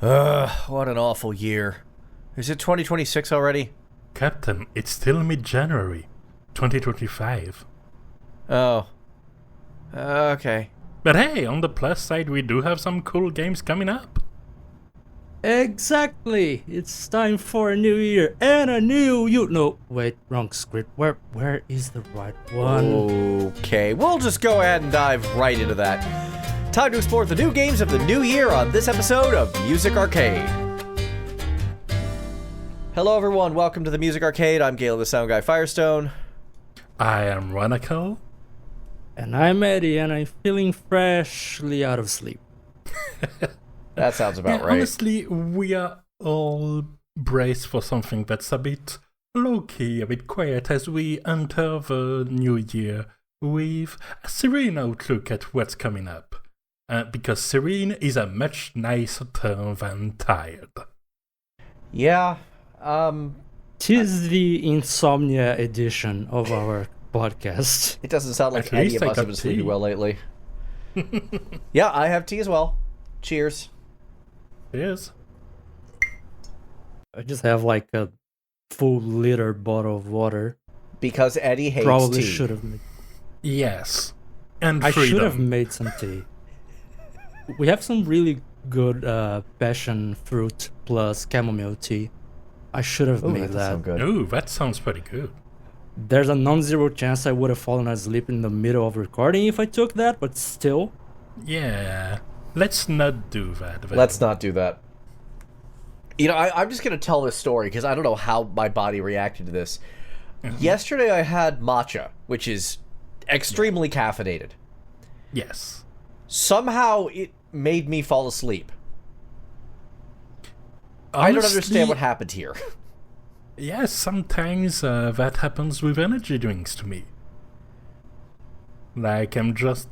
What an awful year. Is it 2026 already? Captain, it's still mid-January, 2025. Oh. Okay. But hey, on the plus side, we do have some cool games coming up. Exactly! It's time for a new year and a new you. No, wait, wrong script. Where is the right one? Okay, we'll just go ahead and dive right into that. Time to explore the new games of the new year on this episode of Music Arcade. Hello everyone, welcome to the Music Arcade. I'm Gale the Sound Guy Firestone. I am Chronicles. And I'm Eddie, and I'm feeling freshly out of sleep. That sounds about right. Honestly, we are all braced for something that's a bit low-key, a bit quiet as we enter the new year with a serene outlook at what's coming up. Because serene is a much nicer term than tired. Yeah, Tis the insomnia edition of our podcast. it doesn't sound like At any least of I us have got been sleeping tea. well lately. Yeah, I have tea as well. Cheers. Yes. I just have like a full liter bottle of water. Because Eddie hates Probably tea. should have made. Yes. And I freedom. should have made some tea. We have some really good passion fruit plus chamomile tea. I should have Ooh, made that does sound good. Ooh, that sounds pretty good. There's a non-zero chance I would have fallen asleep in the middle of recording if I took that, but still. Yeah. Let's not do that. then. Let's not do that. You know, I'm just going to tell this story because I don't know how my body reacted to this. Yesterday I had matcha, which is extremely caffeinated. Yes. Somehow it made me fall asleep. I don't understand what happened here. Yes, sometimes that happens with energy drinks to me. Like, I'm just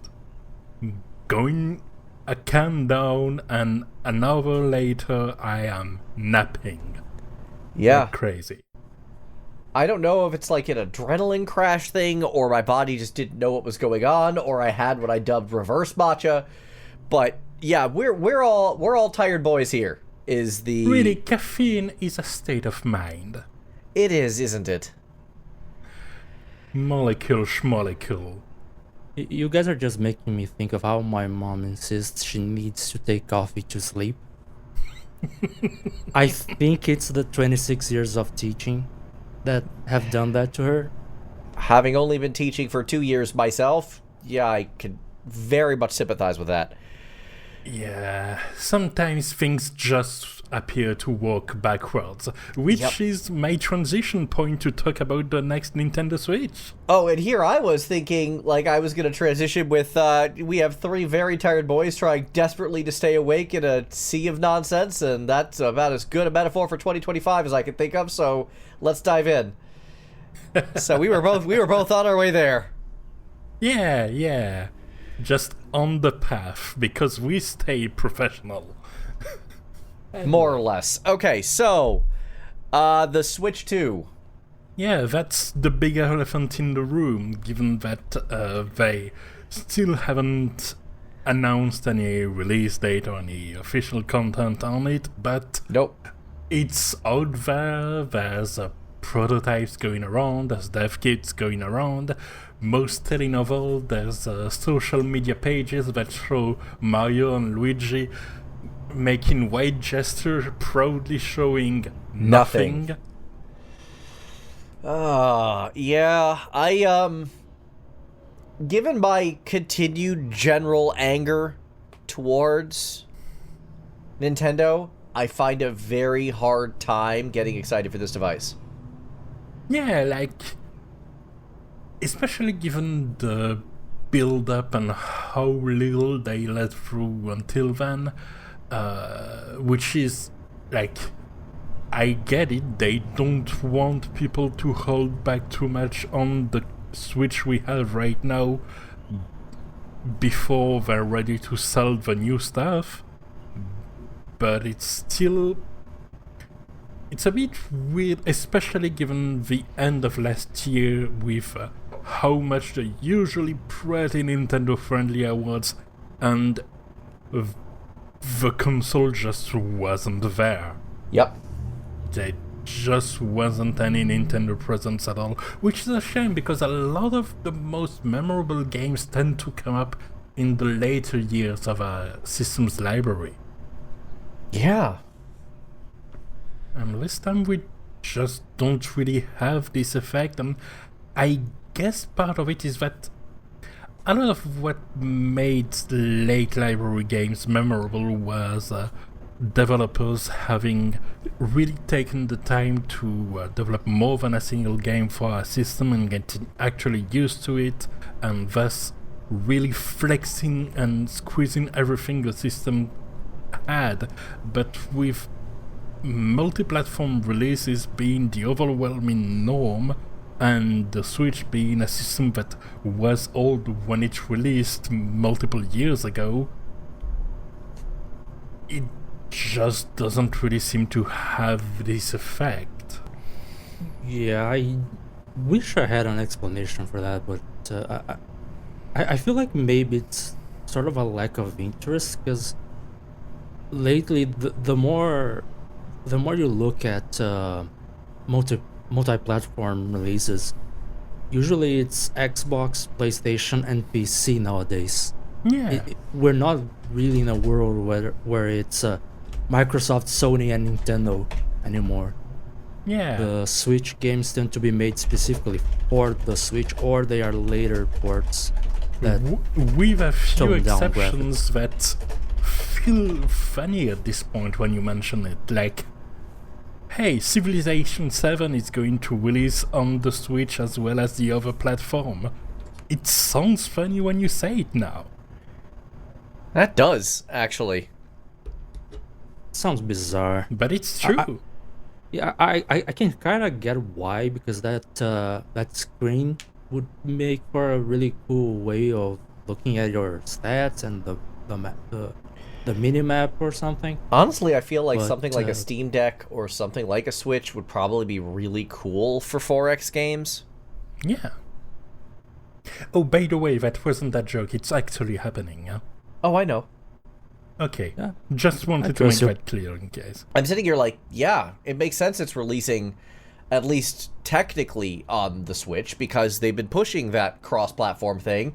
going a can down, and an hour later, I am napping. Yeah. Like crazy. I don't know if it's like an adrenaline crash thing, or my body just didn't know what was going on, or I had what I dubbed reverse matcha. But yeah, we're all tired boys here. Is the Really, caffeine is a state of mind. It is, isn't it? Molecule schmolecule. You guys are just making me think of how my mom insists she needs to take coffee to sleep. I think it's the 26 years of teaching that have done that to her. Having only been teaching for 2 years myself, yeah, I could very much sympathize with that. Yeah, sometimes things just appear to work backwards, which is my transition point to talk about the next Nintendo Switch. Oh, and here I was thinking, like, I was going to transition with, we have 3 very tired boys trying desperately to stay awake in a sea of nonsense, and that's about as good a metaphor for 2025 as I could think of, so let's dive in. So we were both on our way there. Yeah. Just on the path, because we stay professional. More or less. Okay, so, the Switch 2. Yeah, that's the big elephant in the room, given that they still haven't announced any release date or any official content on it, but Nope. it's out there. There's prototypes going around, there's dev kits going around. Most telling of all, there's social media pages that show Mario and Luigi making white gestures, proudly showing nothing. Yeah, I, given my continued general anger towards Nintendo, I find a very hard time getting excited for this device. Yeah, like, especially given the build-up and how little they let through until then, which is, like, I get it, they don't want people to hold back too much on the Switch we have right now before they're ready to sell the new stuff, but it's still... It's a bit weird, especially given the end of last year with how much the usually pretty Nintendo-friendly awards and the console just wasn't there. Yep. There just wasn't any Nintendo presence at all, which is a shame because a lot of the most memorable games tend to come up in the later years of a system's library. Yeah. And this time we just don't really have this effect, and I guess part of it is that a lot of what made late library games memorable was developers having really taken the time to develop more than a single game for a system and getting actually used to it, and thus really flexing and squeezing everything the system had. But with multi-platform releases being the overwhelming norm, and the Switch being a system that was old when it released multiple years ago, it just doesn't really seem to have this effect. Yeah, I wish I had an explanation for that, but I feel like maybe it's sort of a lack of interest, because lately the more you look at multi-platform releases, usually it's Xbox, PlayStation, and PC nowadays. Yeah. We're not really in a world where it's Microsoft, Sony, and Nintendo anymore. Yeah. The Switch games tend to be made specifically for the Switch, or they are later ports that With a few tone down exceptions that feel funny at this point when you mention it. Like, hey, Civilization 7 is going to release on the Switch as well as the other platform. It sounds funny when you say it now. That does, actually. sounds bizarre. But it's true. I can kind of get why, because that screen would make for a really cool way of looking at your stats and the mini-map or something. Honestly, I feel like But, something like a Steam Deck or something like a Switch would probably be really cool for 4X games. Yeah. Oh, by the way, that wasn't a joke. It's actually happening, yeah? Oh, I know. Okay. Yeah. Just wanted to make that clear in case. I'm sitting here like, yeah, it makes sense it's releasing at least technically on the Switch because they've been pushing that cross-platform thing.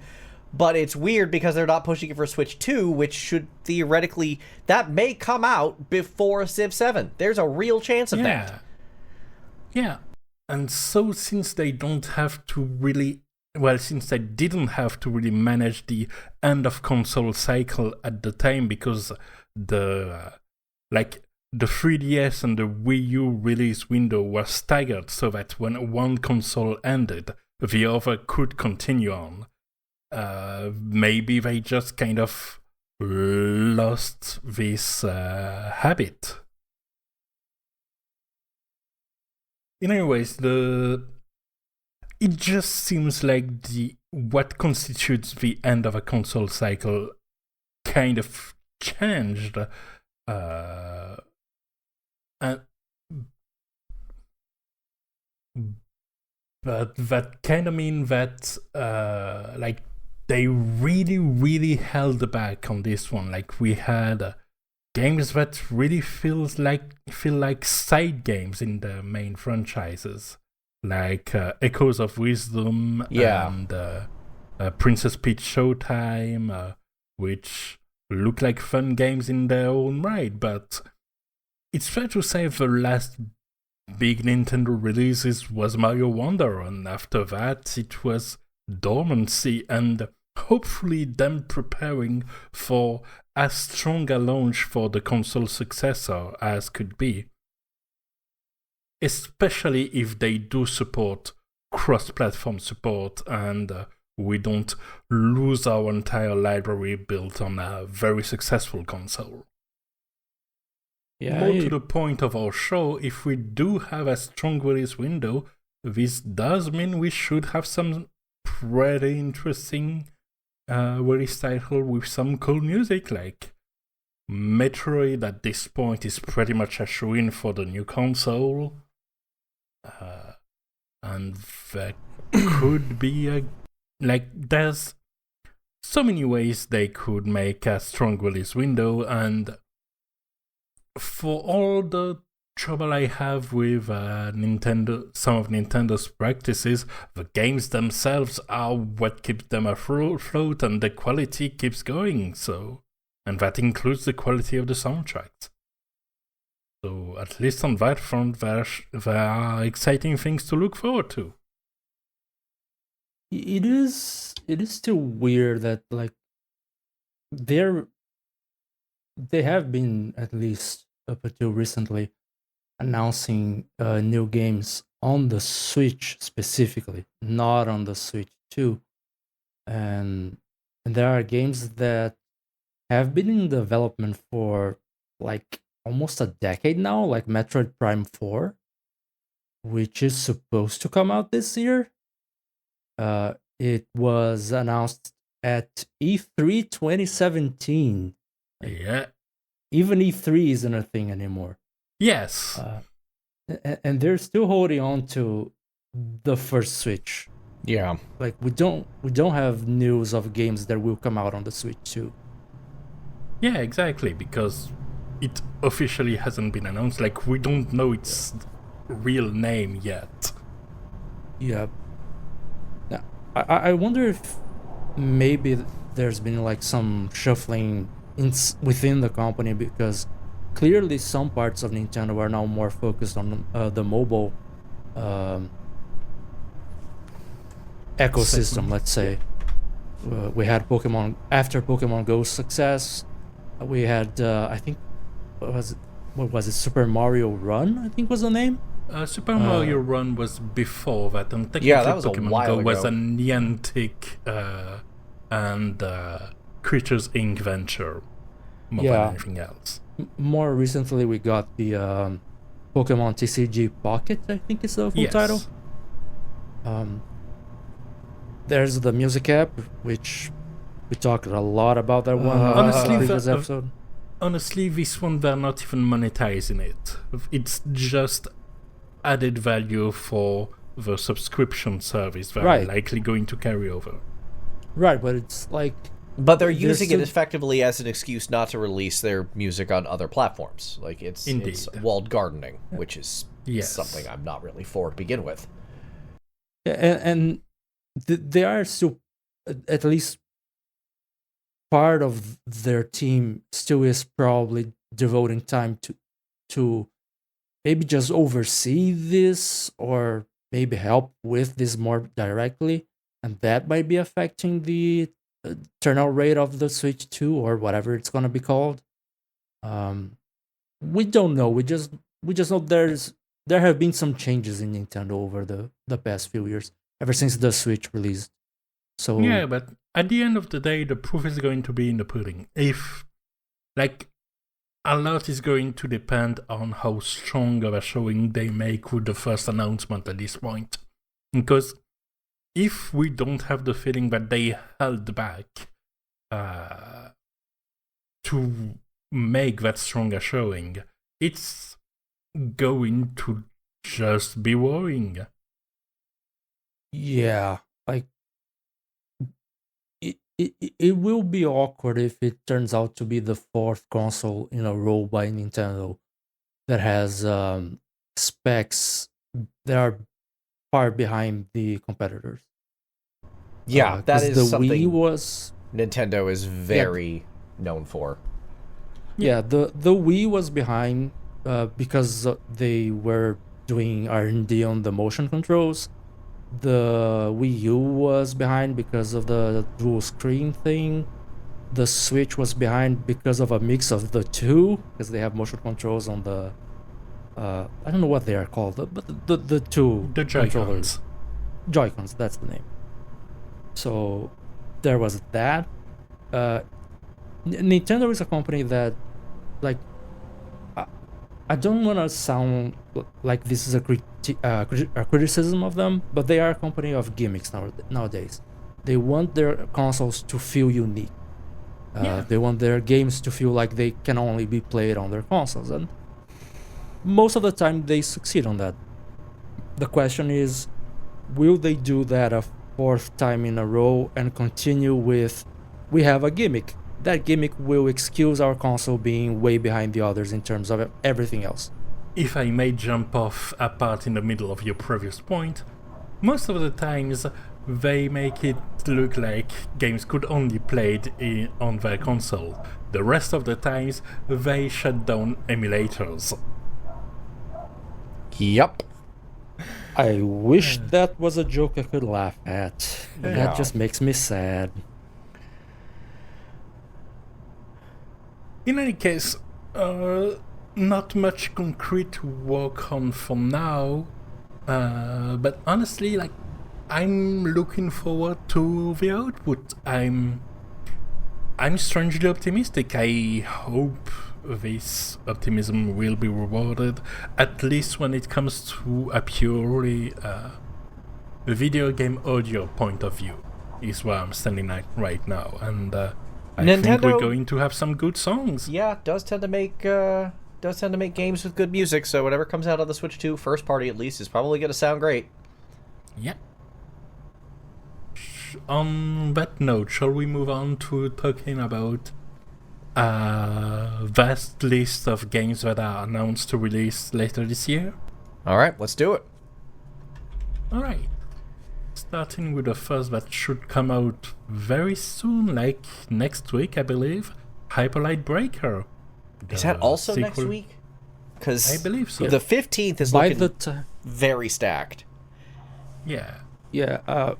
But it's weird because they're not pushing it for Switch 2, which should theoretically... That may come out before Civ 7. There's a real chance of that. Yeah. And so since they don't have to really... Well, since they didn't have to really manage the end-of-console cycle at the time because the 3DS and the Wii U release window were staggered so that when one console ended, the other could continue on. Maybe they just kind of lost this habit. Anyways, it just seems like what constitutes the end of a console cycle kind of changed. But that kind of mean that they really, really held back on this one. Like we had games that really feel like side games in the main franchises. Like Echoes of Wisdom and Princess Peach Showtime, which look like fun games in their own right, but it's fair to say the last big Nintendo releases was Mario Wonder, and after that it was dormancy and hopefully them preparing for as strong a launch for the console successor as could be. Especially if they do support cross-platform support and we don't lose our entire library built on a very successful console. Yeah, More to the point of our show, if we do have a strong release window, this does mean we should have some pretty interesting release title with some cool music, like Metroid at this point is pretty much a shoe-in for the new console. And that could be there's so many ways they could make a strong release window, and for all the trouble I have with some of Nintendo's practices, the games themselves are what keeps them afloat, and the quality keeps going. And that includes the quality of the soundtracks. So at least on that front, there are exciting things to look forward to. It is still weird that like they have been, at least up until recently, announcing new games on the Switch specifically, not on the Switch 2. And there are games that have been in development for like almost a decade now, like Metroid Prime 4, which is supposed to come out this year. It was announced at E3 2017. Yeah. Even E3 isn't a thing anymore. Yes. And they're still holding on to the first Switch. Yeah. Like we don't have news of games that will come out on the Switch too. Yeah, exactly, because it officially hasn't been announced. Like, we don't know its real name yet. Yeah. Now, I wonder if maybe there's been like some shuffling within the company, because clearly some parts of Nintendo are now more focused on the mobile ecosystem, let's say. We had Pokemon, after Pokemon Go's success, we had, I think, what was it, Super Mario Run, I think was the name? Super Mario Run was before that, and technically Yeah, that was Pokemon a while Go was ago. a Niantic and Creatures Inc. venture more Yeah. than anything else. More recently, we got the Pokemon TCG Pocket, I think is the full Yes. title. There's the music app, which we talked a lot about that one Honestly, in the previous the- episode. Honestly, this one, they're not even monetizing it. It's just added value for the subscription service that are Right. likely going to carry over. Right, but it's like, But they're There's using it still- effectively as an excuse not to release their music on other platforms. Like it's Indeed. walled gardening, which is Yes. something I'm not really for to begin with. and they are still, at least part of their team still is probably devoting time to maybe just oversee this, or maybe help with this more directly, and that might be affecting the turnout rate of the Switch 2 or whatever it's gonna be called. We don't know. We just know there have been some changes in Nintendo over the past few years, ever since the Switch released. So Yeah, but at the end of the day, the proof is going to be in the pudding. If, like, a lot is going to depend on how strong of a showing they make with the first announcement at this point. Because if we don't have the feeling that they held back to make that stronger showing, it's going to just be worrying. yeah, like it will be awkward if it turns out to be the fourth console in a row by Nintendo that has specs that are far behind the competitors. Yeah, that 'Cause is the something Wii was Nintendo is very known for. yeah the Wii was behind because they were doing R&D on the motion controls. The Wii U was behind because of the dual screen thing. The Switch was behind because of a mix of the two, because they have motion controls on the I don't know what they are called, but the two The controllers. Joy-Cons. Joy-Cons, that's the name. So there was that. Nintendo is a company that, like, I don't want to sound like this is a criticism of them, but they are a company of gimmicks nowadays. They want their consoles to feel unique. They want their games to feel like they can only be played on their consoles, and most of the time they succeed on that. The question is, will they do that a fourth time in a row and continue with we have a gimmick. That gimmick will excuse our console being way behind the others in terms of everything else. If I may jump off a part in the middle of your previous point, most of the times they make it look like games could only be played on their console. The rest of the times they shut down emulators. Yep. I wish that was a joke I could laugh at. Yeah. That just makes me sad. In any case, not much concrete to work on for now, but honestly, like, I'm looking forward to the output. I'm strangely optimistic. I hope this optimism will be rewarded, at least when it comes to a purely video game audio point of view, is where I'm standing at right now, and I think we're going to have some good songs. Yeah, does tend to make games with good music, so whatever comes out on the Switch 2, first party at least, is probably going to sound great. Yeah. On that note, shall we move on to talking about a vast list of games that are announced to release later this year? Alright, let's do it. Alright. Starting with the first that should come out very soon, like next week, I believe. Hyperlight Breaker. Is that also next sequel. week? Because I believe so. the 15th is By looking the very stacked. Yeah. Yeah,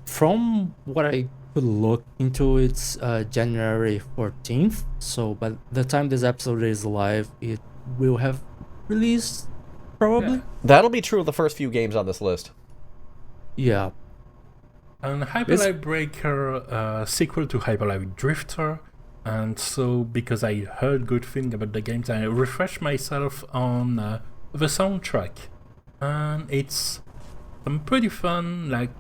from what I could look into, it's January 14th. So by the time this episode is live, it will have released, probably. Yeah. That'll be true of the first few games on this list. Yeah. And Hyperlight Breaker, sequel to Hyperlight Drifter. And so, because I heard good things about the games, I refreshed myself on the soundtrack. And it's pretty fun. Like,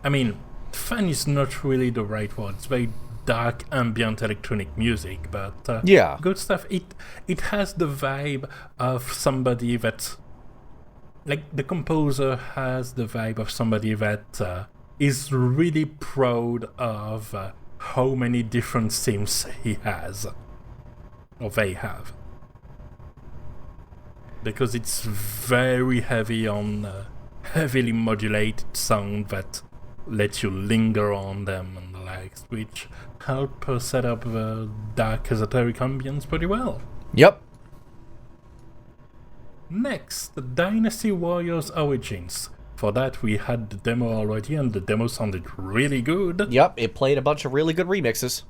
I mean, fun is not really the right word. It's very dark, ambient electronic music, but yeah, good stuff. It has the vibe of somebody that, like, the composer has the vibe of somebody that is really proud of how many different themes he has, or they have, because it's very heavy on heavily modulated sound that let you linger on them and the likes, which help set up the dark esoteric ambience pretty well. Yep. Next, Dynasty Warriors Origins. For that, we had the demo already, and the demo sounded really good. Yep, it played a bunch of really good remixes.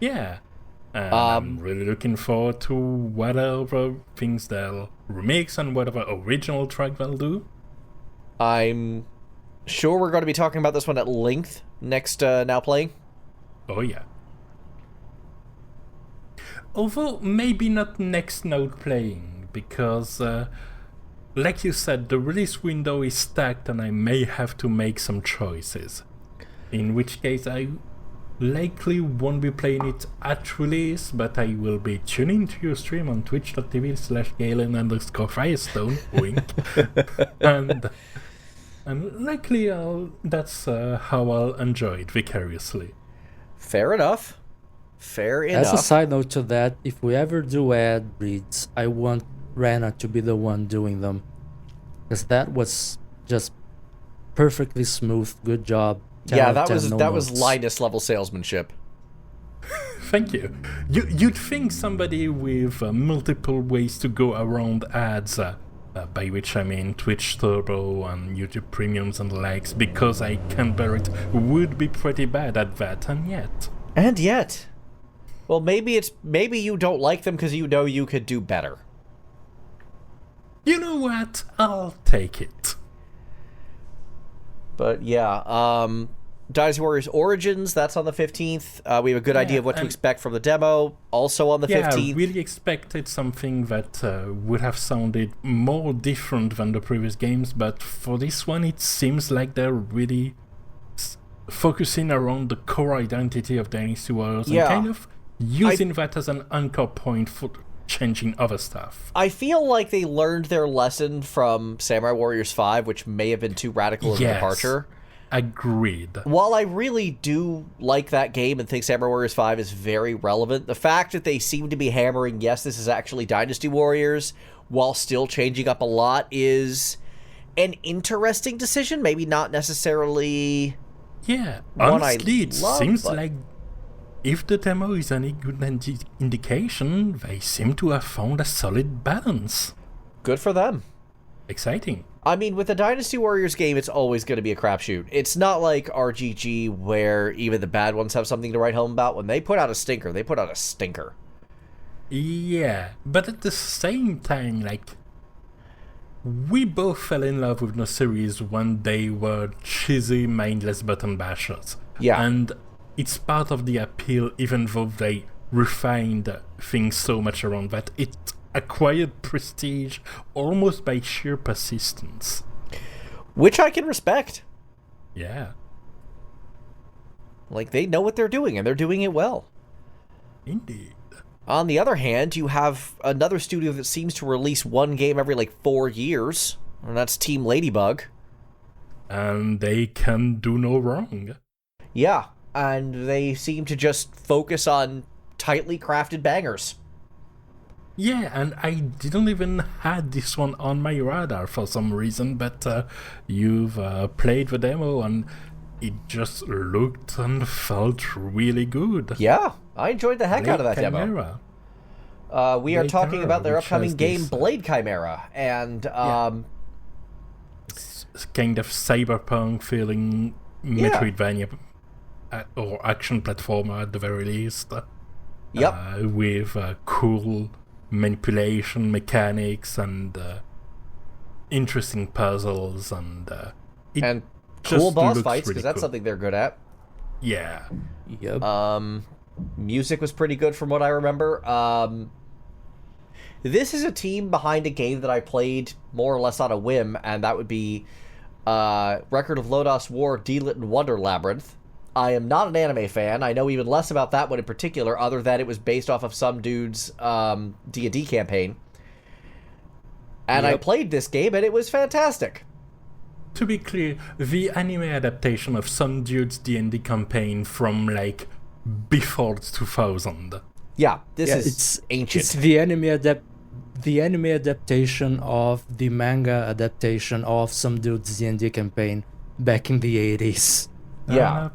Yeah. And I'm really looking forward to whatever things they'll remix and whatever original track they'll do. I'm sure we're going to be talking about this one at length next Now Playing. Oh, yeah. Although, maybe not next Now Playing, because, like you said, the release window is stacked and I may have to make some choices. In which case, I likely won't be playing it at release, but I will be tuning to your stream on twitch.tv/Galen_Firestone, wink. and likely that's how I'll enjoy it vicariously. Fair enough. Fair enough. As a side note to that, if we ever do ad reads, I want Rana to be the one doing them, because that was just perfectly smooth. Good job. Yeah, that was Linus level salesmanship. Thank you. You'd think somebody with multiple ways to go around ads, by which I mean Twitch Turbo and YouTube Premiums and the likes, because I can't bear it, would be pretty bad at that, and yet. Well, maybe you don't like them because you know you could do better. You know what? I'll take it. But yeah, Dynasty Warriors Origins, that's on the 15th. We have a good idea of what to expect from the demo, also on the 15th. Yeah, I really expected something that would have sounded more different than the previous games, but for this one it seems like they're really focusing around the core identity of Dynasty Warriors and kind of using that as an anchor point for changing other stuff. I feel like they learned their lesson from Samurai Warriors 5, which may have been too radical of a departure. Agreed. While I really do like that game and think Samurai Warriors 5 is very relevant, the fact that they seem to be hammering, yes, this is actually Dynasty Warriors, while still changing up a lot, is an interesting decision. Maybe not necessarily. Yeah, one honestly, I it love, seems but... like if the demo is any good indication, they seem to have found a solid balance. Good for them. Exciting. I mean, with the Dynasty Warriors game, it's always going to be a crapshoot. It's not like RGG where even the bad ones have something to write home about. When they put out a stinker, they put out a stinker. Yeah, but at the same time, like, we both fell in love with the series when they were cheesy, mindless button bashers. Yeah. And it's part of the appeal, even though they refined things so much around that. It acquired prestige almost by sheer persistence. Which I can respect. Yeah. Like, they know what they're doing, and they're doing it well. Indeed. On the other hand, you have another studio that seems to release one game every, 4 years, and that's Team Ladybug. And they can do no wrong. Yeah, and they seem to just focus on tightly crafted bangers. Yeah, and I didn't even had this one on my radar for some reason, but you've played the demo and it just looked and felt really good. Yeah, I enjoyed the heck out of that Chimera. demo. We are Blade talking Chimera, about their which upcoming has game, this, Blade Chimera, and It's kind of cyberpunk feeling Metroidvania or action platformer at the very least. Yep. With cool manipulation mechanics and interesting puzzles and cool boss looks fights, because really that's cool. something they're good at. Yeah. Yep. Music was pretty good from what I remember. This is a team behind a game that I played more or less on a whim, and that would be Record of Lodos War, D-Lit and Wonder Labyrinth. I am not an anime fan. I know even less about that one in particular, other than it was based off of some dude's D&D campaign. And I played this game, and it was fantastic. To be clear, the anime adaptation of some dude's D&D campaign from, before 2000. Yeah, this is ancient. It's the anime adaptation of the manga adaptation of some dude's D&D campaign back in the 80s. Yeah.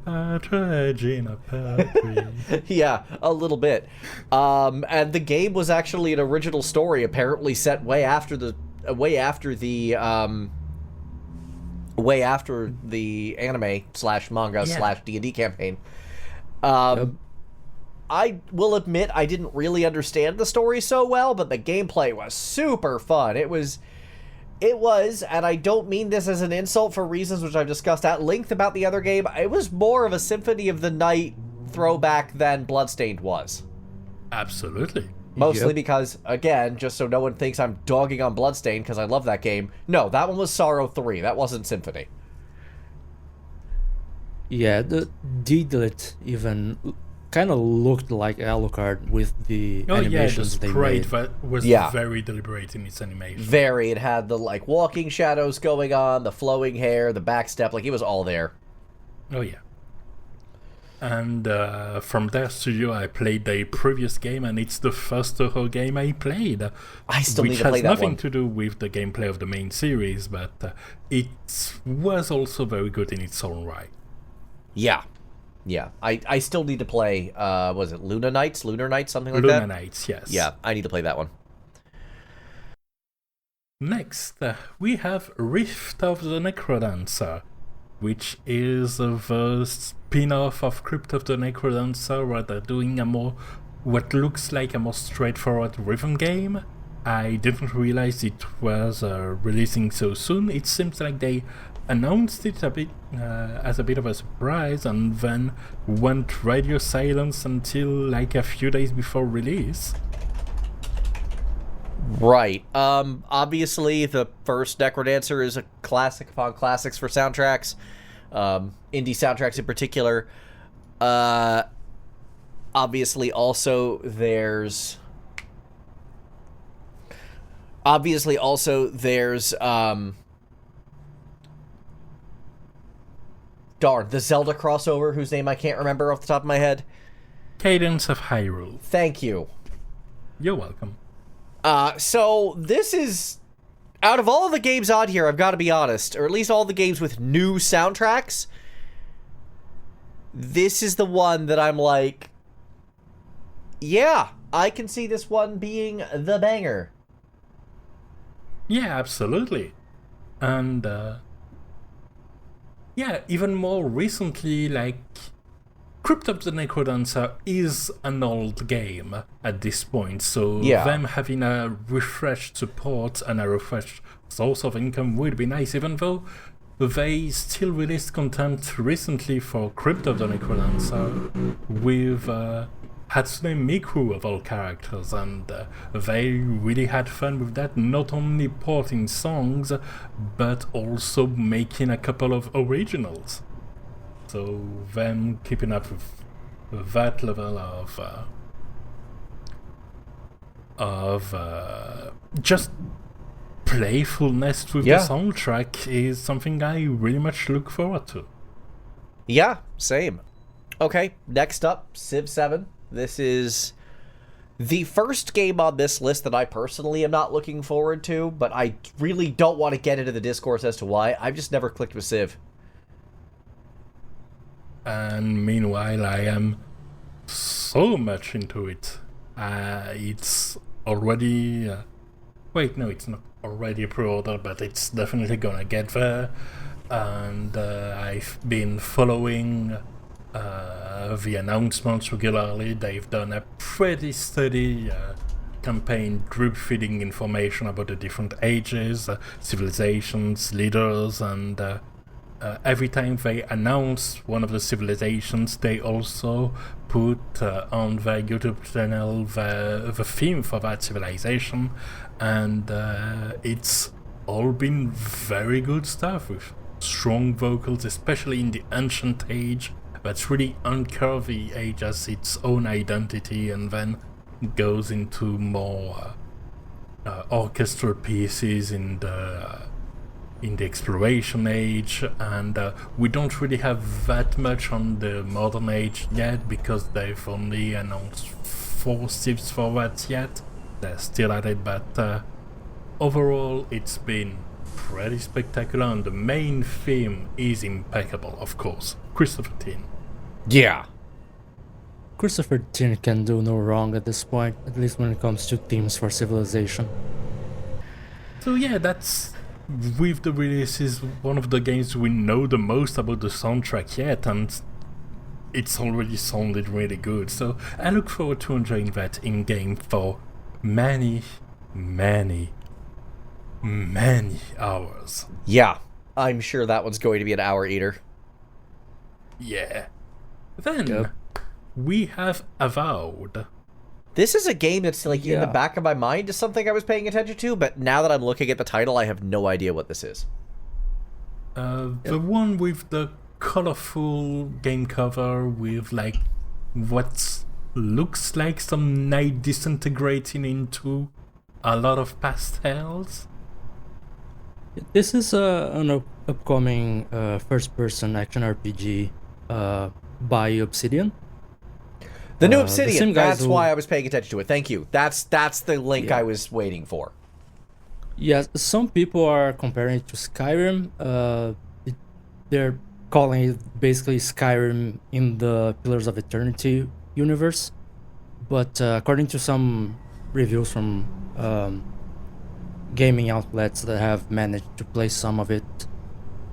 Yeah, a little bit. And the game was actually an original story, apparently set way after the anime / manga / D&D campaign. I will admit I didn't really understand the story so well, but the gameplay was super fun. It was, and I don't mean this as an insult for reasons which I've discussed at length about the other game, it was more of a Symphony of the Night throwback than Bloodstained was. Absolutely. Mostly because, again, just so no one thinks I'm dogging on Bloodstained because I love that game, no, that one was Sorrow 3, that wasn't Symphony. Yeah, the D-Lit even kind of looked like Alucard with the animations they made. That was very deliberate in its animation. Very. It had the, walking shadows going on, the flowing hair, the backstep, it was all there. Oh, yeah. And from their studio, I played their previous game, and it's the first horror game I played. I still need to play that one. Which has nothing to do with the gameplay of the main series, but it was also very good in its own right. Yeah. Yeah. I still need to play, was it Lunar Nights, something like that? Lunar Nights, yes. Yeah, I need to play that one. Next, we have Rift of the Necrodancer, which is the spin-off of Crypt of the Necrodancer, where they're doing what looks like a more straightforward rhythm game. I didn't realize it was releasing so soon. It seems like they announced it as a bit of a surprise and then went radio silence until a few days before release. Right. Obviously, the first Necrodancer is a classic upon classics for soundtracks. Indie soundtracks in particular. Obviously, also, there's darn, the Zelda crossover, whose name I can't remember off the top of my head. Cadence of Hyrule. Thank you. You're welcome. So this is, out of all of the games on here, I've got to be honest, or at least all the games with new soundtracks, this is the one that I'm like, yeah, I can see this one being the banger. Yeah, absolutely. And, yeah, even more recently, like, Crypt of the Necrodancer is an old game at this point, so them having a refreshed support and a refreshed source of income would be nice, even though they still released content recently for Crypt of the Necrodancer with Hatsune Miku of all characters, and they really had fun with that, not only porting songs, but also making a couple of originals. So them keeping up with that level of just playfulness with the soundtrack is something I really much look forward to. Yeah, same. Okay, next up, Civ 7. This is the first game on this list that I personally am not looking forward to, but I really don't want to get into the discourse as to why. I've just never clicked with Civ. And meanwhile, I am so much into it. It's already... wait, no, it's not already pre-order, but it's definitely gonna get there. And I've been following the announcements regularly. They've done a pretty steady campaign drip feeding information about the different ages, civilizations, leaders, and every time they announce one of the civilizations, they also put on their YouTube channel the theme for that civilization, and it's all been very good stuff with strong vocals, especially in the ancient age. That's really uncurved the age as its own identity, and then goes into more orchestral pieces in the exploration age, and we don't really have that much on the modern age yet because they've only announced 4 civs for that yet. They're still at it, but overall it's been pretty spectacular, and the main theme is impeccable, of course. Christopher Tin. Yeah. Christopher Tin can do no wrong at this point, at least when it comes to themes for civilization. So yeah, that's, with the releases, one of the games we know the most about the soundtrack yet, and it's already sounded really good. So I look forward to enjoying that in-game for many, many, many hours. Yeah, I'm sure that one's going to be an hour eater. Yeah. Then we have Avowed. This is a game that's like in the back of my mind is something I was paying attention to, but now that I'm looking at the title, I have no idea what this is. The one with the colorful game cover with like what looks like some night disintegrating into a lot of pastels. This is an upcoming first-person action RPG by Obsidian. The new Obsidian, that's who, why I was paying attention to it. Thank you. That's the link I was waiting for. Yeah, some people are comparing it to Skyrim. They're calling it basically Skyrim in the Pillars of Eternity universe. But according to some reviews from gaming outlets that have managed to play some of it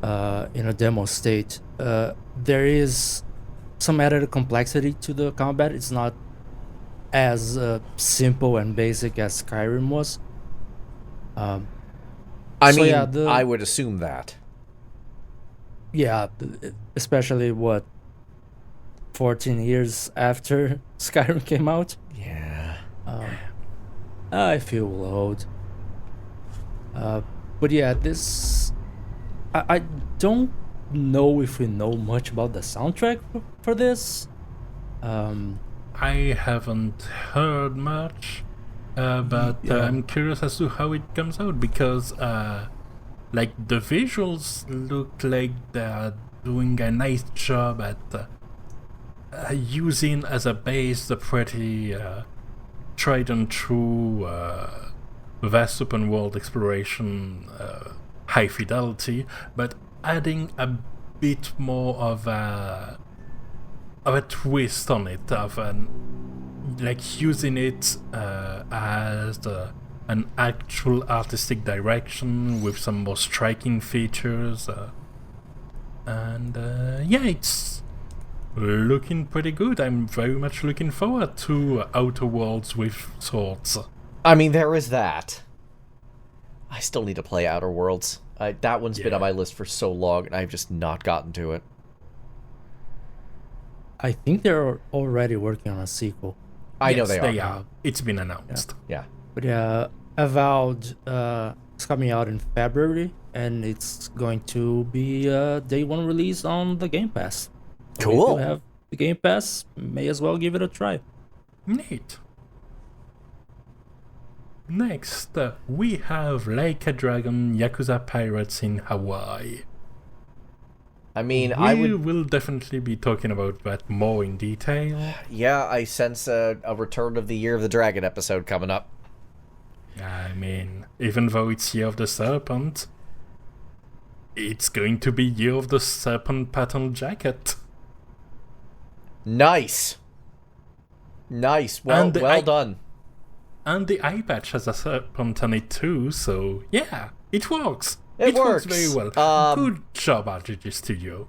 in a demo state, there is some added complexity to the combat. It's not as simple and basic as Skyrim was. I would assume that. Yeah, especially 14 years after Skyrim came out. Yeah. I feel old. But yeah, this... I don't know if we know much about the soundtrack for this. I haven't heard much, but I'm curious as to how it comes out, because like the visuals look like they're doing a nice job at using as a base the pretty tried and true vast open world exploration, high fidelity, but adding a bit more of a twist on it, like using it as an actual artistic direction with some more striking features, and it's looking pretty good. I'm very much looking forward to Outer Worlds with swords. I mean, there is that. I still need to play Outer Worlds. That one's been on my list for so long, and I've just not gotten to it. I think they're already working on a sequel. I know they are. It's been announced. Yeah. But Avowed is coming out in February, and it's going to be day one release on the Game Pass. So cool. if you have the Game Pass, may as well give it a try. Neat. Next, we have Like a Dragon Yakuza Pirates in Hawaii. I mean, we will definitely be talking about that more in detail. Yeah, I sense a Return of the Year of the Dragon episode coming up. I mean, even though it's Year of the Serpent, it's going to be Year of the Serpent pattern jacket. Nice. Well done. And the eye patch has a serpent on it too, so yeah, it works. It works very well. Good job, RGG Studio.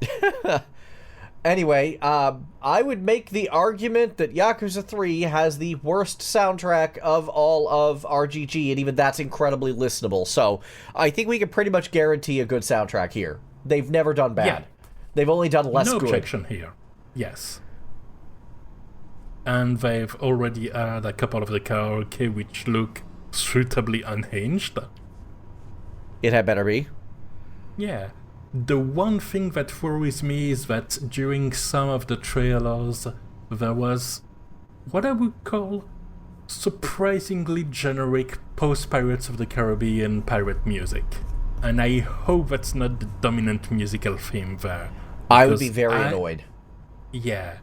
Anyway, I would make the argument that Yakuza 3 has the worst soundtrack of all of RGG, and even that's incredibly listenable. So I think we can pretty much guarantee a good soundtrack here. They've never done bad. Yeah. They've only done less No good. objection here. Yes. And they've already had a couple of the karaoke which look suitably unhinged. It had better be. Yeah. The one thing that worries me is that during some of the trailers, there was what I would call surprisingly generic post-Pirates of the Caribbean pirate music. And I hope that's not the dominant musical theme there. I would be very annoyed. Yeah.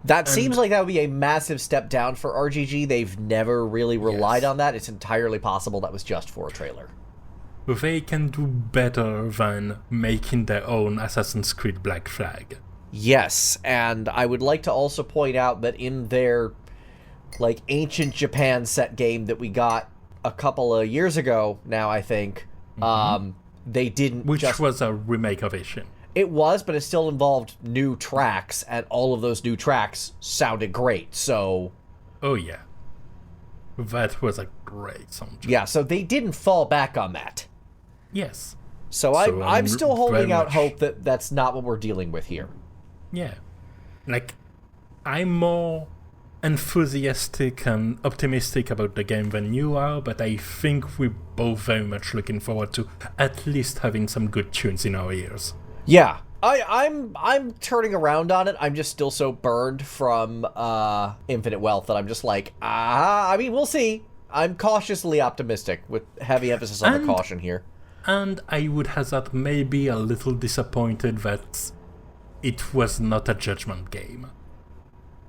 That seems like that would be a massive step down for RGG. They've never really relied on that. It's entirely possible that was just for a trailer. They can do better than making their own Assassin's Creed Black Flag. Yes, and I would like to also point out that in their like ancient Japan set game that we got a couple of years ago now, I think, they didn't Which was a remake of Asian. It was, but it still involved new tracks, and all of those new tracks sounded great, so... Oh, yeah. That was a great soundtrack. Yeah, so they didn't fall back on that. Yes. So I'm still holding out hope that that's not what we're dealing with here. Yeah. Like, I'm more enthusiastic and optimistic about the game than you are, but I think we're both very much looking forward to at least having some good tunes in our ears. Yeah, I'm turning around on it. I'm just still so burned from Infinite Wealth that I'm just like, I mean, we'll see. I'm cautiously optimistic with heavy emphasis on the caution here. And I would hazard maybe a little disappointed that it was not a Judgment game.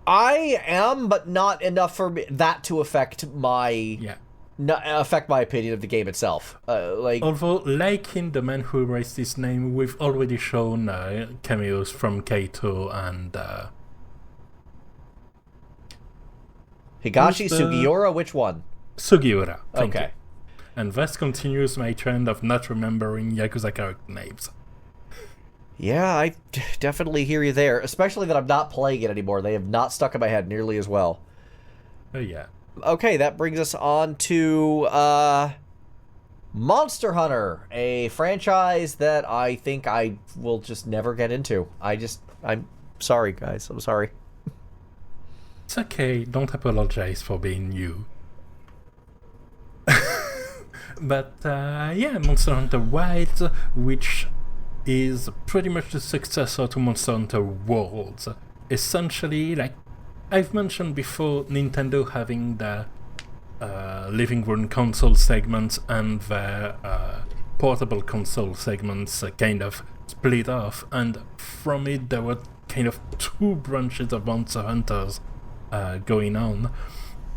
I am, but not enough for that to affect my affect my opinion of the game itself. Although, like in The Man Who Erased His Name, we've already shown cameos from Kaito and... Higashi, Sugiura, which one? Sugiura, thank you. Okay. And this continues my trend of not remembering Yakuza character names. Yeah, I definitely hear you there, especially that I'm not playing it anymore. They have not stuck in my head nearly as well. Oh, yeah. Okay, that brings us on to Monster Hunter, a franchise that I think I will just never get into. I'm sorry, guys. I'm sorry. It's okay. Don't apologize for being you. But, Monster Hunter Wilds, which is pretty much the successor to Monster Hunter Worlds. Essentially, like I've mentioned before, Nintendo having the living room console segments and their portable console segments kind of split off, and from it there were kind of two branches of Monster Hunters going on,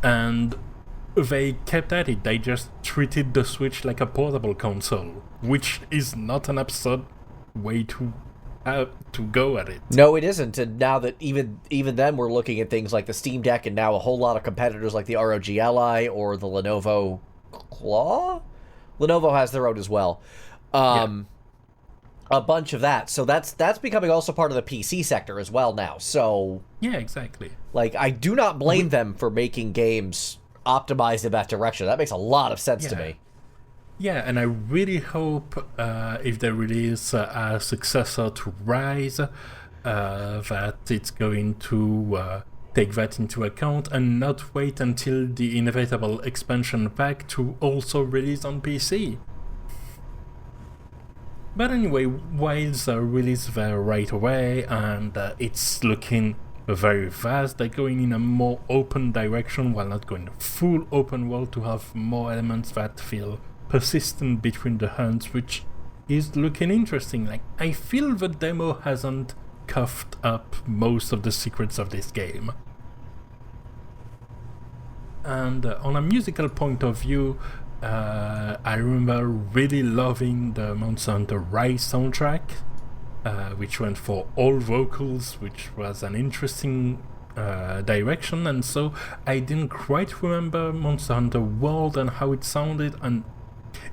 and they kept at it. They just treated the Switch like a portable console, which is not an absurd way to go at it. No, it isn't. And now that even then we're looking at things like the Steam Deck, and now a whole lot of competitors like the ROG Ally or the Lenovo Claw. Lenovo has their own as well. A bunch of that. So that's becoming also part of the PC sector as well now. So yeah, exactly. Like, I do not blame them for making games optimized in that direction. That makes a lot of sense to me. Yeah, and I really hope if they release a successor to Rise, that it's going to take that into account and not wait until the inevitable expansion pack to also release on PC. But anyway, Wilds released there right away, and it's looking very vast. They're going in a more open direction while not going full open world, to have more elements that feel persistent between the hunts, which is looking interesting. Like, I feel the demo hasn't coughed up most of the secrets of this game. And on a musical point of view, I remember really loving the Monster Hunter Rise soundtrack, which went for all vocals, which was an interesting direction, and so I didn't quite remember Monster Hunter World and how it sounded, and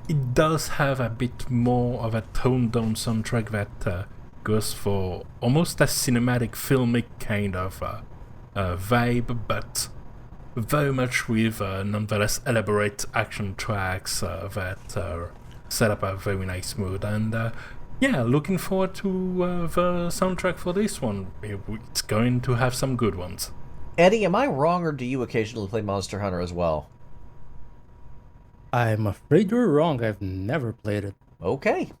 it does have a bit more of a toned-down soundtrack that goes for almost a cinematic, filmic kind of vibe, but very much with nonetheless elaborate action tracks that set up a very nice mood. And yeah, looking forward to the soundtrack for this one. It's going to have some good ones. Eddie, am I wrong, or do you occasionally play Monster Hunter as well? I'm afraid you're wrong. I've never played it. Okay.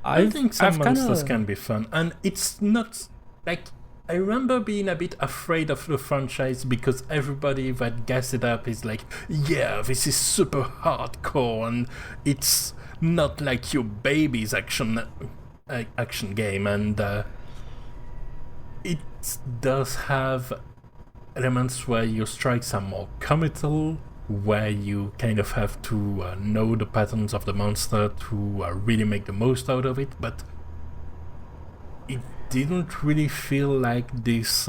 I think some monsters can be fun, and it's not like, I remember being a bit afraid of the franchise because everybody that gets it up is like, yeah, this is super hardcore, and it's not like your baby's action game, and it does have elements where your strikes are more committal, where you kind of have to know the patterns of the monster to really make the most out of it, but it didn't really feel like this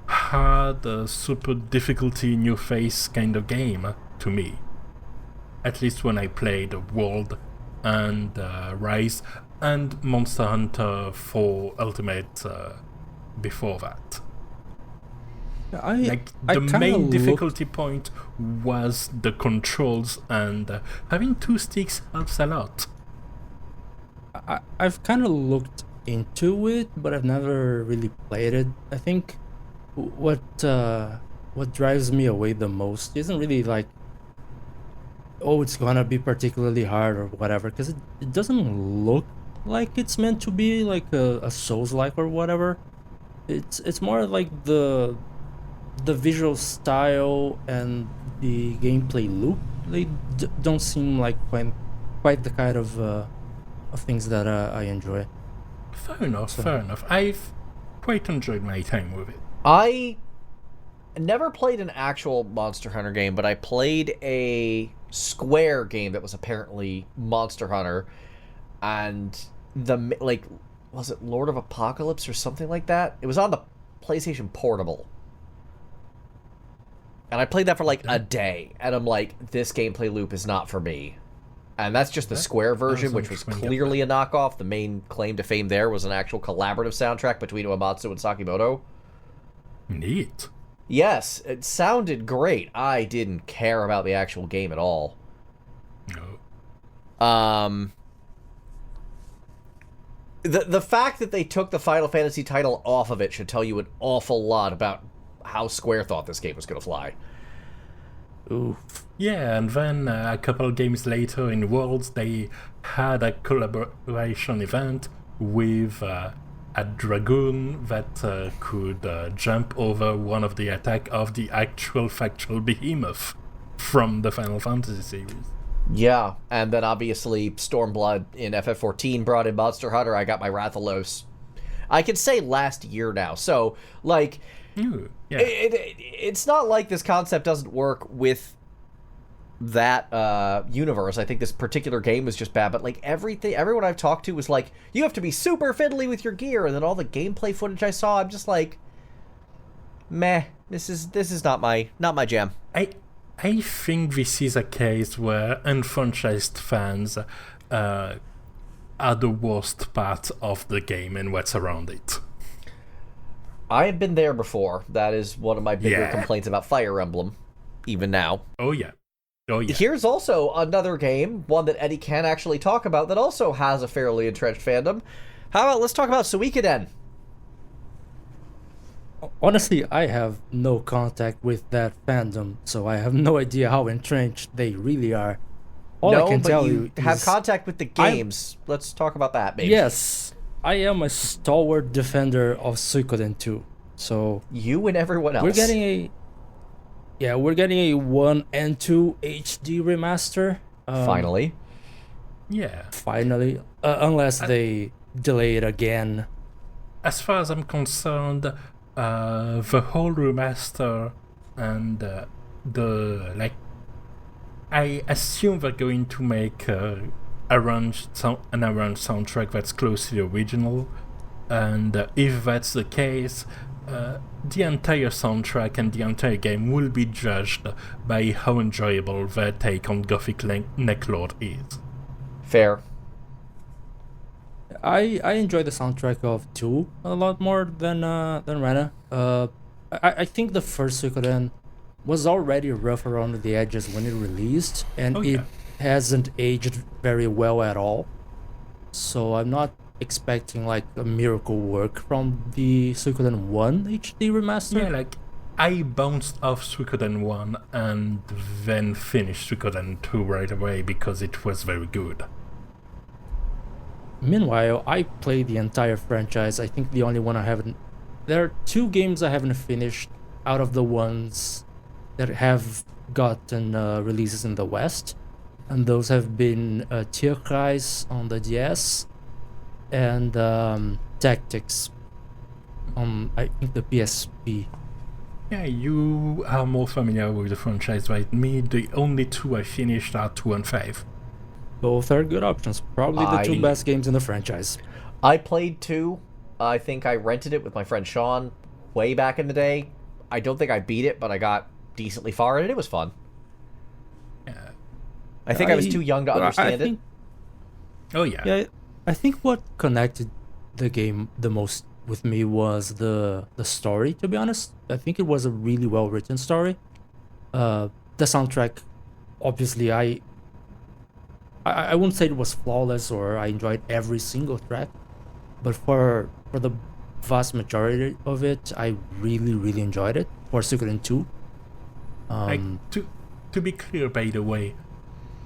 hard, super difficulty in your face kind of game to me. At least when I played World and Rise and Monster Hunter 4 Ultimate before that. The main difficulty point was the controls, and having two sticks helps a lot. I've kind of looked into it, but I've never really played it. I think what drives me away the most isn't really like, oh, it's gonna be particularly hard or whatever, because it doesn't look like it's meant to be like a Souls-like or whatever. It's more like the visual style and the gameplay loop. They don't seem like quite the kind of things that I enjoy. Fair enough. I've quite enjoyed my time with it. I never played an actual Monster Hunter game, but I played a Square game that was apparently Monster Hunter, and was it Lord of Apocalypse or something like that? It was on the PlayStation Portable. And I played that for like a day, and I'm like, this gameplay loop is not for me. And that's just the Square version, which was clearly a knockoff. The main claim to fame there was an actual collaborative soundtrack between Uematsu and Sakimoto. Neat. Yes, it sounded great. I didn't care about the actual game at all. No. The fact that they took the Final Fantasy title off of it should tell you an awful lot about how Square thought this game was going to fly. Oof. Yeah, and then a couple of games later in Worlds, they had a collaboration event with a dragoon that could jump over one of the attack of the actual factual behemoth from the Final Fantasy series. Yeah, and then obviously Stormblood in FF14 brought in Monster Hunter. I got my Rathalos. I can say last year now. So, like, Ooh, yeah. it's not like this concept doesn't work with that universe. I think this particular game was just bad, but like everyone I've talked to was like, you have to be super fiddly with your gear, and then all the gameplay footage I saw, I'm just like, meh. This is not my jam. I think this is a case where unfranchised fans are the worst part of the game and what's around it. I have been there before. That is one of my bigger complaints about Fire Emblem, even now. Oh yeah. Here's also another game, one that Eddie can actually talk about, that also has a fairly entrenched fandom. How about let's talk about Suikoden? Honestly, I have no contact with that fandom, so I have no idea how entrenched they really are. All I can tell you have is contact with the games. Let's talk about that, maybe. Yes, I am a stalwart defender of Suikoden 2. So you and everyone else. we're getting a 1 and 2 HD remaster. Finally. Yeah. Finally, unless they delay it again. As far as I'm concerned, the whole remaster and I assume they're going to make an arranged soundtrack that's close to the original, and if that's the case, the entire soundtrack and the entire game will be judged by how enjoyable their take on Gothic Necklord is. Fair. I enjoy the soundtrack of 2 a lot more than Rena. I think the first Suikoden was already rough around the edges when it released, and it hasn't aged very well at all. So I'm not expecting like a miracle work from the Suikoden 1 HD remaster. Yeah, like I bounced off Suikoden 1 and then finished Suikoden 2 right away because it was very good. Meanwhile, I played the entire franchise. I think the only one I haven't... There are 2 games I haven't finished out of the ones that have gotten releases in the West. And those have been Tierkreis on the DS and Tactics on, I think, the PSP. Yeah, you are more familiar with the franchise, right? Me, the only 2 I finished are 2 and 5. Both are good options. Probably the 2 best games in the franchise. I played 2. I think I rented it with my friend Sean way back in the day. I don't think I beat it, but I got decently far in it. It was fun. Yeah. I think I was too young to understand it. Oh, yeah. Yeah, I think what connected the game the most with me was the story, to be honest. I think it was a really well-written story. The soundtrack, obviously, I wouldn't say it was flawless or I enjoyed every single track, but for the vast majority of it, I really, really enjoyed it. For Suikoden 2. To be clear, by the way,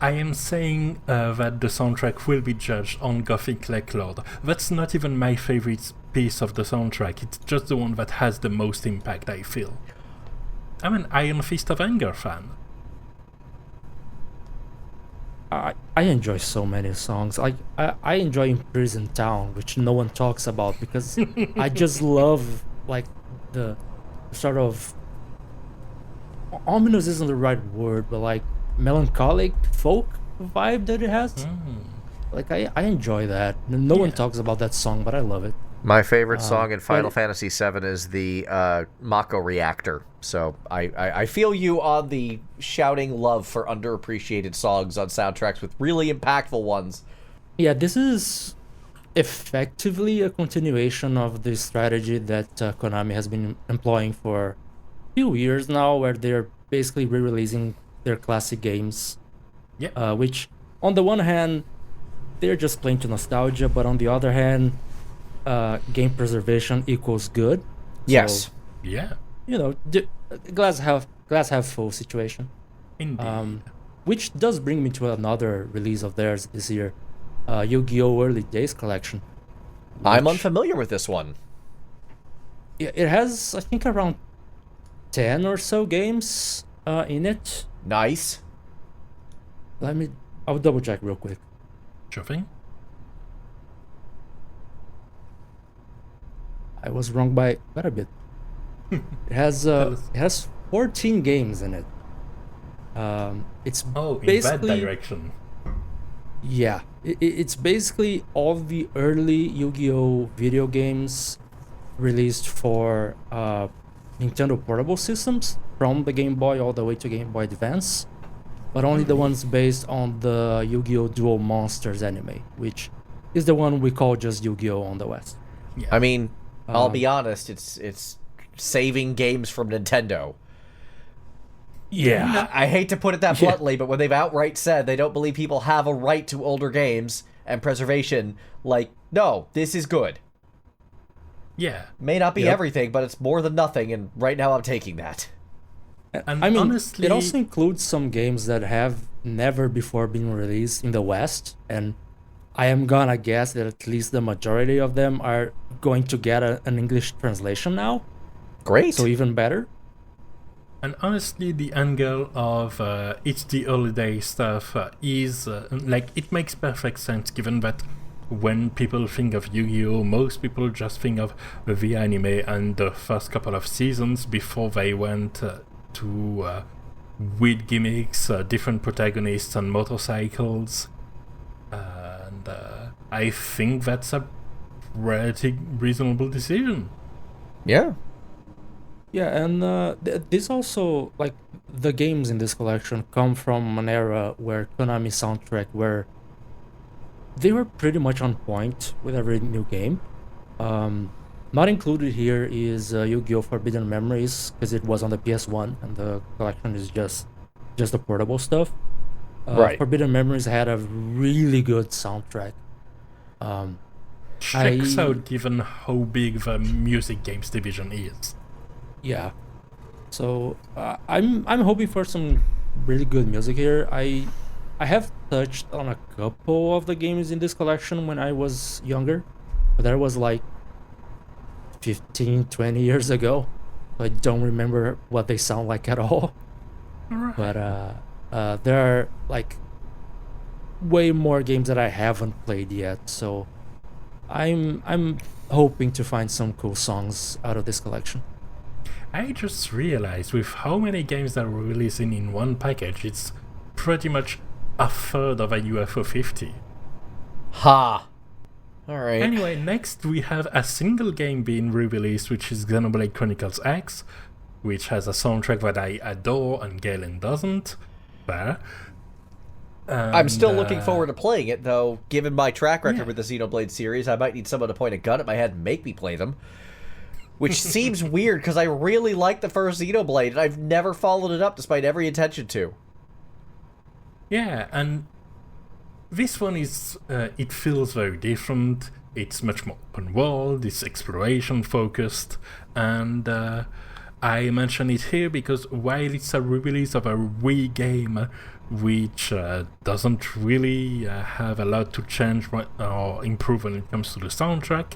I am saying that the soundtrack will be judged on Gothic Necklord. That's not even my favorite piece of the soundtrack, it's just the one that has the most impact, I feel. I'm an Iron Fist of Anger fan. I enjoy so many songs. Like I enjoy Imprisoned Town, which no one talks about because I just love like the sort of ominous isn't the right word, but like melancholic folk vibe that it has. Like I enjoy that. No one talks about that song, but I love it. My favorite song in Final Fantasy VII is the Mako Reactor. So I feel you on the shouting love for underappreciated songs on soundtracks with really impactful ones. Yeah, this is effectively a continuation of the strategy that Konami has been employing for a few years now, where they're basically re-releasing their classic games. Which, on the one hand, they're just playing to nostalgia, but on the other hand, game preservation equals good. Yes. So, Yeah. you know, glass half full situation. Indeed. Which does bring me to another release of theirs this year, Yu-Gi-Oh! Early Days Collection. I'm unfamiliar with this one. It has, I think, around 10 or so games in it. Nice. I'll double check real quick. Sure thing. I was wrong by quite a bit. It has 14 games in it. It's Oh, in that basically direction. yeah. It's basically all the early Yu-Gi-Oh video games released for Nintendo portable systems, from the Game Boy all the way to Game Boy Advance, but only the ones based on the Yu-Gi-Oh! Duel Monsters anime, which is the one we call just Yu-Gi-Oh! On the West. Yeah. I mean, I'll be honest, it's saving games from Nintendo. Yeah. I hate to put it that bluntly, but when they've outright said they don't believe people have a right to older games and preservation, like, no, this is good. Yeah. May not be everything, but it's more than nothing, and right now I'm taking that. And I mean, honestly, it also includes some games that have never before been released in the West, and I am gonna guess that at least the majority of them are going to get an English translation now. Great. So even better. And honestly, the angle of it's the holiday stuff is like, it makes perfect sense, given that when people think of Yu-Gi-Oh, most people just think of the anime and the first couple of seasons before they went to weird gimmicks, different protagonists on motorcycles, and I think that's a pretty reasonable decision. Yeah. Yeah, and this also, like, the games in this collection come from an era where Konami soundtrack were they were pretty much on point with every new game. Not included here is Yu-Gi-Oh! Forbidden Memories, because it was on the PS1 and the collection is just the portable stuff. Right. Forbidden Memories had a really good soundtrack. Checks out given how big the music games division is. Yeah. So I'm hoping for some really good music here. I have touched on a couple of the games in this collection when I was younger, but that was like 15, 20 years ago. I don't remember what they sound like at all. Right. But there are like way more games that I haven't played yet, so I'm hoping to find some cool songs out of this collection. I just realized with how many games that were releasing in one package, it's pretty much a third of a UFO 50. Ha! Alright. Anyway, next we have a single game being re-released, which is Xenoblade Chronicles X, which has a soundtrack that I adore and Galen doesn't. Fair. I'm still looking forward to playing it, though, given my track record Yeah. with the Xenoblade series, I might need someone to point a gun at my head and make me play them. Which seems weird, because I really like the first Xenoblade, and I've never followed it up despite every intention to. Yeah, and this one is, it feels very different. It's much more open world, it's exploration focused, and I mention it here because while it's a re-release of a Wii game, which doesn't really have a lot to change or improve when it comes to the soundtrack,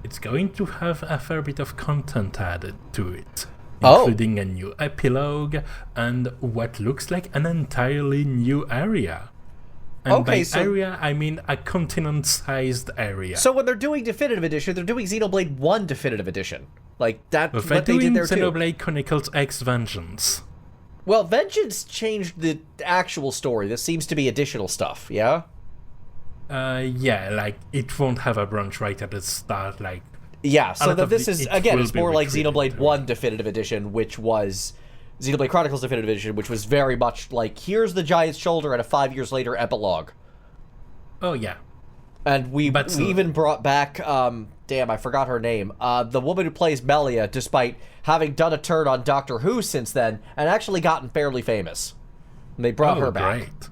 it's going to have a fair bit of content added to it, including a new epilogue and what looks like an entirely new area. And by area, I mean a continent-sized area. So when they're doing Definitive Edition, they're doing Xenoblade 1 Definitive Edition. Like, that's But what they did there, too. Xenoblade Chronicles X Vengeance. Well, Vengeance changed the actual story. This seems to be additional stuff, yeah? Yeah, like, it won't have a branch right at the start, like... Yeah, so that this is, again, it's more like retreated, Xenoblade 1 Definitive Edition, which was... Xenoblade Chronicles Definitive Edition, which was very much like, here's the giant's shoulder and a 5 years later epilogue. Oh, yeah. And we even brought back, damn, I forgot her name, the woman who plays Melia, despite having done a turn on Doctor Who since then, and actually gotten fairly famous. And they brought her back. Great.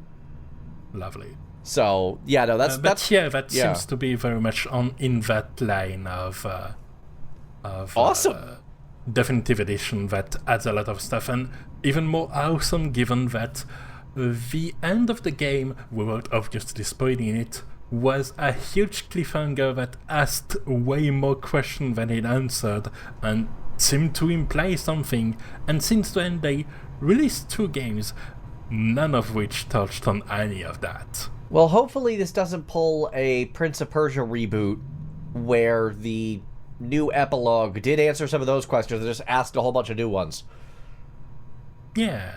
Lovely. So, yeah, no, that seems to be very much in that line of awesome. Definitive Edition that adds a lot of stuff, and even more awesome given that the end of the game, without obviously spoiling it, was a huge cliffhanger that asked way more questions than it answered and seemed to imply something. And since then they released 2 games, none of which touched on any of that. Well, hopefully this doesn't pull a Prince of Persia reboot where the new epilogue did answer some of those questions and just asked a whole bunch of new ones. Yeah.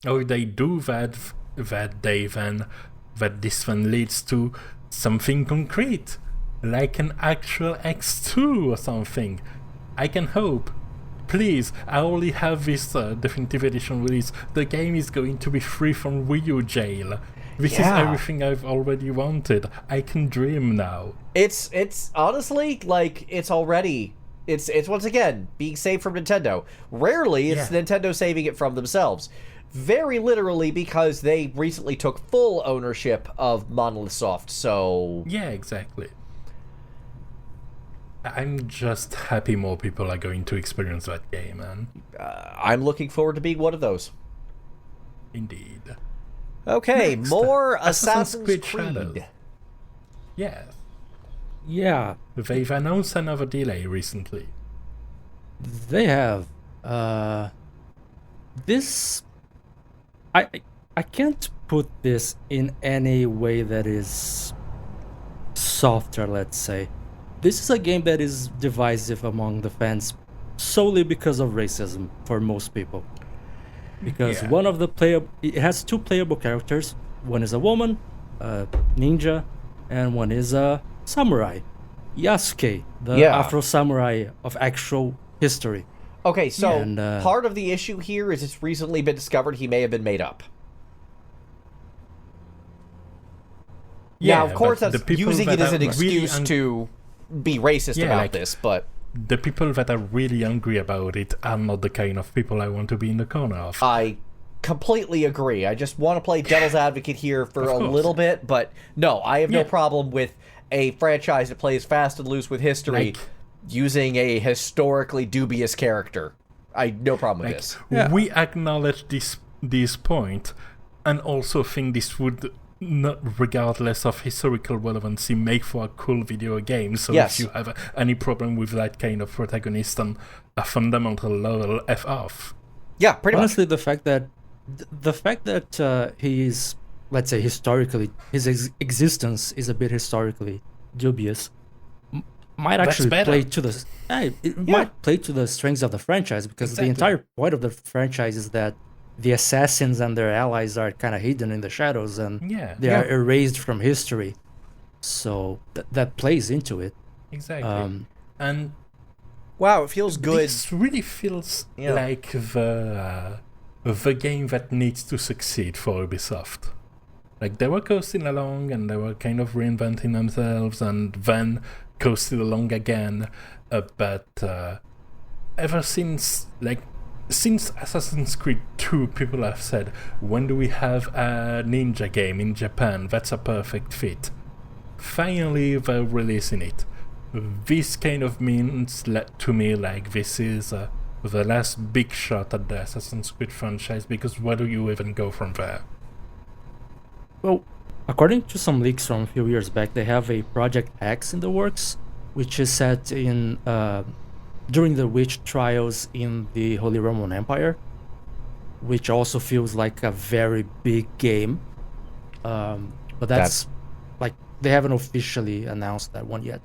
Or they do that this then leads to something concrete, like an actual X2 or something. I can hope. Please, I only have this definitive edition release. The game is going to be free from Wii U jail. This is everything I've already wanted. I can dream now. It's honestly, like, it's once again being saved from Nintendo. Rarely it's Nintendo saving it from themselves. Very literally, because they recently took full ownership of Monolith Soft, so... Yeah, exactly. I'm just happy more people are going to experience that game, man. I'm looking forward to being one of those. Indeed. Okay, Next, more Assassin's Creed. Shadows. Yeah. Yeah. They've announced another delay recently. They have. This... I can't put this in any way that is softer, let's say. This is a game that is divisive among the fans solely because of racism for most people. Because one of the it has two playable characters. One is a woman, a ninja, and one is a samurai. Yasuke, the Afro samurai of actual history. Okay, so part of the issue here is it's recently been discovered he may have been made up. Yeah, now, of course, that's using it as an excuse to be racist about this, but... The people that are really angry about it are not the kind of people I want to be in the corner of. I completely agree. I just want to play devil's advocate here for a little bit, but no, I have no problem with a franchise that plays fast and loose with history using a historically dubious character. I no problem with this. We acknowledge this point, and also think this would, not regardless of historical relevancy, make for a cool video game. So if you have any problem with that kind of protagonist on a fundamental level, F off. Yeah, pretty Honestly, much. the fact that he is, let's say, historically, his existence is a bit historically dubious, might actually play to the might play to the strengths of the franchise, because the entire point of the franchise is that the assassins and their allies are kind of hidden in the shadows, and they are erased from history. So that plays into it. Exactly. And wow, it feels good. This really feels like the game that needs to succeed for Ubisoft. Like, they were coasting along and they were kind of reinventing themselves, and then coasted along again. But ever since Assassin's Creed 2, people have said, when do we have a ninja game in Japan? That's a perfect fit. Finally, they're releasing it. This kind of means to me like this is the last big shot at the Assassin's Creed franchise, because where do you even go from there? Well, according to some leaks from a few years back, they have a Project X in the works, which is set in during the witch trials in the Holy Roman Empire, which also feels like a very big game. But that's like, they haven't officially announced that one yet.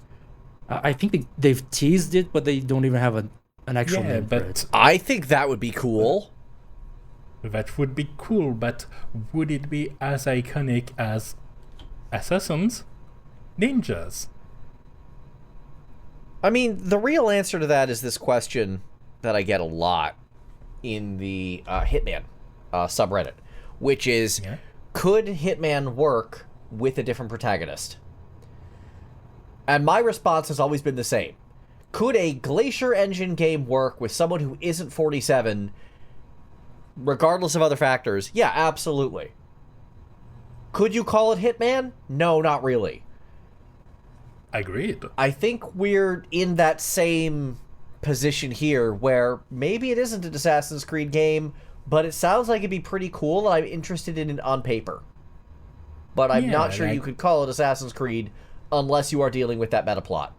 I think they've teased it, but they don't even have an actual name for it. I think that would be cool. That would be cool, but would it be as iconic as Assassins? Ninjas? I mean, the real answer to that is this question that I get a lot in the Hitman subreddit, which is, could Hitman work with a different protagonist? And my response has always been the same. Could a Glacier Engine game work with someone who isn't 47, regardless of other factors? Yeah, absolutely. Could you call it Hitman? No, not really. Agreed. I think we're in that same position here, where maybe it isn't an Assassin's Creed game, but it sounds like it'd be pretty cool, and I'm interested in it on paper. But I'm not sure you could call it Assassin's Creed unless you are dealing with that meta plot.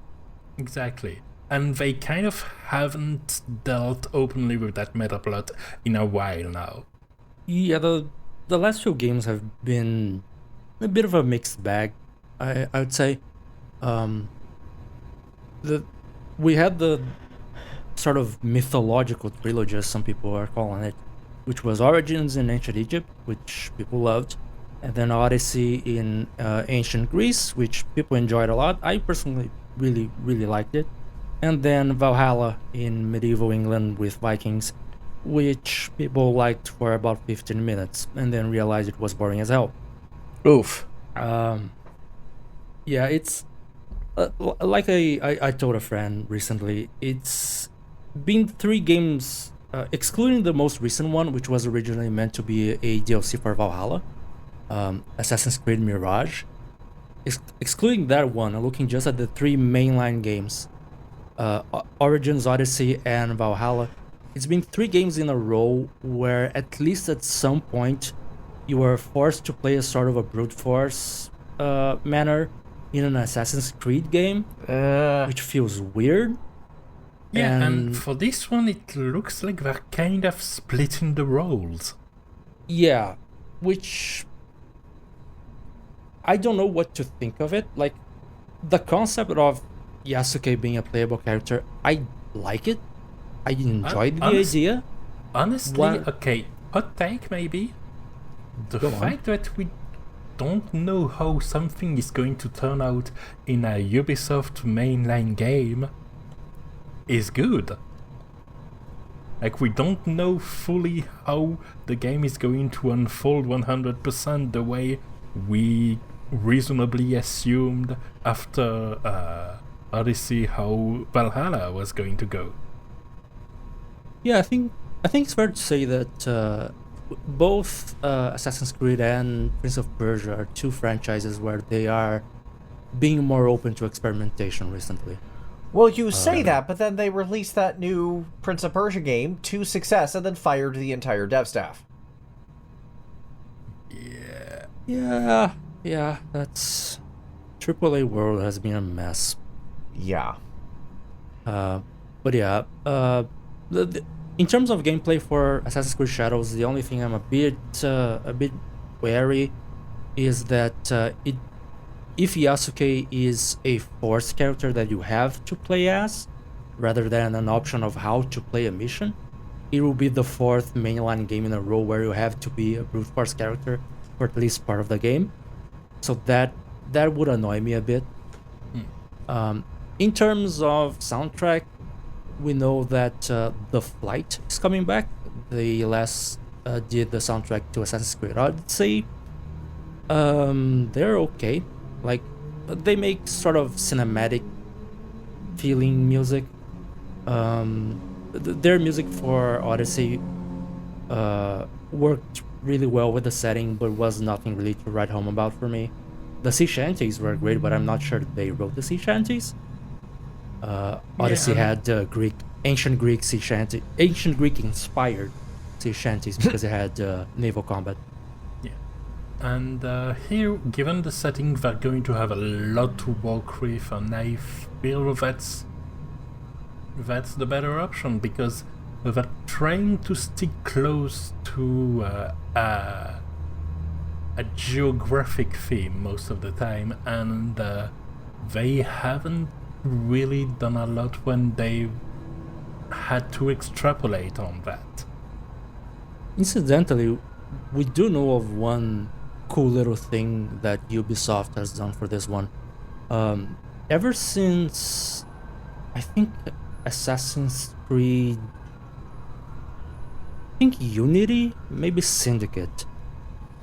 Exactly. And they kind of haven't dealt openly with that meta plot in a while now. Yeah, the the last few games have been a bit of a mixed bag. I would say, the we had the sort of mythological trilogy, as some people are calling it, which was Origins in ancient Egypt, which people loved, and then Odyssey in ancient Greece, which people enjoyed a lot. I personally really liked it, and then Valhalla in medieval England with Vikings, which people liked for about 15 minutes, and then realized it was boring as hell. Oof. Yeah, it's like I told a friend recently, it's been 3 games, excluding the most recent one, which was originally meant to be a DLC for Valhalla, Assassin's Creed Mirage. Excluding that one, and looking just at the 3 mainline games, Origins, Odyssey, and Valhalla, it's been 3 games in a row where at least at some point you were forced to play a sort of a brute force manner in an Assassin's Creed game, which feels weird. Yeah, and for this one, it looks like they're kind of splitting the roles. Yeah, which I don't know what to think of it. Like, the concept of Yasuke being a playable character, I like it. I enjoyed the idea. Honestly, okay, hot take maybe. The fact that we don't know how something is going to turn out in a Ubisoft mainline game is good. Like, we don't know fully how the game is going to unfold 100% the way we reasonably assumed after Odyssey how Valhalla was going to go. Yeah, I think it's fair to say that both Assassin's Creed and Prince of Persia are 2 franchises where they are being more open to experimentation recently. Well, you say that, but then they released that new Prince of Persia game to success and then fired the entire dev staff. Yeah, that's... AAA world has been a mess. Yeah. But yeah, in terms of gameplay for Assassin's Creed Shadows, the only thing I'm a bit wary is that if Yasuke is a forced character that you have to play as, rather than an option of how to play a mission, it will be the 4th mainline game in a row where you have to be a brute force character for at least part of the game. So that would annoy me a bit. In terms of soundtrack, we know that The Flight is coming back. They last did the soundtrack to Assassin's Creed Odyssey. They're okay. Like, they make sort of cinematic feeling music. Their music for Odyssey worked really well with the setting, but was nothing really to write home about for me. The sea shanties were great, but I'm not sure they wrote the sea shanties. Odyssey had ancient Greek sea shanty, ancient Greek inspired sea shanties because it had naval combat. Yeah, and here, given the setting, they're going to have a lot to work with, and I feel that's the better option because they're trying to stick close to a geographic theme most of the time, and they haven't really done a lot when they had to extrapolate on that. Incidentally, we do know of one cool little thing that Ubisoft has done for this one. Ever since, I think, Assassin's Creed, I think Unity, maybe Syndicate,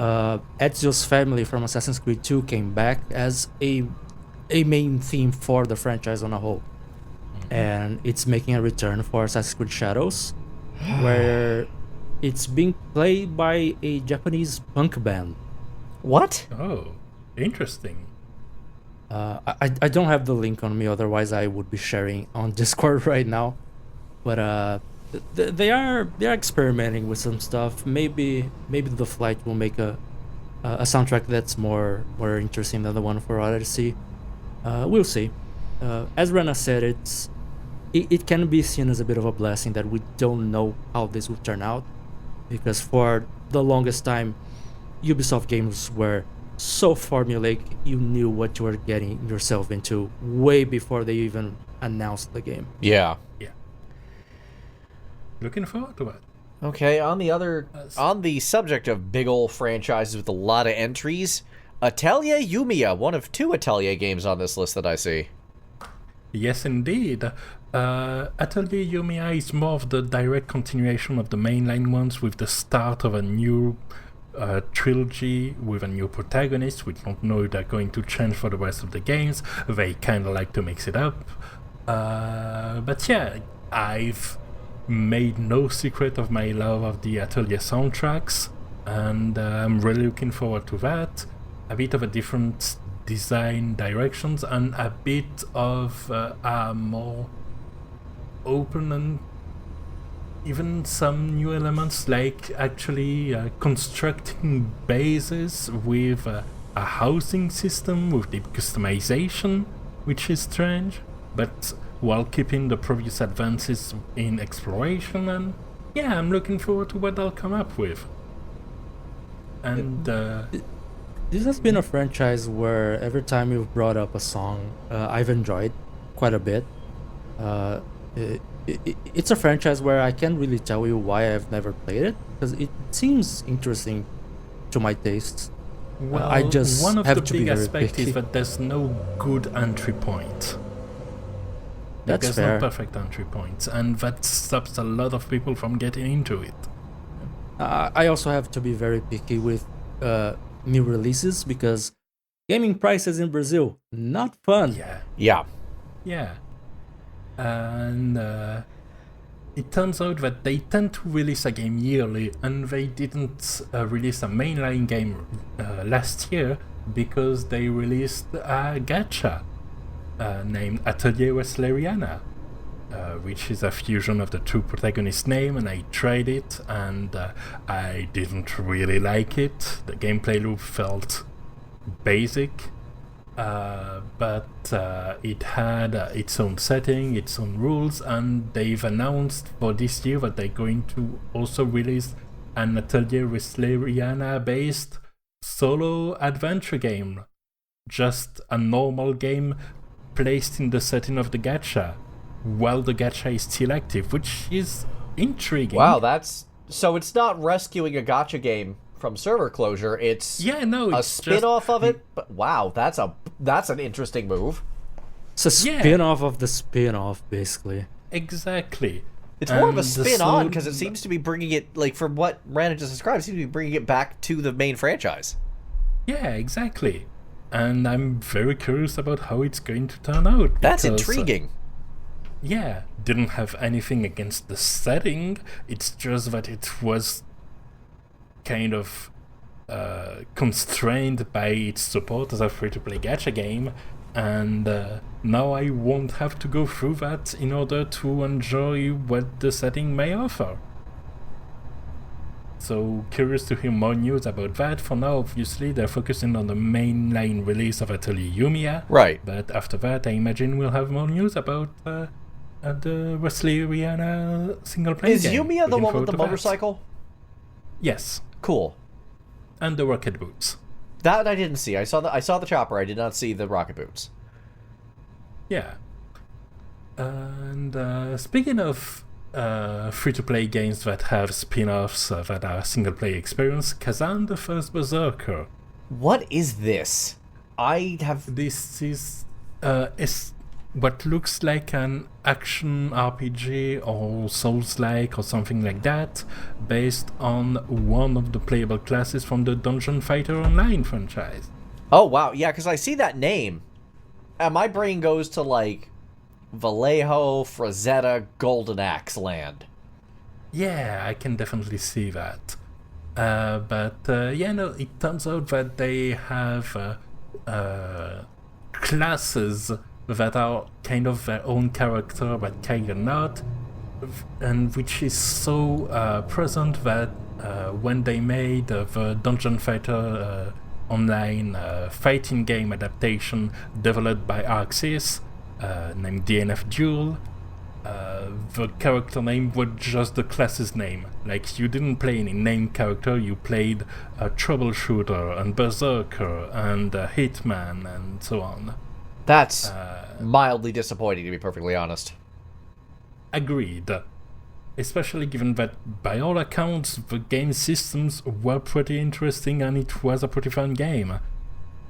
Ezio's family from Assassin's Creed 2 came back as a main theme for the franchise on a whole. And it's making a return for Assassin's Creed Shadows, where it's being played by a Japanese punk band. What? Oh, interesting. I don't have the link on me, otherwise I would be sharing on Discord right now. But they are experimenting with some stuff. Maybe The Flight will make a soundtrack that's more interesting than the one for Odyssey. We'll see. As Rena said, it can be seen as a bit of a blessing that we don't know how this will turn out, because for the longest time Ubisoft games were so formulaic, you knew what you were getting yourself into way before they even announced the game. Yeah. Yeah. Looking forward to it. Okay, on the subject of big ol' franchises with a lot of entries, Atelier Yumia, one of 2 Atelier games on this list that I see. Yes, indeed. Atelier Yumia is more of the direct continuation of the mainline ones, with the start of a new trilogy with a new protagonist. We don't know if they're going to change for the rest of the games. They kind of like to mix it up. But yeah, I've made no secret of my love of the Atelier soundtracks, and I'm really looking forward to that. A bit of a different design directions and a bit of a more open, and even some new elements like actually constructing bases with a housing system with deep customization, which is strange, but while keeping the previous advances in exploration. And yeah, I'm looking forward to what they'll come up with. And this has been a franchise where every time you've brought up a song, I've enjoyed quite a bit. It's a franchise where I can't really tell you why I've never played it, because it seems interesting to my tastes. well, I just one of have the to be big very aspects picky. is that there's no good entry point. That's There's fair. no perfect entry points, and that stops a lot of people from getting into it. I also have to be very picky with new releases, because gaming prices in Brazil, not fun. Yeah. Yeah. And it turns out that they tend to release a game yearly, and they didn't release a mainline game last year because they released a gacha named Atelier Resleriana, which is a fusion of the 2 protagonists' name, and I tried it, and I didn't really like it. The gameplay loop felt basic, but it had its own setting, its own rules, and they've announced for this year that they're going to also release an Atelier Resleriana based solo adventure game. Just a normal game placed in the setting of the gacha, while the gacha is still active, which is intriguing. Wow, so it's not rescuing a gacha game from server closure, it's it's a spin-off of it, but wow, that's an interesting move. It's a spin-off of the spin-off, basically. Exactly. It's more of a And the spin-on, because it seems to be bringing it, like, from what Rana just described, it seems to be bringing it back to the main franchise. Yeah, exactly. And I'm very curious about how it's going to turn out. That's because, intriguing. Yeah, didn't have anything against the setting, it's just that it was kind of constrained by its support as a free-to-play gacha game, and now I won't have to go through that in order to enjoy what the setting may offer. So curious to hear more news about that. For now, obviously, they're focusing on the mainline release of Atelier Yumia. Right. But after that, I imagine we'll have more news about the Resleriana single-player Is game. Yumia the Looking one forward with the to that. motorcycle? Yes, Cool. and the rocket boots. That I didn't see. I saw the chopper. I did not see the rocket boots. Yeah. And speaking of free-to-play games that have spin-offs that are single-player experience, Khazan the First Berserker. What is this? This is what looks like an action RPG or Souls-like or something like that, based on one of the playable classes from the Dungeon Fighter Online franchise. Oh wow, yeah, because I see that name, and my brain goes to like Vallejo, Frazetta, Golden Axe land. Yeah, I can definitely see that. It turns out that they have classes that are kind of their own character, but kind of not, and which is so present that when they made the Dungeon Fighter Online fighting game adaptation developed by Arxis, named DNF Duel, the character name was just the class's name. Like, you didn't play any named character, you played a troubleshooter and berserker and a hitman and so on. That's mildly disappointing, to be perfectly honest. Agreed. Especially given that, by all accounts, the game systems were pretty interesting and it was a pretty fun game.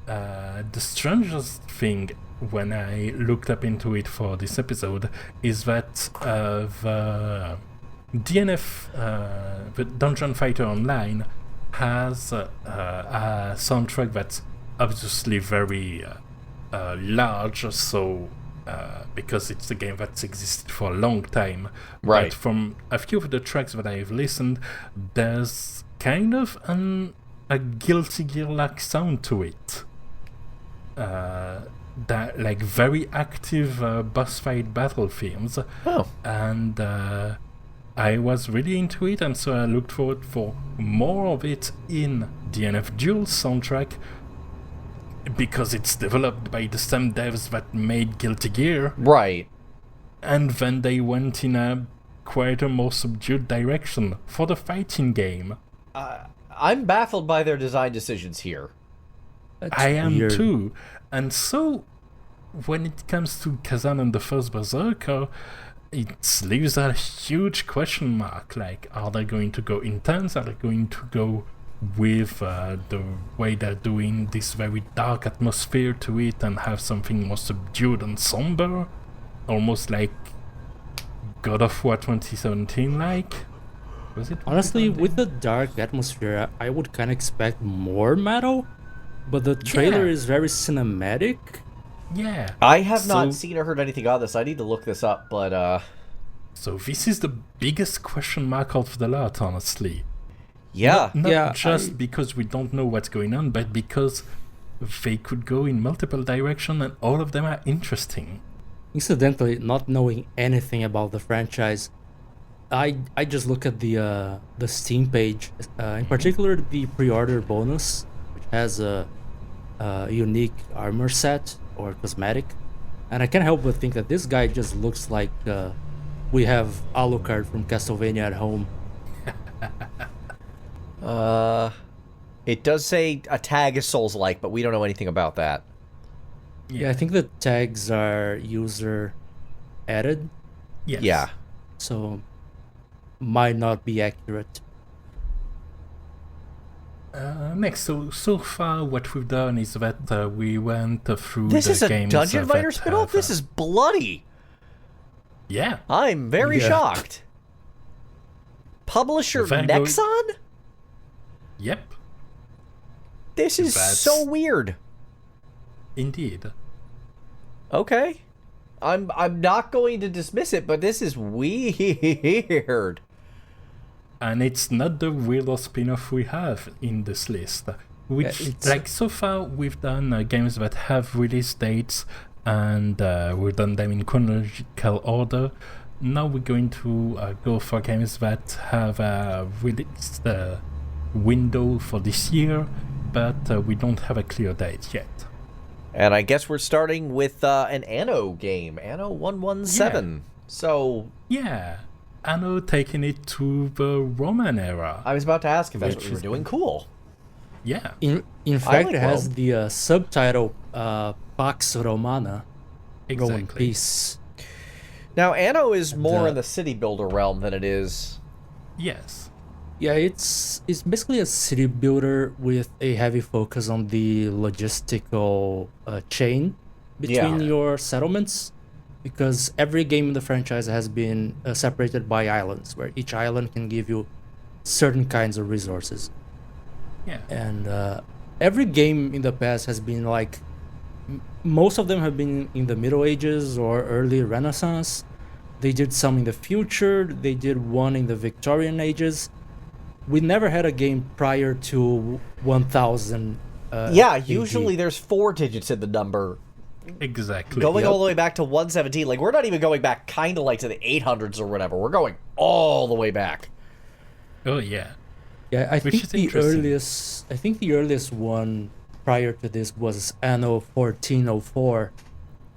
The strangest thing when I looked up into it for this episode is that the DNF, the Dungeon Fighter Online, has a soundtrack that's obviously very large, so because it's a game that's existed for a long time. Right. But from a few of the tracks that I've listened, there's kind of a Guilty Gear-like sound to it. That like very active boss fight battle themes. Oh. And I was really into it, and so I looked forward for more of it in DNF Duel's soundtrack, because it's developed by the same devs that made Guilty Gear. Right. And then they went in a quite a more subdued direction for the fighting game. I'm baffled by their design decisions here. I am weird. too. And so, when it comes to Khazan and the first Berserker, it leaves a huge question mark. Like, are they going to go intense? Are they going to go with the way they're doing this very dark atmosphere to it and have something more subdued and somber? Almost like God of War 2017 like? Was it? Honestly, with the dark atmosphere, I would kind of expect more metal, but the trailer Yeah. is very cinematic. Yeah. I have not So- seen or heard anything on this. I need to look this up, but So this is the biggest question mark of the lot, honestly. yeah. Not Yeah, just because we don't know what's going on, but because they could go in multiple directions and all of them are interesting. Incidentally, not knowing anything about the franchise, I just look at the Steam page, in particular the pre-order bonus, which has a unique armor set or cosmetic, and I can't help but think that this guy just looks like we have Alucard from Castlevania at home. It does say a tag is Souls-like, but we don't know anything about that. Yeah, I think the tags are user added, Yes. Yeah. so might not be accurate. Next, so far what we've done is that we went through This the is a games Dungeon that Fighter spinoff? have, This is bloody. Yeah. I'm very Yeah. shocked. Publisher Van Gogh- Nexon? Yep. This is That's- so weird. Indeed. Okay. I'm not going to dismiss it, but this is weird. And it's not the weirdest spin-off we have in this list. Which, it's- like, so far we've done games that have release dates, and we've done them in chronological order. Now we're going to go for games that have a release window for this year, but we don't have a clear date yet. And I guess we're starting with an Anno game, Anno 117. So Yeah, Anno taking it to the Roman era. I was about to ask if that's what Which we were is doing. Cool. Yeah, In fact, like it has Rome. the subtitle Pax Romana, Roman exactly. peace. Now, Anno is more uh, in the city builder realm than it is. Yes. Yeah, it's basically a city builder with a heavy focus on the logistical chain between Yeah. your settlements, because every game in the franchise has been separated by islands, where each island can give you certain kinds of resources. Yeah. And every game in the past has been like, most of them have been in the Middle Ages or early Renaissance. They did some in the future. They did one in the Victorian ages. We never had a game prior to 1000. Yeah, AD. usually there's 4 digits in the number. Exactly. Going Yep. all the way back to 117. Like, we're not even going back kind of like to the 800s or whatever. We're going all the way back. Oh yeah. Yeah, I Which think is the interesting. earliest. I think the earliest one prior to this was Anno 1404.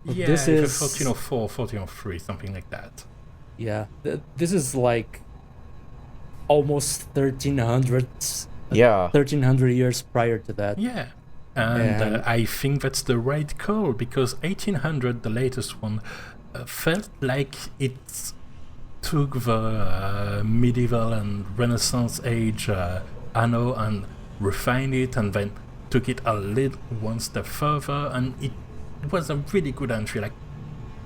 But Yeah, this either is 1404, 1403, something like that. Yeah, this is like almost 1300 years prior to that. Yeah. And I think that's the right call, because 1800, the latest one, felt like it took the medieval and Renaissance age Anno and refined it, and then took it a little one step further, and it was a really good entry. Like,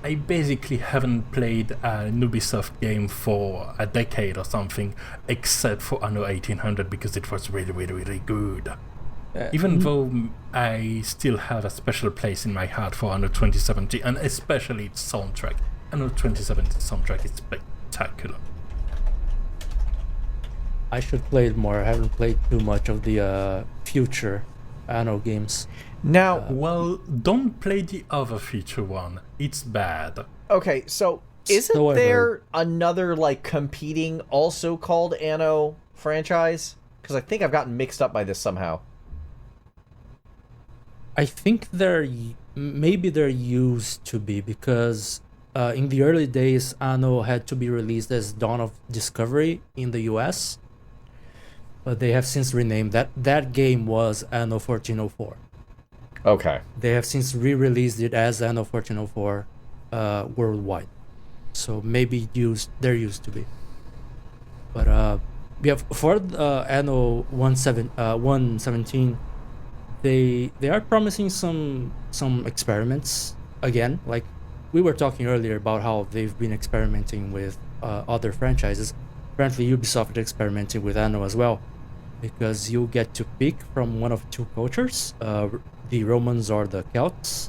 I basically haven't played a Ubisoft game for a decade or something, except for Anno 1800, because it was really, really, really good. Even though I still have a special place in my heart for Anno 2070, and especially its soundtrack. Anno 2070 soundtrack is spectacular. I should play it more. I haven't played too much of the future Anno games. Now, well, don't play the other feature one. It's bad. okay, so isn't So I there heard. another like competing, also called Anno franchise? Because I think I've gotten mixed up by this somehow. I think maybe there used to be, because in the early days, Anno had to be released as Dawn of Discovery in the US, but they have since renamed that game was Anno 1404. Okay. They have since re-released it as Anno 1404 worldwide. So maybe there used to be. But yeah, for Anno 117, they are promising some experiments again. Like we were talking earlier about how they've been experimenting with other franchises. Apparently Ubisoft is experimenting with Anno as well, because you get to pick from one of two cultures, the Romans or the Celts,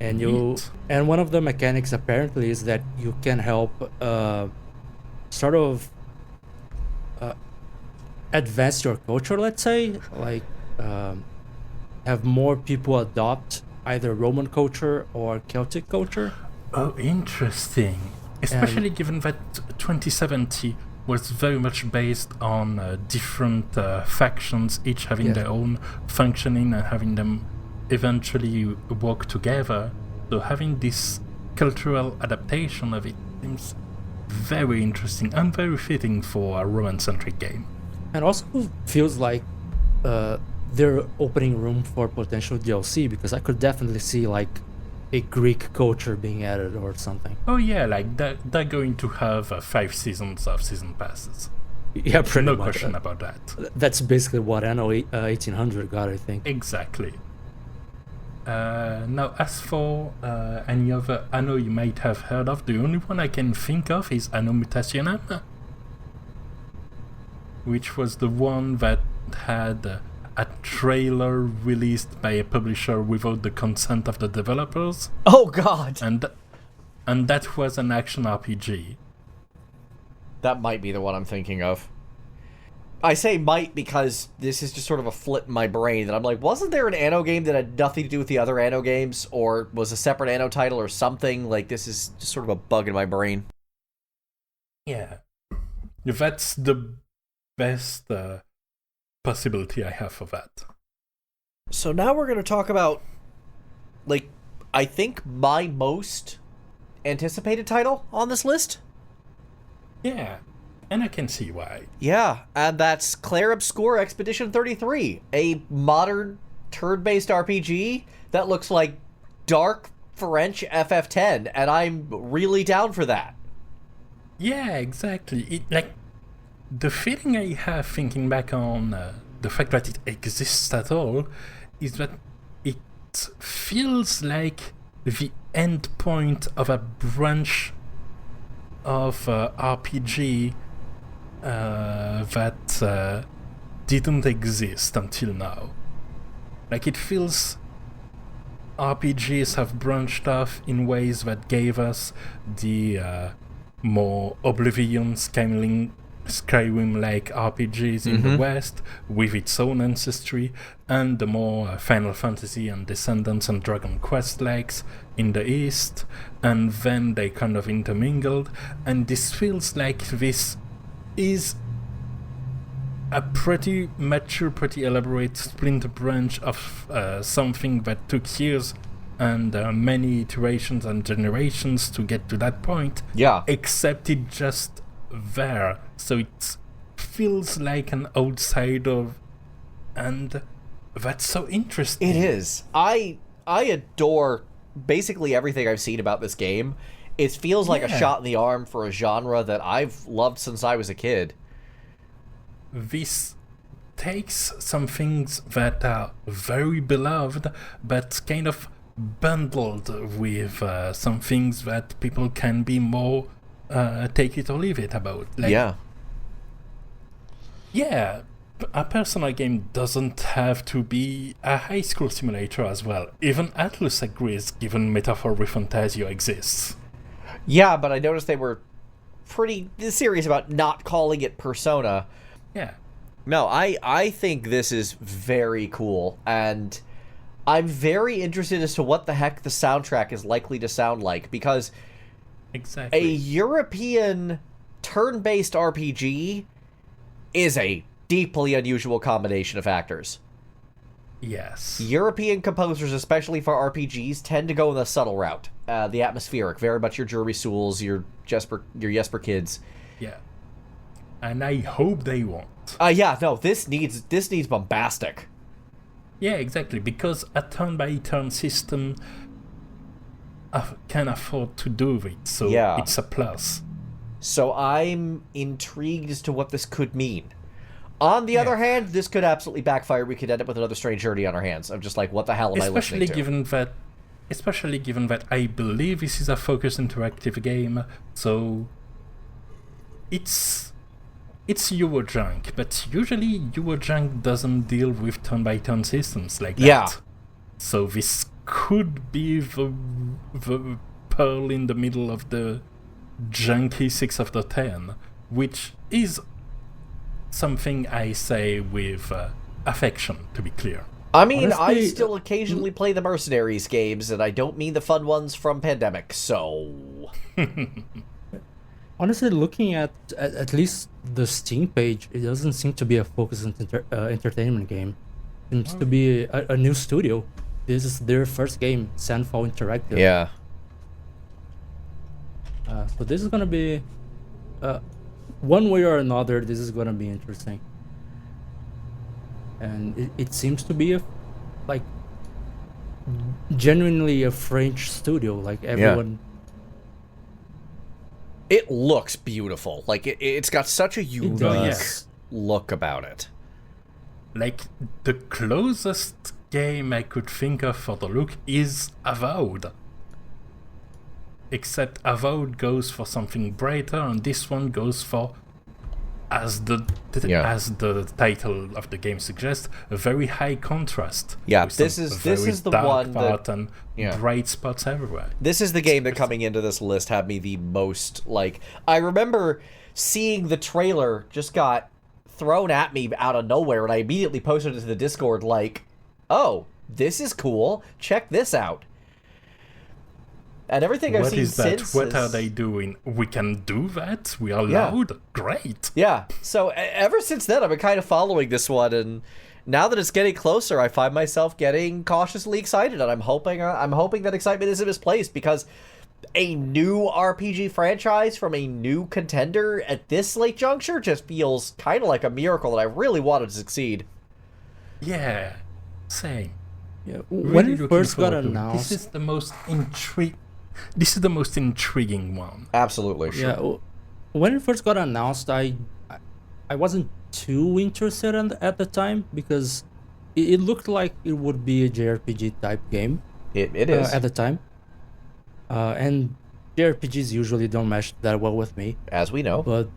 and one of the mechanics apparently is that you can help sort of advance your culture, let's say, like have more people adopt either Roman culture or Celtic culture. Oh, interesting. Especially given that 2070 was very much based on different factions, each having their own functioning and having them eventually work together. So having this cultural adaptation of it seems very interesting and very fitting for a Roman-centric game. And also feels like they're opening room for potential DLC, because I could definitely see like a Greek culture being added or something. Oh yeah, like they're going to have 5 seasons of season passes. Yeah, pretty no much. question about that. That's basically what Anno 1800 got, I think. Exactly. Now, as for any other Anno you might have heard of, the only one I can think of is Anno Mutationem, which was the one that had a trailer released by a publisher without the consent of the developers. Oh God! And that was an action RPG. That might be the one I'm thinking of. I say might because this is just sort of a flip in my brain that I'm like, wasn't there an Anno game that had nothing to do with the other Anno games, or was a separate Anno title or something? Like, this is just sort of a bug in my brain. Yeah. That's the best possibility I have for that. So now we're going to talk about, like, I think my most anticipated title on this list. Yeah, and I can see why. Yeah, and that's Clair Obscur Expedition 33, a modern turn-based RPG that looks like dark French FF10, and I'm really down for that. Yeah, exactly. The feeling I have thinking back on the fact that it exists at all is that it feels like the end point of a branch of RPG that didn't exist until now. Like, it feels RPGs have branched off in ways that gave us the more Oblivion, Skyrim-like RPGs in the West with its own ancestry, and the more Final Fantasy and Descendants and Dragon Quest likes in the East, and then they kind of intermingled, and this feels like this is a pretty mature, pretty elaborate splinter branch of something that took years and many iterations and generations to get to that point. Yeah. Except it just there, so it feels like an outsider, and that's so interesting. It is. I adore basically everything I've seen about this game. It feels like a shot in the arm for a genre that I've loved since I was a kid. This takes some things that are very beloved, but kind of bundled with some things that people can be more take it or leave it about. Like, yeah, a personal game doesn't have to be a high school simulator as well. Even Atlus agrees, given metaphor with Fantasio exists. Yeah, but I noticed they were pretty serious about not calling it Persona. Yeah. No, I think this is very cool, and I'm very interested as to what the heck the soundtrack is likely to sound like, because exactly. A European turn-based RPG is a deeply unusual combination of factors. Yes. European composers, especially for RPGs, tend to go the subtle route. The atmospheric, very much your Jeremy Souls, your Jesper Kids. Yeah. And I hope they won't. This needs bombastic. Yeah, exactly, because a turn-by-turn system can afford to do it, so it's a plus. So I'm intrigued as to what this could mean. On the other hand, this could absolutely backfire. We could end up with another Strange Journey on our hands. I'm just like, what the hell am I listening to? Especially given that I believe this is a focused interactive game, so it's Eurojunk, but usually Eurojunk doesn't deal with turn-by-turn systems like that. So this could be the pearl in the middle of the junky 6 out of 10, which is something I say with affection, to be clear. I mean, honestly, I still occasionally play the Mercenaries games, and I don't mean the fun ones from Pandemic, so... Honestly, looking at least the Steam page, it doesn't seem to be a focused entertainment game. It seems to be a new studio. This is their first game, Sandfall Interactive. Yeah. So this is gonna be, one way or another, this is gonna be interesting. And it seems to be genuinely a French studio. Like everyone. It looks beautiful. Like it's got such a unique look about it. Like the closest game I could think of for the look is Avowed. Except Avowed goes for something brighter, and this one goes for, as the title of the game suggests, a very high contrast. Yeah, this is the one part and bright spots everywhere. This is the game that, coming into this list, had me the most like. I remember seeing the trailer just got thrown at me out of nowhere, and I immediately posted it to the Discord like, "Oh, this is cool. Check this out." And everything I've seen since. What are they doing? We can do that? We are allowed? Great. Yeah. So ever since then, I've been kind of following this one, and now that it's getting closer, I find myself getting cautiously excited, and I'm hoping that excitement isn't misplaced, because a new RPG franchise from a new contender at this late juncture just feels kind of like a miracle that I really wanted to succeed. Yeah. Same. Yeah. When it first got announced, this is the most intriguing one. Absolutely, sure. Yeah, when it first got announced, I wasn't too interested at the time, because it looked like it would be a JRPG type game. It is at the time, and JRPGs usually don't mesh that well with me, as we know. But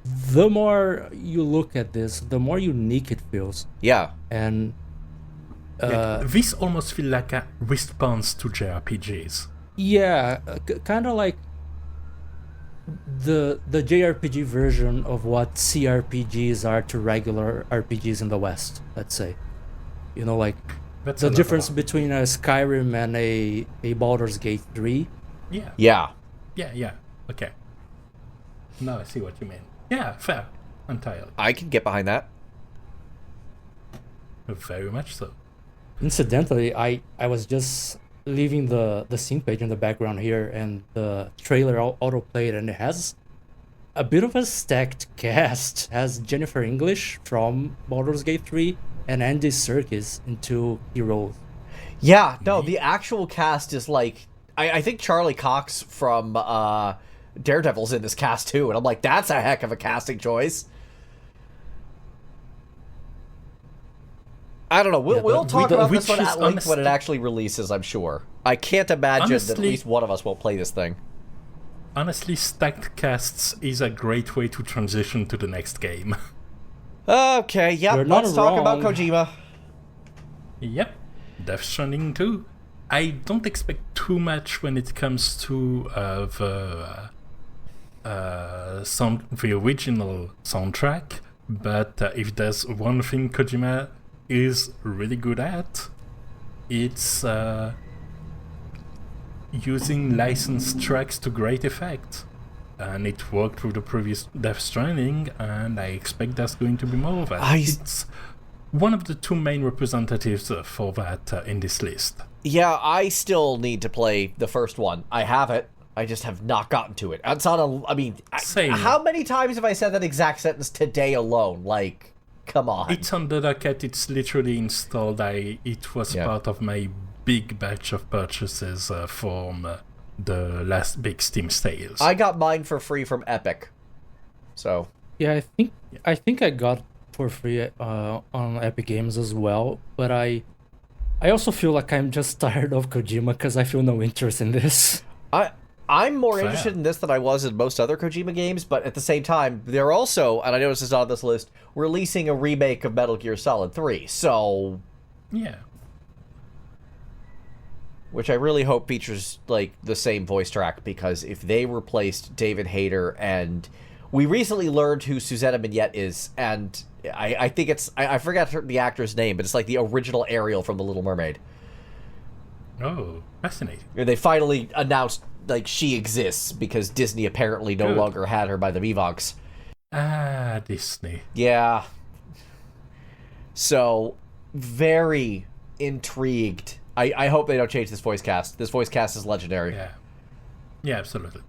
the more you look at this, the more unique it feels. Yeah, and this almost feels like a response to JRPGs. Yeah, kind of like the JRPG version of what CRPGs are to regular RPGs in the West, let's say. You know, like the difference between a Skyrim and a Baldur's Gate 3. Yeah. Okay. Now I see what you mean. Yeah, fair. Entirely. I can get behind that. Very much so. Incidentally, I was just leaving the scene page in the background here, and the trailer autoplayed, and it has a bit of a stacked cast. It has Jennifer English from Baldur's Gate 3 and Andy Serkis in two key roles. Yeah, no, the actual cast is like... I think Charlie Cox from Daredevil's in this cast too, and I'm like, that's a heck of a casting choice. I don't know. We'll talk about this one at length when it actually releases, I'm sure. I can't imagine that at least one of us won't play this thing. Honestly, stacked casts is a great way to transition to the next game. Okay, yep, let's talk about Kojima. Yep, Death Stranding 2. I don't expect too much when it comes to the original soundtrack, but if there's one thing Kojima is really good at, it's using licensed tracks to great effect. And it worked with the previous Death Stranding, and I expect there's going to be more of that. It's one of the two main representatives for that in this list. Yeah, I still need to play the first one. I have it. I just have not gotten to it. It's on a... I mean, how many times have I said that exact sentence today alone? Like, come on. It's on the docket. It's literally installed. It was part of my big batch of purchases from the last big Steam sales. I got mine for free from Epic. So... Yeah, I think I got for free on Epic Games as well, but I also feel like I'm just tired of Kojima because I feel no interest in this. I'm more interested in this than I was in most other Kojima games, but at the same time, they're also, and I know this is not on this list, releasing a remake of Metal Gear Solid 3, so... Yeah. Which I really hope features, like, the same voice track, because if they replaced David Hayter, and we recently learned who Susanna Mignette is, and I think it's, I forgot the actor's name, but it's like the original Ariel from The Little Mermaid. Oh, fascinating. They finally announced, like, she exists, because Disney apparently no longer had her by the Vivox. Ah, Disney. Yeah. So, very intrigued. I hope they don't change this voice cast. This voice cast is legendary. Yeah. Yeah, absolutely.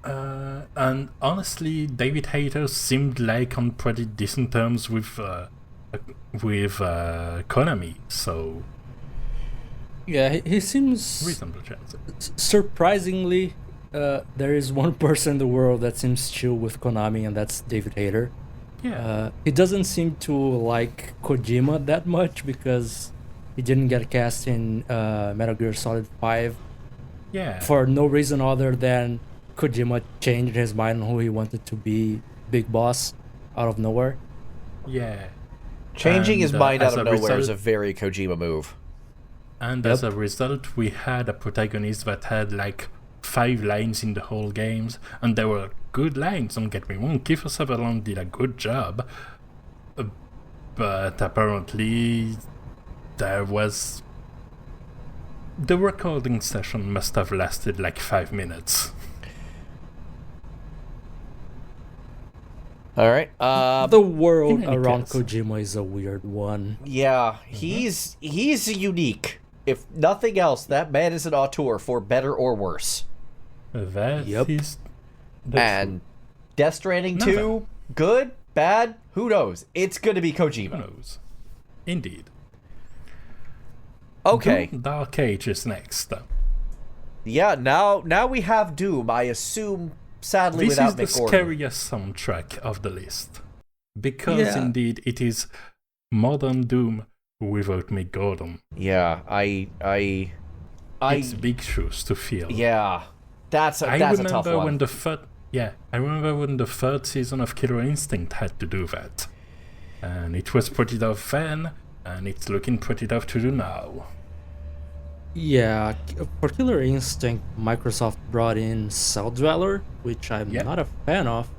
And honestly, David Hayter seemed like on pretty decent terms with Konami, so... Yeah, he seems... Reasonable chance. Surprisingly, there is one person in the world that seems chill with Konami, and that's David Hayter. Yeah. He doesn't seem to like Kojima that much because he didn't get cast in Metal Gear Solid 5. Yeah. For no reason other than Kojima changed his mind on who he wanted to be Big Boss out of nowhere. Yeah. Changing his mind out of nowhere is a very Kojima move. And as a result, we had a protagonist that had like 5 lines in the whole games, and they were good lines, don't get me wrong. Kiefer Sutherland did a good job, but apparently the recording session must have lasted like 5 minutes. All right. The world around Kojima is a weird one. Yeah, he's unique. If nothing else, that man is an auteur for better or worse. And Death Stranding 2, good, bad, who knows? It's going to be Kojima. Who knows? Indeed. Okay. Doom Dark Ages next. Yeah, now we have Doom, I assume, sadly this without Mick is the Gordon. scariest soundtrack of the list. Because indeed it is modern Doom without Mick Gordon. Yeah, it's big shoes to fill. Yeah. That's a tough one. I remember when the third season of Killer Instinct had to do that. And it was pretty tough then, and it's looking pretty tough to do now. Yeah, for Killer Instinct, Microsoft brought in Cell Dweller, which I'm not a fan of.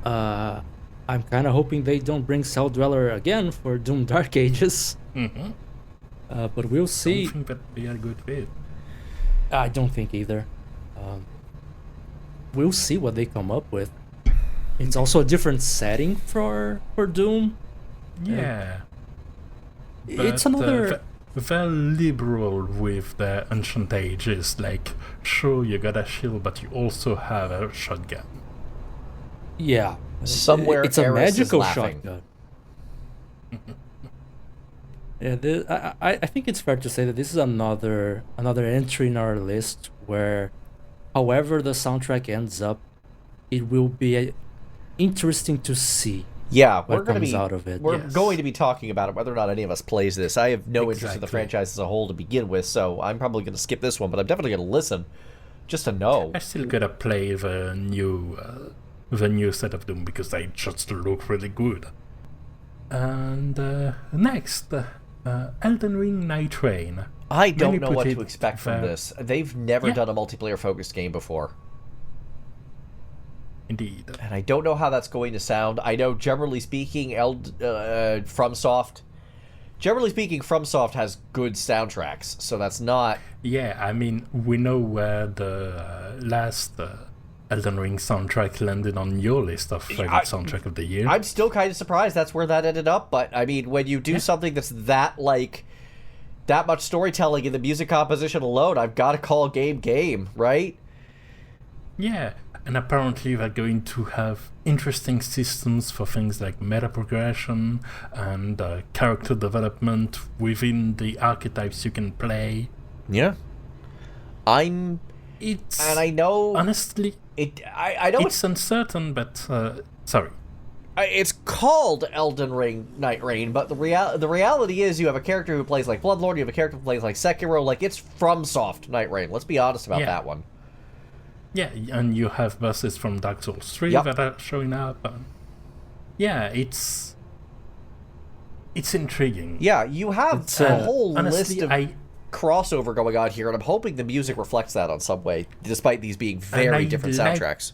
I'm kind of hoping they don't bring Cell Dweller again for Doom Dark Ages. Mm-hmm. But we'll see. I don't think that they are a good fit. I don't think either. We'll see what they come up with. It's also a different setting for Doom. Yeah. It's another they're liberal with their ancient ages. Like, sure, you got a shield, but you also have a shotgun. Yeah. Somewhere it's a Eris is magical laughing. shotgun. Yeah, I think it's fair to say that this is another entry in our list where, however the soundtrack ends up, it will be interesting to see. Yeah, what comes out of it. We're Yes. going to be talking about it, whether or not any of us plays this. I have no interest in the Exactly. franchise as a whole to begin with, so I'm probably going to skip this one, but I'm definitely going to listen, just to know. I still gotta play the new set of Doom because they just look really good. And next, Elden Ring Nightreign. I don't Many know put what it to expect from there. this. They've never Yeah. done a multiplayer-focused game before, Indeed. and I don't know how that's going to sound. I know, generally speaking, FromSoft has good soundtracks, so that's not... Yeah, I mean, we know where the last Elden Ring soundtrack landed on your list of favorite soundtrack of the year. I'm still kind of surprised that's where that ended up, but I mean, when you do something that's that much storytelling in the music composition alone, I've got to call game, right? Yeah, and apparently they're going to have interesting systems for things like meta progression and character development within the archetypes you can play. Yeah. And I know honestly, I know it's uncertain, but sorry. it's called Elden Ring Nightreign, but the reality is you have a character who plays like Bloodlord, you have a character who plays like Sekiro, like it's FromSoft Nightreign. Let's be honest about that one. Yeah, and you have bosses from Dark Souls 3 Yep. that are showing up. Yeah, it's intriguing. Yeah, you have a whole honestly, list of crossover going on here, and I'm hoping the music reflects that on some way, despite these being very different soundtracks.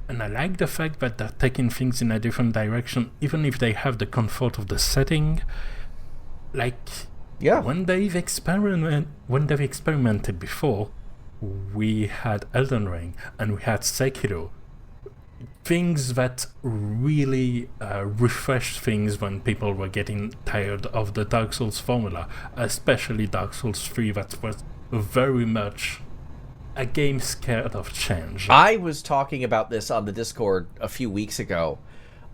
And I like the fact that they're taking things in a different direction, even if they have the comfort of the setting. Like, when they've experimented before, we had Elden Ring and we had Sekiro. Things that really refreshed things when people were getting tired of the Dark Souls formula, especially Dark Souls 3, that was very much a game scared of change. I was talking about this on the Discord a few weeks ago.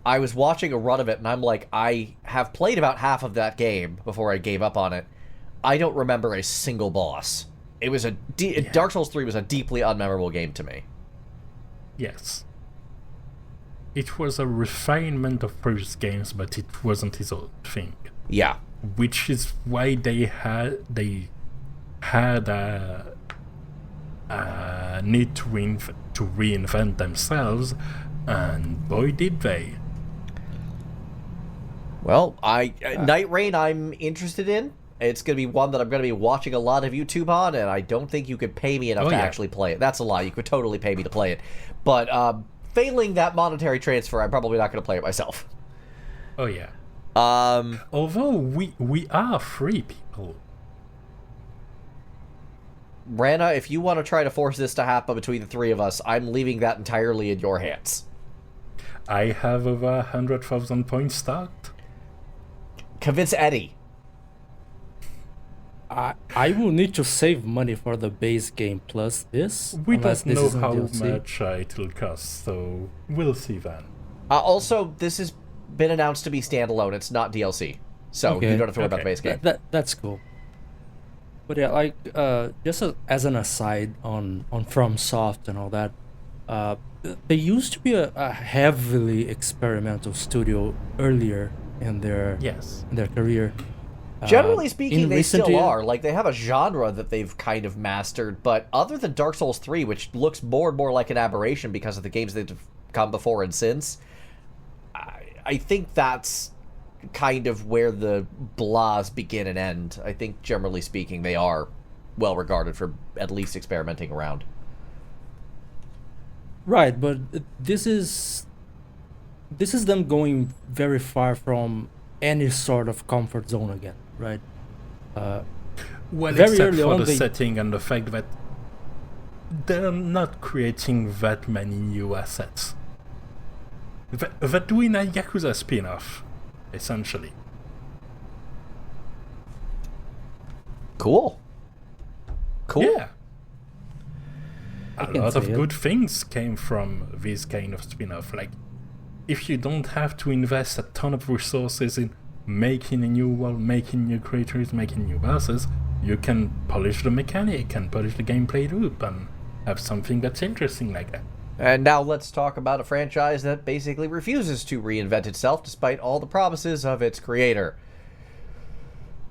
I was watching a run of it, and I'm like, I have played about half of that game before I gave up on it. I don't remember a single boss. It was Dark Souls 3 was a deeply unmemorable game to me. Yes. It was a refinement of previous games, but it wasn't his own thing. Yeah. Which is why they had a need to reinvent themselves, and boy did they. Well, Nightreign I'm interested in. It's going to be one that I'm going to be watching a lot of YouTube on, and I don't think you could pay me enough to actually play it. That's a lie. You could totally pay me to play it. But failing that monetary transfer, I'm probably not going to play it myself. Oh, yeah. Although we are free people. Rana, if you want to try to force this to happen between the three of us, I'm leaving that entirely in your hands. I have over 100,000 points stocked. Convince Eddie. I will need to save money for the base game plus this. We don't know isn't how DLC. much it will cost, so we'll see then. Also, this has been announced to be standalone. It's not DLC. So you don't have to worry about the base game. That's cool. But yeah, like just as an aside on FromSoft and all that, they used to be a heavily experimental studio earlier in their career. Generally speaking, in they recent still year- are. Like, they have a genre that they've kind of mastered, but other than Dark Souls 3, which looks more and more like an aberration because of the games that have come before and since, I think that's kind of where the blahs begin and end. I think, generally speaking, they are well regarded for at least experimenting around. Right, but this is them going very far from any sort of comfort zone again, right? Well, very except early for on the they- setting and the fact that they're not creating that many new assets. They're doing a Yakuza spin-off, essentially. Cool. Yeah. A can lot of see it. good things came from this kind of spin-off. Like, if you don't have to invest a ton of resources in making a new world, making new creatures, making new bosses, you can polish the mechanic and polish the gameplay loop and have something that's interesting like that. And now let's talk about a franchise that basically refuses to reinvent itself despite all the promises of its creator.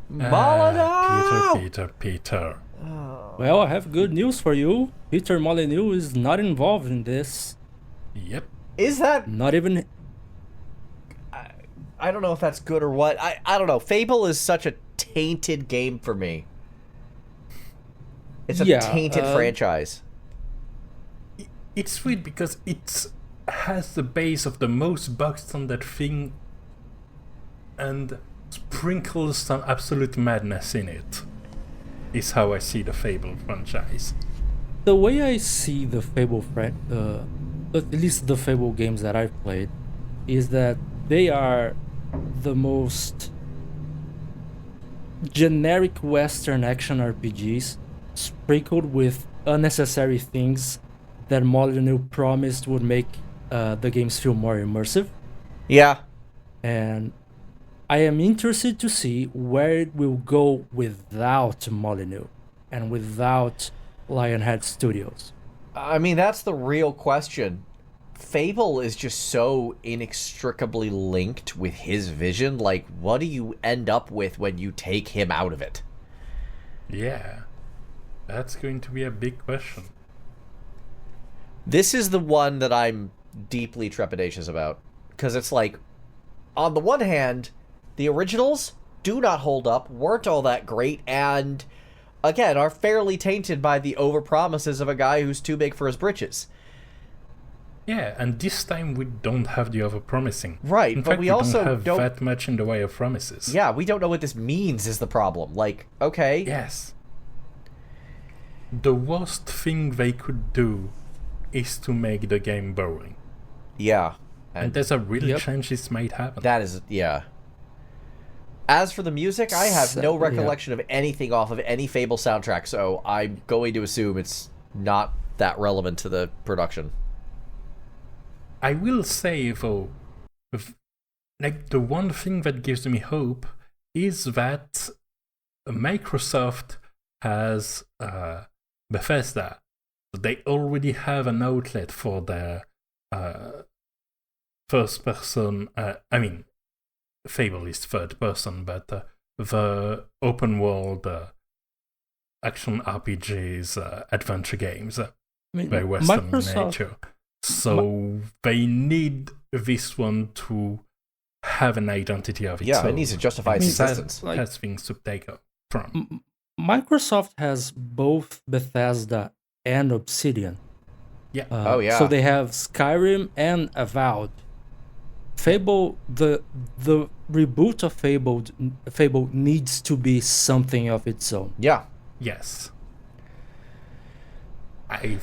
Molyneux! Peter. Well, I have good news for you. Peter Molyneux is not involved in this. Yep. Is that... Not even... I don't know if that's good or what. I don't know. Fable is such a tainted game for me. It's a tainted franchise. It's weird because it has the base of the most bugs on that thing and sprinkles some absolute madness in it. Is how I see the Fable franchise. The way I see the Fable at least the Fable games that I've played, is that they are the most generic Western action RPGs sprinkled with unnecessary things that Molyneux promised would make the games feel more immersive. Yeah. And I am interested to see where it will go without Molyneux and without Lionhead Studios. I mean, that's the real question. Fable is just so inextricably linked with his vision. Like, what do you end up with when you take him out of it? Yeah. That's going to be a big question. This is the one that I'm deeply trepidatious about. Because it's like, on the one hand, the originals do not hold up, weren't all that great, and, again, are fairly tainted by the overpromises of a guy who's too big for his britches. Yeah, and this time we don't have the overpromising. Right, in but fact, we also don't have don't... that much in the way of promises. Yeah, we don't know what this means is the problem. Like, okay. Yes. The worst thing they could do is to make the game boring. Yeah. And there's a real chance this might happen. That is, yeah. As for the music, I have no recollection of anything off of any Fable soundtrack, so I'm going to assume it's not that relevant to the production. I will say, though, like, the one thing that gives me hope is that Microsoft has Bethesda. They already have an outlet for their first person, Fable is third person, but the open world action RPGs, adventure games, very Western in nature. So they need this one to have an identity of its own. Yeah, it needs to justify its existence. Has things to take up from. Microsoft has both Bethesda and Obsidian. Yeah. So they have Skyrim and Avowed. Fable, the reboot of Fable needs to be something of its own. Yeah. Yes. I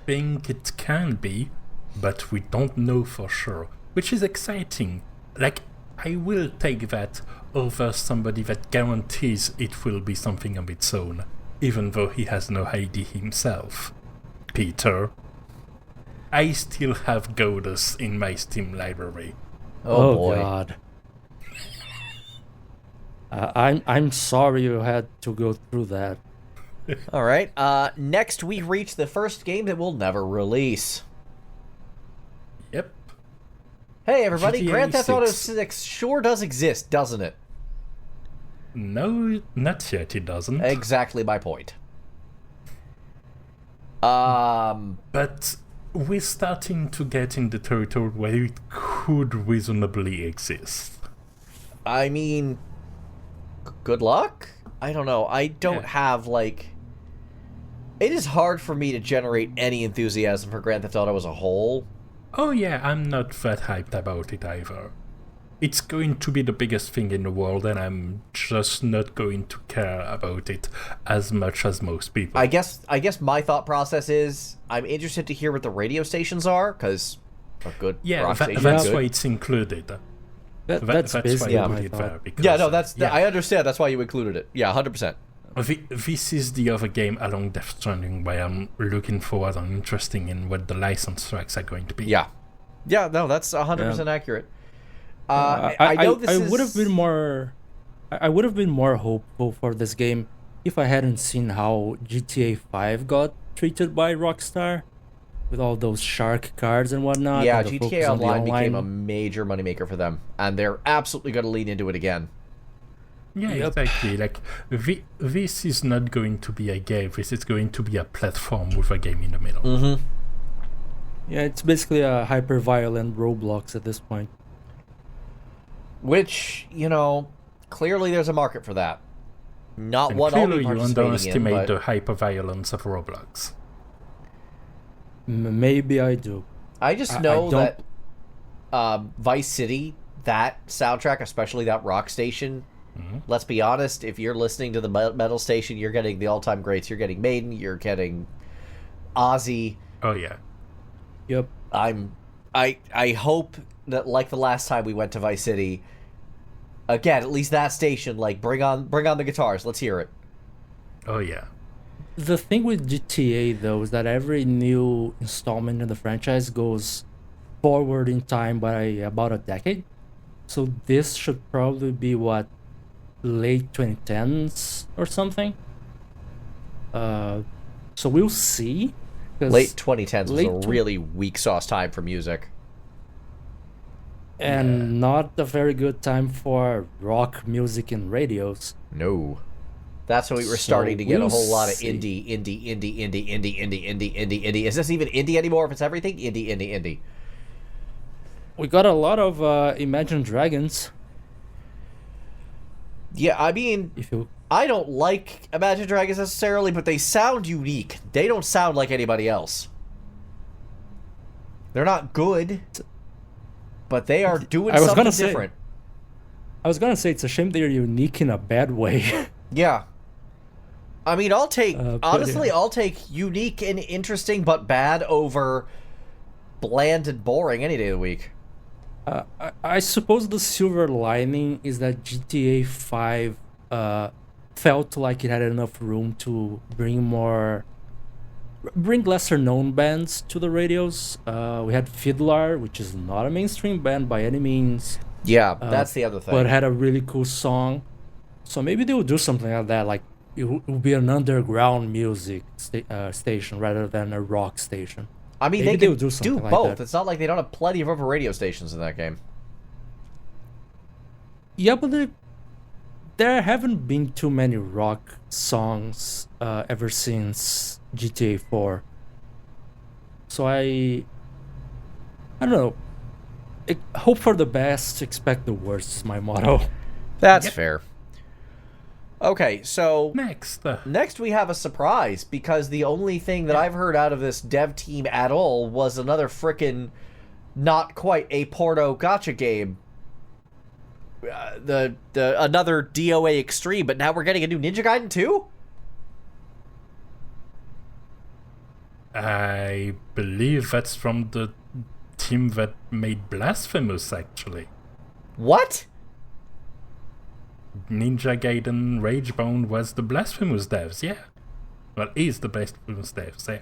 think it can be, but we don't know for sure, which is exciting. Like, I will take that over somebody that guarantees it will be something of its own, even though he has no idea himself. Peter. I still have Godus in my Steam library. Oh boy. God. I'm sorry you had to go through that. All right. Next, we reach the first game that will never release. Yep. Hey, everybody. GTA Grand Theft Auto 6. 6 sure does exist, doesn't it? No, not yet, it doesn't. Exactly my point. But we're starting to get in the territory where it could reasonably exist. I mean, good luck? I don't know. I don't have, like... It is hard for me to generate any enthusiasm for Grand Theft Auto as a whole. Oh yeah, I'm not that hyped about it either. It's going to be the biggest thing in the world, and I'm just not going to care about it as much as most people. I guess my thought process is I'm interested to hear what the radio stations are, because a good rock station that's is good. why it's included. That's why basically I my put it thought. there. Because, Yeah, no, I understand. That's why you included it. Yeah, 100%. This is the other game along Death Stranding where I'm looking forward and interested in what the license tracks are going to be. Yeah. Yeah, no, that's 100% accurate. I know this would have been more. I would have been more hopeful for this game if I hadn't seen how GTA 5 got treated by Rockstar, with all those shark cards and whatnot. Yeah, and the GTA focus on the Online became a major moneymaker for them, and they're absolutely going to lean into it again. Yeah, exactly. Like, this is not going to be a game. This is going to be a platform with a game in the middle. Mm-hmm. Yeah, it's basically a hyper-violent Roblox at this point. Which, clearly there's a market for that. Not And one I'll be clearly you participating underestimate in, but the hyper-violence of Roblox. Maybe I do. I just know that Vice City, that soundtrack, especially that rock station, let's be honest, if you're listening to the metal station, you're getting the all-time greats. You're getting Maiden, you're getting Ozzy. Oh, yeah. Yep. I hope that, like the last time we went to Vice City, again, at least that station, like, bring on the guitars. Let's hear it. Oh, yeah. The thing with GTA, though, is that every new installment in the franchise goes forward in time by about a decade. So this should probably be, late 2010s or something? So we'll see. Late 2010s was a really weak sauce time for music. And not a very good time for rock music in radios. No. That's when we were starting to get a whole lot of see. indie. Is this even indie anymore? If it's everything, indie. We got a lot of Imagine Dragons. Yeah, I mean, I don't like Imagine Dragons necessarily, but they sound unique. They don't sound like anybody else. They're not good, but they are doing something different. I was gonna say it's a shame they're unique in a bad way. Yeah. I mean, I'll take, honestly, yeah. I'll take unique and interesting but bad over bland and boring any day of the week. I suppose the silver lining is that GTA 5 felt like it had enough room to bring lesser known bands to the radios. We had Fiddler, which is not a mainstream band by any means. Yeah, that's the other thing. But had a really cool song. So maybe they will do something like that, like it will be an underground music station rather than a rock station. I mean, Maybe they can do something do like both. that. It's not like they don't have plenty of other radio stations in that game. Yeah, but there haven't been too many rock songs ever since GTA 4. So I don't know. Hope for the best, expect the worst is my motto. That's fair. Okay, so Next. we have a surprise, because the only thing that I've heard out of this dev team at all was another frickin' not quite a Porto gacha game. The another DOA Extreme, but now we're getting a new Ninja Gaiden 2? I believe that's from the team that made Blasphemous, actually. What? Ninja Gaiden Ragebound was the Blasphemous devs, yeah. Well, is the Blasphemous devs, yeah.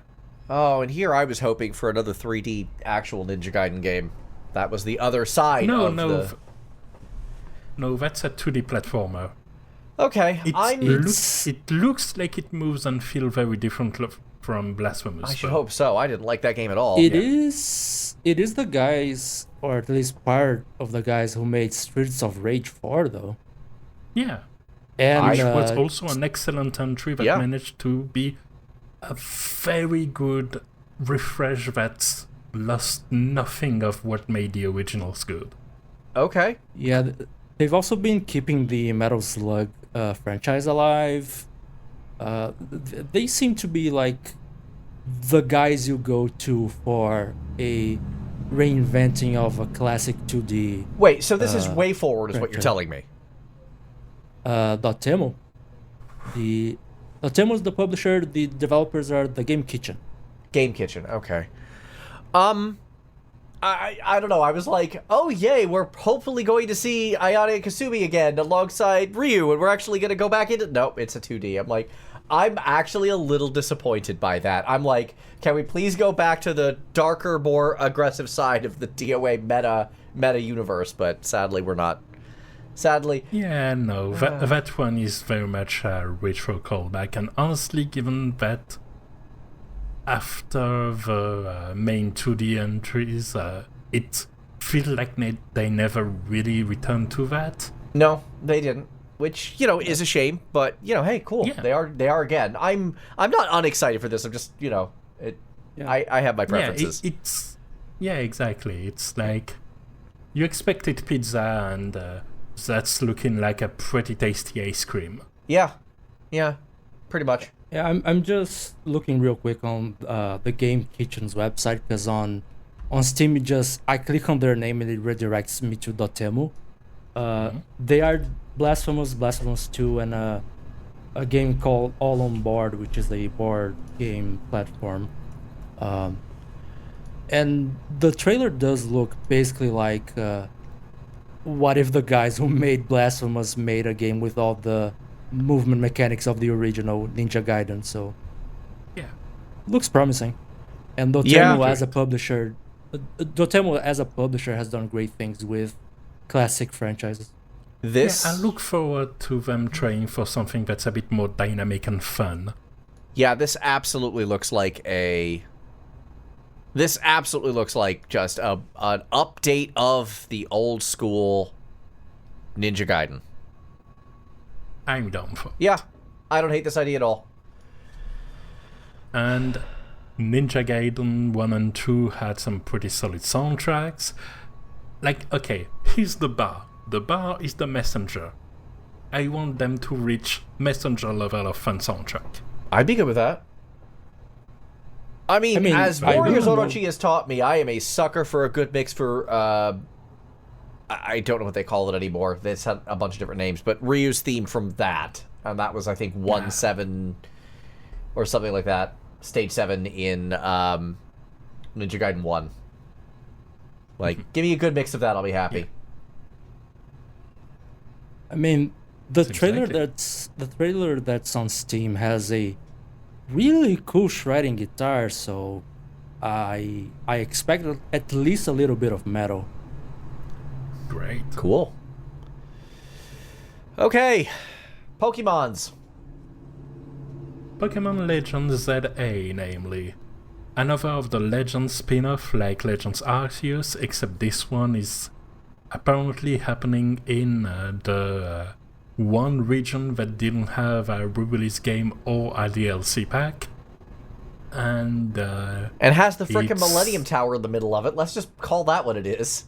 Oh, and here I was hoping for another 3D actual Ninja Gaiden game. That was the other side of the... No, that's a 2D platformer. Okay, It looks like it moves and feels very different from Blasphemous. I should hope so. I didn't like that game at all. It is the guys, or at least part of the guys who made Streets of Rage 4, though. Yeah. And Which was also an excellent entry that managed to be a very good refresh that lost nothing of what made the originals good. Okay. Yeah, they've also been keeping the Metal Slug franchise alive. They seem to be like the guys you go to for a reinventing of a classic 2D. Wait, so this is way forward, is what you're franchise. telling me? Dotemu. Dotemu is the publisher. The developers are the Game Kitchen. Game Kitchen, okay. I don't know. I was like, oh yay, we're hopefully going to see Ayane and Kasumi again alongside Ryu, and we're actually going to go back into... Nope, it's a 2D. I'm like, I'm actually a little disappointed by that. I'm like, can we please go back to the darker, more aggressive side of the DOA meta universe? But sadly, we're not. Sadly. Yeah, no, that one is very much a retro callback, and honestly, given that after the main 2D entries, it feels like they never really returned to that. No, they didn't. Which, is a shame, but, hey, cool. Yeah. They are again. I'm not unexcited for this. I'm just, I have my preferences. Yeah, exactly. It's like you expected pizza, and that's looking like a pretty tasty ice cream. Yeah, pretty much. Yeah, I'm just looking real quick on the Game Kitchen's website, because on Steam, I click on their name and it redirects me to Dotemu. They are Blasphemous 2, and a game called All on Board, which is a board game platform. And the trailer does look basically like what if the guys who made Blasphemous made a game with all the movement mechanics of the original Ninja Gaiden. So yeah, looks promising. And Dotemu as a publisher has done great things with classic franchises. I look forward to them trying for something that's a bit more dynamic and fun. Yeah, this absolutely looks like just an update of the old school Ninja Gaiden. I'm down for it. Yeah, I don't hate this idea at all. And Ninja Gaiden 1 and 2 had some pretty solid soundtracks. Like, okay, here's the bar. The bar is the messenger. I want them to reach messenger level of fun soundtrack. I'd be good with that. I mean as Warriors Orochi has taught me, I am a sucker for a good mix for, I don't know what they call it anymore. It's had a bunch of different names, but Ryu's theme from that. And that was, I think, 1-7 or something like that. Stage 7 in Ninja Gaiden 1. Like, give me a good mix of that, I'll be happy. Yeah. I mean, the trailer that's on Steam has a really cool shredding guitar, so I expect at least a little bit of metal. Great. Cool. Okay. Pokemon Legends ZA, namely. Another of the Legends spin-off like Legends Arceus, except this one is apparently happening in the one region that didn't have a re-release game or a DLC pack. And has the frickin' Millennium Tower in the middle of it. Let's just call that what it is.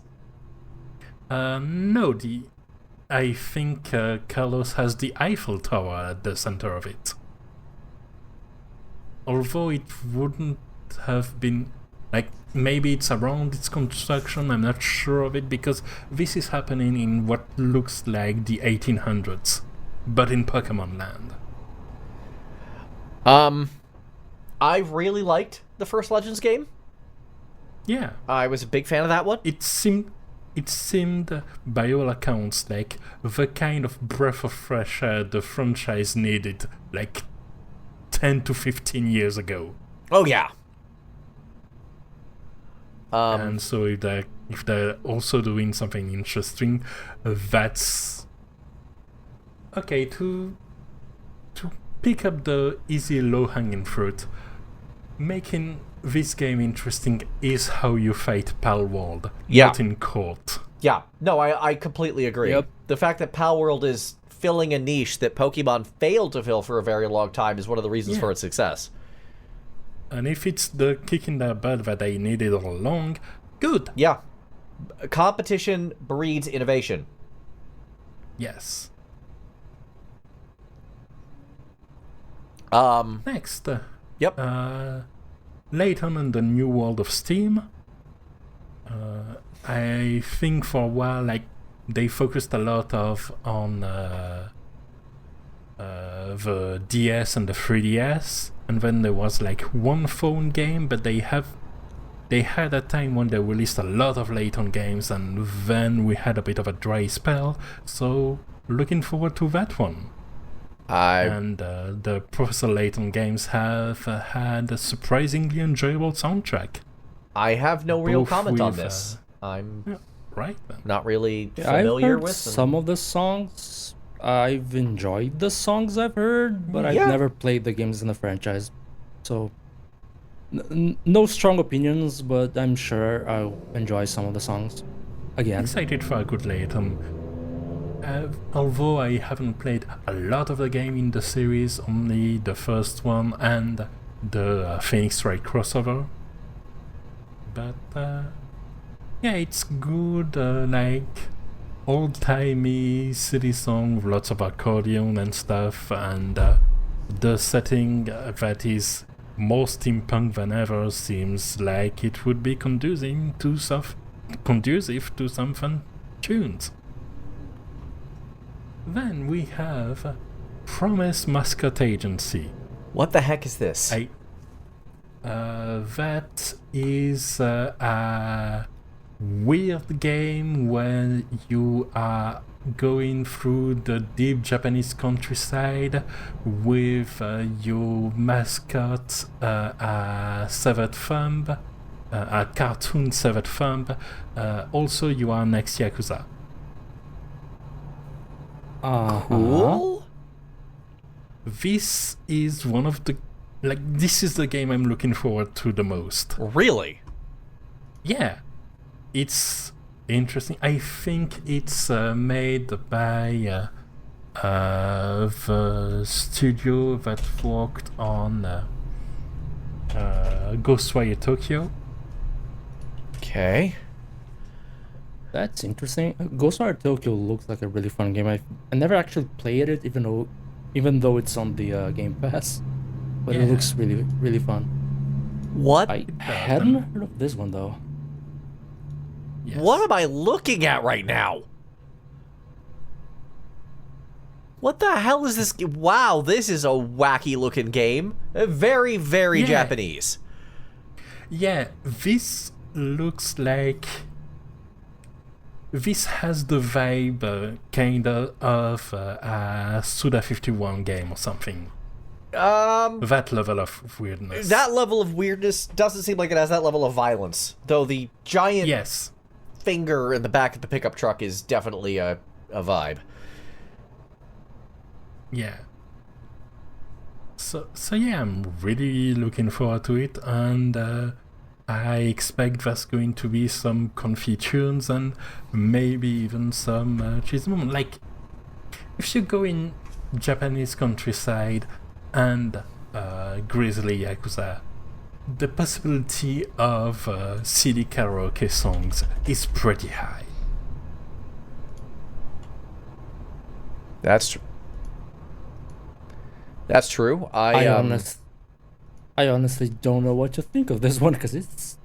No, I think Carlos has the Eiffel Tower at the center of it. Although it wouldn't have been... Like, maybe it's around its construction, I'm not sure of it, because this is happening in what looks like the 1800s, but in Pokemon Land. I really liked the first Legends game. Yeah. I was a big fan of that one. It seemed, by all accounts, like the kind of breath of fresh air the franchise needed, like 10 to 15 years ago. Oh, yeah. And so if they're also doing something interesting, that's okay. To pick up the easy low-hanging fruit, making this game interesting is how you fight Palworld, not in court. Yeah, no, I completely agree. Yep. The fact that Palworld is filling a niche that Pokemon failed to fill for a very long time is one of the reasons for its success. And if it's the kick in the butt that they needed all along, good. Yeah. Competition breeds innovation. Yes. Next. Yep. Layton and the New World of Steam. I think for a while, like, they focused a lot on the DS and the 3DS, and then there was like one phone game, but they they had a time when they released a lot of Layton games, and then we had a bit of a dry spell. So looking forward to that one. And the Professor Layton games have had a surprisingly enjoyable soundtrack. I have no real Both comment on with, this. I'm right then. not really I've familiar heard with them. some of the songs. I've enjoyed the songs I've heard, but I've Yeah. never played the games in the franchise. So, no strong opinions, but I'm sure I'll enjoy some of the songs. Again. Excited for a good Layton. Although I haven't played a lot of the game in the series, only the first one and the Phoenix Wright crossover. But yeah, it's good, like old-timey city song with lots of accordion and stuff, and the setting that is more steampunk than ever seems like it would be conducive to some fun tunes. Then we have Promise Mascot Agency. What the heck is this? That is a weird game where you are going through the deep Japanese countryside with your mascot, a severed thumb, a cartoon severed thumb. Also, you are next Yakuza. Cool. This is one of the this is the game I'm looking forward to the most. Really? Yeah, it's interesting. I think it's made by the studio that worked on Ghostwire Tokyo. Okay. That's interesting. Ghostwire Tokyo looks like a really fun game. I never actually played it, even though it's on the Game Pass. But it looks really, really fun. What? I hadn't heard of this one though. Yes. What am I looking at right now? What the hell is this? Wow, this is a wacky looking game. Very, very Japanese. Yeah, this looks like... This has the vibe, kinda, of a Suda51 game or something. That level of weirdness. That level of weirdness doesn't seem like it has that level of violence. Though the giant finger in the back of the pickup truck is definitely a vibe. Yeah. So yeah, I'm really looking forward to it, and I expect there's going to be some comfy tunes and maybe even some cheesy moment. Like, if you go in Japanese countryside and Grizzly Yakuza, the possibility of CD karaoke songs is pretty high. That's true. That's true. I honestly don't know what to think of this one because it's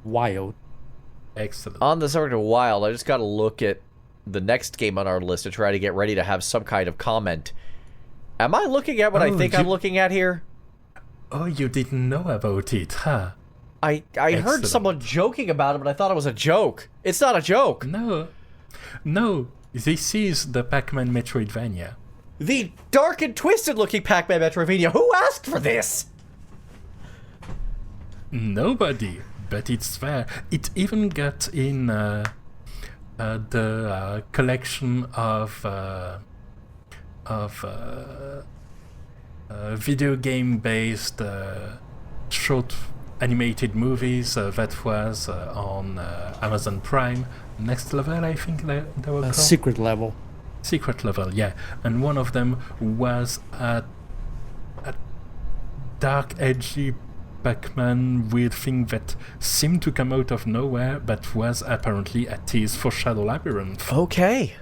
wild. Excellent. On the subject of wild, I just got to look at the next game on our list to try to get ready to have some kind of comment. Am I looking at what I think I'm looking at here? Oh, you didn't know about it, huh? I heard someone joking about it, but I thought it was a joke. It's not a joke. No, this is the Pac-Man Metroidvania. The dark and twisted looking Pac-Man Metroidvania. Who asked for this? Nobody, but it's there. It even got in the collection of video game-based short animated movies that was on Amazon Prime. Next Level, I think they were called. Secret Level. Secret Level, yeah. And one of them was a dark, edgy Pac-Man weird thing that seemed to come out of nowhere, but was apparently a tease for Shadow Labyrinth. Okay.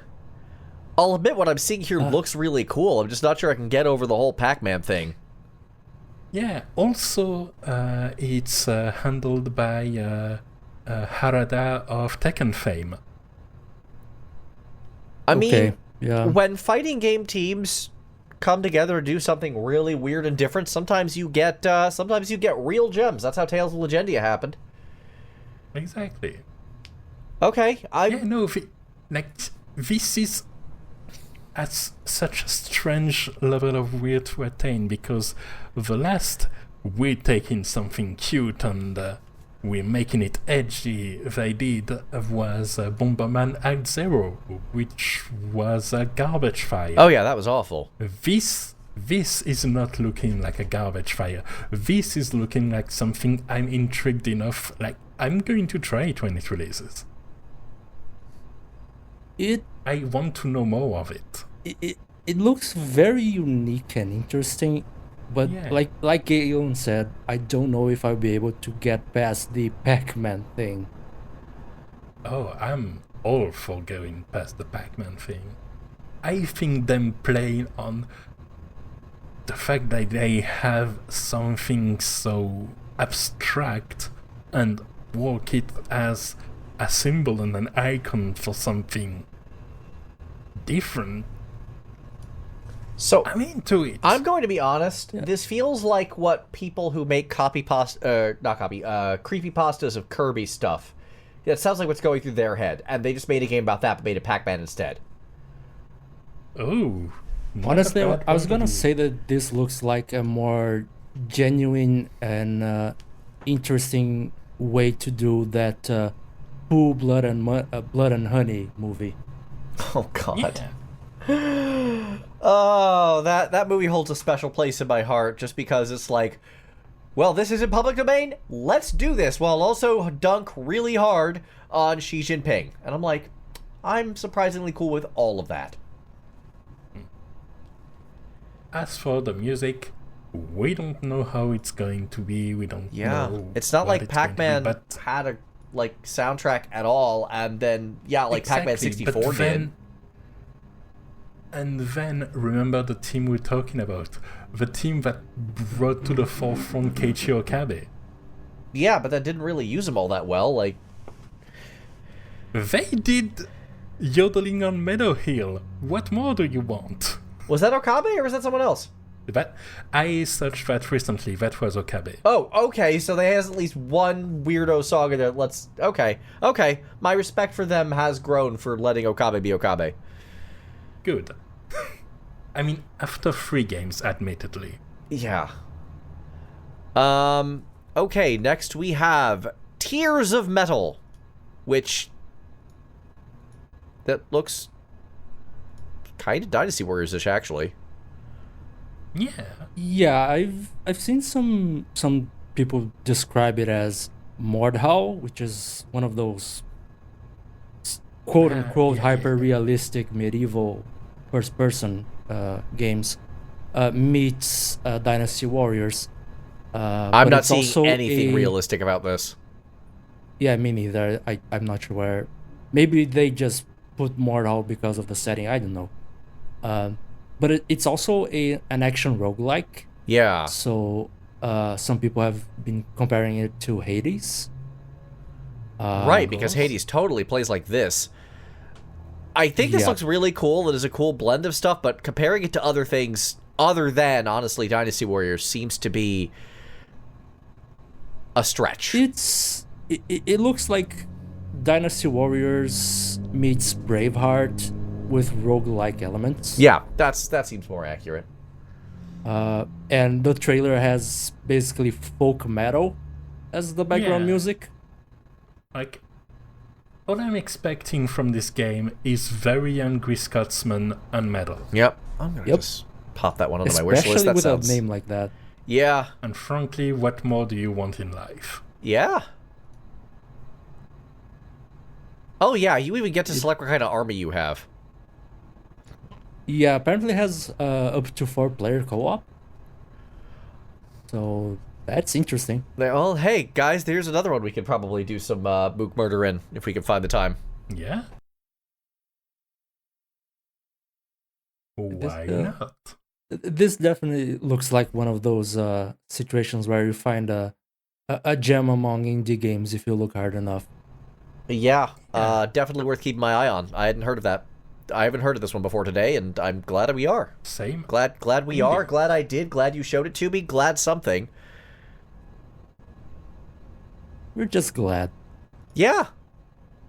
I'll admit what I'm seeing here looks really cool. I'm just not sure I can get over the whole Pac-Man thing. Yeah, also it's handled by Harada of Tekken fame. I mean, yeah. When fighting game teams come together to do something really weird and different, sometimes you get real gems. That's how Tales of Legendia happened. Exactly. Okay, Yeah, no, this is at such a strange level of weird to attain, because the last we're taking something cute and we're making it edgy they did was Bomberman Act Zero, which was a garbage fire. Oh yeah, that was awful. This is not looking like a garbage fire. This is looking like something I'm intrigued enough, like I'm going to try it when it releases. I want to know more of it. It looks very unique and interesting, but Yeah. like Gaiden said, I don't know if I'll be able to get past the Pac-Man thing. Oh, I'm all for going past the Pac-Man thing. I think them playing on the fact that they have something so abstract and work it as a symbol and an icon for something different. So I'm into it. I'm going to be honest. Yeah. This feels like what people who make creepypastas of Kirby stuff. It sounds like what's going through their head, and they just made a game about that, but made a Pac-Man instead. Oh. Honestly, I was gonna say that this looks like a more genuine and interesting way to do that Pooh, Blood and Honey movie. Oh God. Yeah. Oh, that movie holds a special place in my heart just because it's like, well, this is in public domain, let's do this, while also dunk really hard on Xi Jinping. And I'm like, I'm surprisingly cool with all of that. As for the music, we don't know how it's going to be. We don't know. It's not like Pac-Man had a soundtrack at all, and then Pac-Man 64 did. And then remember the team we're talking about, the team that brought to the forefront Keiichi Okabe. Yeah, but that didn't really use him all that well. They did Yodeling on Meadow Hill. What more do you want? Was that Okabe or was that someone else? I searched that recently. That was Okabe. Oh, okay. So they has at least one weirdo song in there. Okay. My respect for them has grown for letting Okabe be Okabe. Good. I mean, after 3 games, admittedly. Yeah. Okay, next we have Tears of Metal, which that looks kind of Dynasty Warriors-ish, actually. Yeah, I've seen some people describe it as Mordhau, which is one of those quote-unquote hyper-realistic medieval first-person games meets Dynasty Warriors. I'm not seeing anything realistic about this. Yeah, me neither. I'm not sure where. Maybe they just put Mordhau because of the setting. I don't know. But it's also an action roguelike. Yeah. So some people have been comparing it to Hades. Right, because Hades totally plays like this. I think this looks really cool. It is a cool blend of stuff, but comparing it to other things other than, honestly, Dynasty Warriors seems to be a stretch. It looks like Dynasty Warriors meets Braveheart with roguelike elements. Yeah, that seems more accurate. And the trailer has basically folk metal as the background music. What I'm expecting from this game is very Angry Scotsman and metal. Yep. I'm going to just pop that one onto my wish list. Especially with a name like that. Yeah. And frankly, what more do you want in life? Yeah. Oh, yeah, you even get to select what kind of army you have. Yeah, apparently it has up to 4-player co-op. So that's interesting. Well, hey, guys, there's another one we could probably do some Mook Murder in, if we can find the time. Yeah? Why not? This definitely looks like one of those situations where you find a gem among indie games if you look hard enough. Yeah, definitely worth keeping my eye on. I hadn't heard of that. I haven't heard of this one before today, and I'm glad we are. Same. Glad we are. Glad I did. Glad you showed it to me. Glad something. We're just glad. Yeah.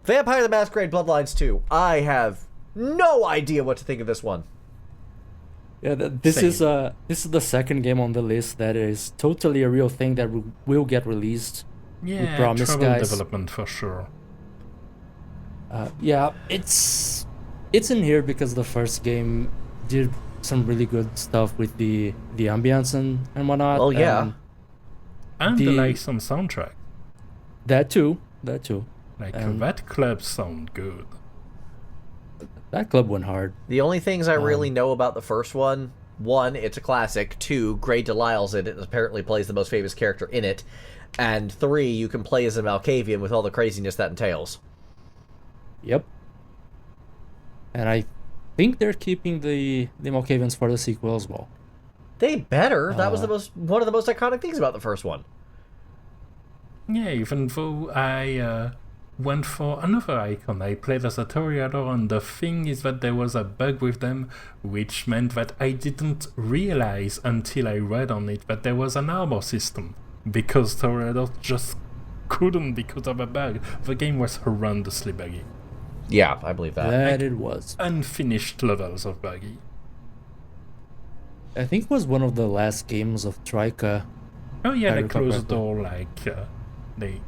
Vampire the Masquerade Bloodlines 2. I have no idea what to think of this one. Yeah, this is the second game on the list that is totally a real thing that will get released. Yeah, promise, trouble guys. development for sure. Yeah, it's in here because the first game did some really good stuff with the ambience and whatnot. Well, yeah. And the licensed soundtrack. That too. Like, that club sound good. That club went hard. The only things I really know about the first one, it's a classic. 2, Grey Delisle's in it and apparently plays the most famous character in it. And 3, you can play as a Malkavian with all the craziness that entails. Yep. And I think they're keeping the Malkavians for the sequel as well. They better. That was one of the most iconic things about the first one. Yeah, even though I went for another icon, I played as a Toreador, and the thing is that there was a bug with them, which meant that I didn't realize until I read on it that there was an armor system, because Toreador just couldn't because of a bug. The game was horrendously buggy. Yeah, I believe that. That it was. Unfinished levels of buggy. I think it was one of the last games of Troika. Oh yeah, I they closed the recall door, they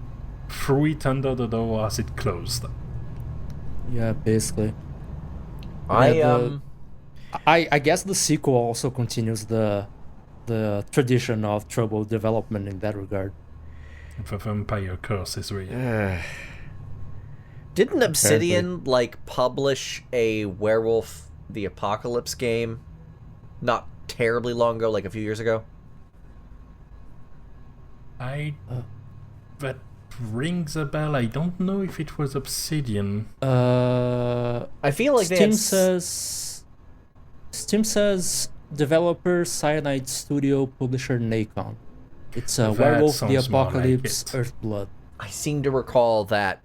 threw it under the door as it closed. Yeah, basically. I guess the sequel also continues the tradition of trouble development in that regard. The vampire curse is real. Didn't Obsidian publish a Werewolf the Apocalypse game not terribly long ago, like a few years ago? That rings a bell. I don't know if it was Obsidian. I feel like Steam says developer Cyanide Studio, publisher Nacon. It's Werewolf the Apocalypse, Earthblood. I seem to recall that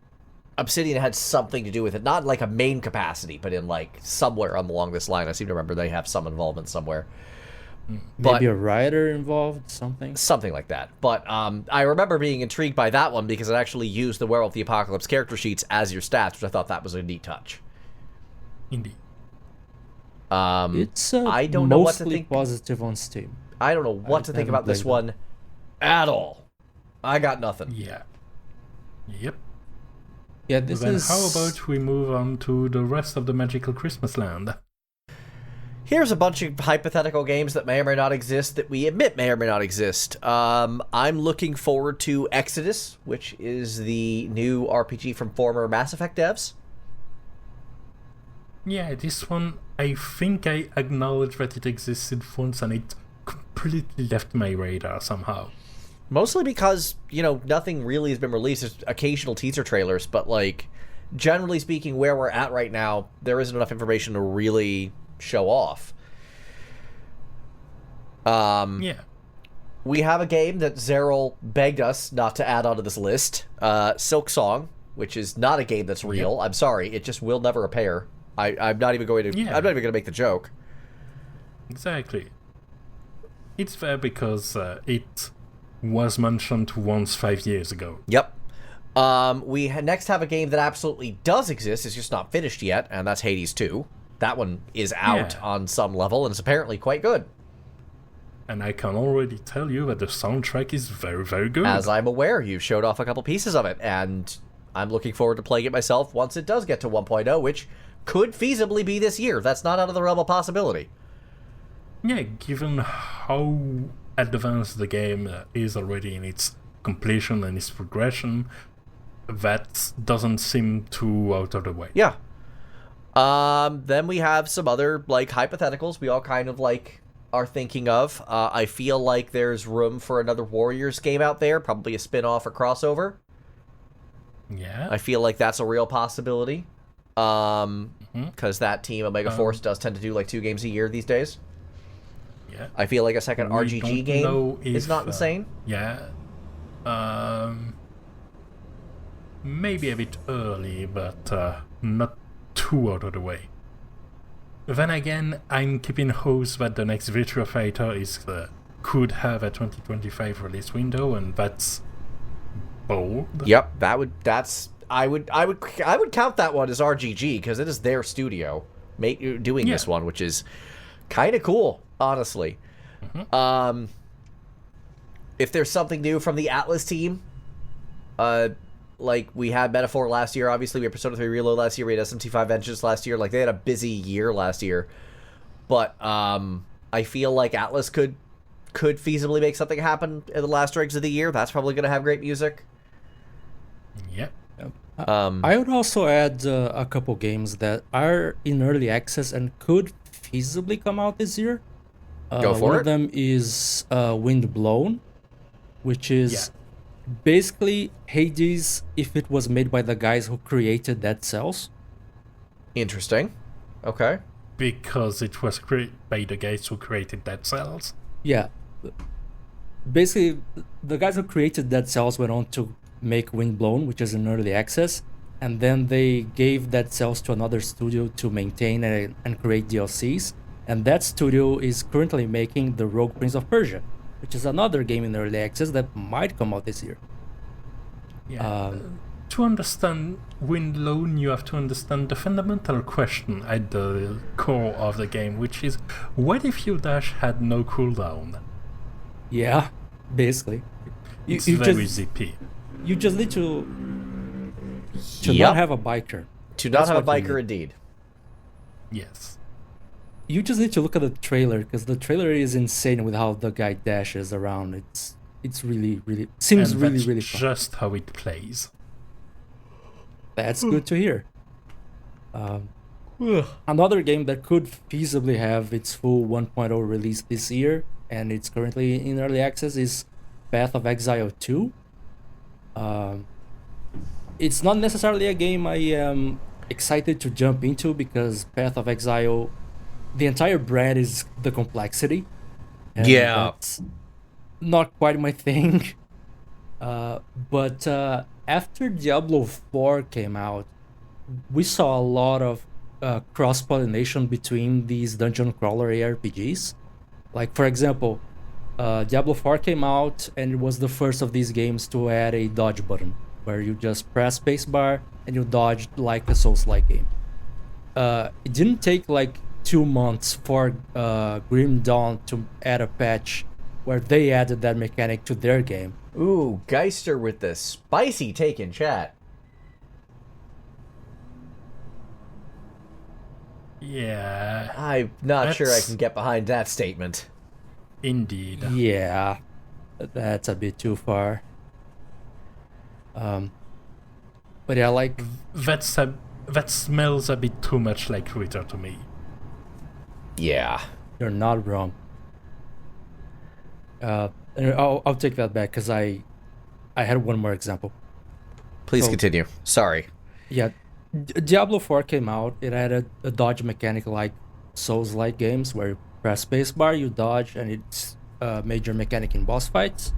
Obsidian had something to do with it, not like a main capacity, but in somewhere along this line. I seem to remember they have some involvement somewhere. Maybe a writer involved, something like that. But I remember being intrigued by that one because it actually used the Werewolf the Apocalypse character sheets as your stats, which I thought that was a neat touch. Indeed. It's I don't know what to think. Positive on Steam. I don't know what to think about this one at all. I got nothing. Yeah. Yep. Yeah, this then is... how about we move on to the rest of the Magical Christmas Land? Here's a bunch of hypothetical games that may or may not exist that we admit may or may not exist. I'm looking forward to Exodus, which is the new RPG from former Mass Effect devs. Yeah, this one, I think I acknowledged that it existed once and it completely left my radar somehow. Mostly because, nothing really has been released. There's occasional teaser trailers, but, generally speaking, where we're at right now, there isn't enough information to really show off. Yeah. We have a game that Zeril begged us not to add onto this list. Silk Song, which is not a game that's real. Yep. I'm sorry. It just will never appear. I'm not even going to... Yeah. I'm not even going to make the joke. Exactly. It's there because it was mentioned once 5 years ago. Yep. We next have a game that absolutely does exist. It's just not finished yet, and that's Hades 2. That one is out on some level, and it's apparently quite good. And I can already tell you that the soundtrack is very, very good. As I'm aware, you showed off a couple pieces of it, and I'm looking forward to playing it myself once it does get to 1.0, which could feasibly be this year. That's not out of the realm of possibility. Yeah, given how advanced the game is already in its completion and its progression, that doesn't seem too out of the way. Yeah. Then we have some other, hypotheticals we all kind of, are thinking of. I feel like there's room for another Warriors game out there, probably a spin-off or crossover. Yeah. I feel like that's a real possibility. Because that team, Omega Force, does tend to do, 2 games a year these days. Yeah. I feel like a second RGG game is not insane. Yeah. Maybe a bit early, but not too out of the way. Then again, I'm keeping hopes that the next Virtua Fighter could have a 2025 release window, and that's bold. Yep, that's I would count that one as RGG because it is their studio doing this one, which is kind of cool, honestly. Mm-hmm. If there's something new from the Atlas team, like we had Metaphor last year, obviously we had Persona 3 Reload last year, we had SMT5 Vengeance last year, like they had a busy year last year, but I feel like Atlas could feasibly make something happen in the last rigs of the year. That's probably going to have great music. Yep. I would also add a couple games that are in early access and could feasibly come out this year. Go for it. One of them is Wind Blown, which is basically Hades if it was made by the guys who created Dead Cells. Interesting. Okay. Because it was created by the guys who created Dead Cells. Yeah. Basically, the guys who created Dead Cells went on to make Wind Blown, which is in early access, and then they gave Dead Cells to another studio to maintain and create DLCs, and that studio is currently making the Rogue Prince of Persia, which is another game in early access that might come out this year. Yeah. To understand Wind Blown, you have to understand the fundamental question at the core of the game, which is, what if your dash had no cooldown? Yeah, basically. It's very zippy. You just need to not have a biker. To not have a biker, indeed. Yes. You just need to look at the trailer, because the trailer is insane with how the guy dashes around. It's really, really... Seems and really, that's really fun. Just how it plays. That's good to hear. Another game that could feasibly have its full 1.0 release this year, and it's currently in early access, is Path of Exile 2. It's not necessarily a game I am excited to jump into, because Path of Exile, the entire brand is the complexity. And that's not quite my thing. But after Diablo 4 came out, we saw a lot of cross-pollination between these dungeon crawler ARPGs. Like, for example, Diablo 4 came out, and it was the first of these games to add a dodge button, where you just press spacebar and you dodge like a Souls-like game. It didn't take like 2 months for Grim Dawn to add a patch where they added that mechanic to their game. Ooh, Geister with the spicy take in chat. Yeah. I'm not sure I can get behind that statement. Indeed. Yeah, that's a bit too far. But yeah, like... That smells a bit too much like Twitter to me. Yeah. You're not wrong. I'll take that back, because I had one more example. Please continue. Sorry. Yeah, Diablo 4 came out. It had a dodge mechanic like Souls-like games, where you press spacebar, you dodge, and it's a major mechanic in boss fights.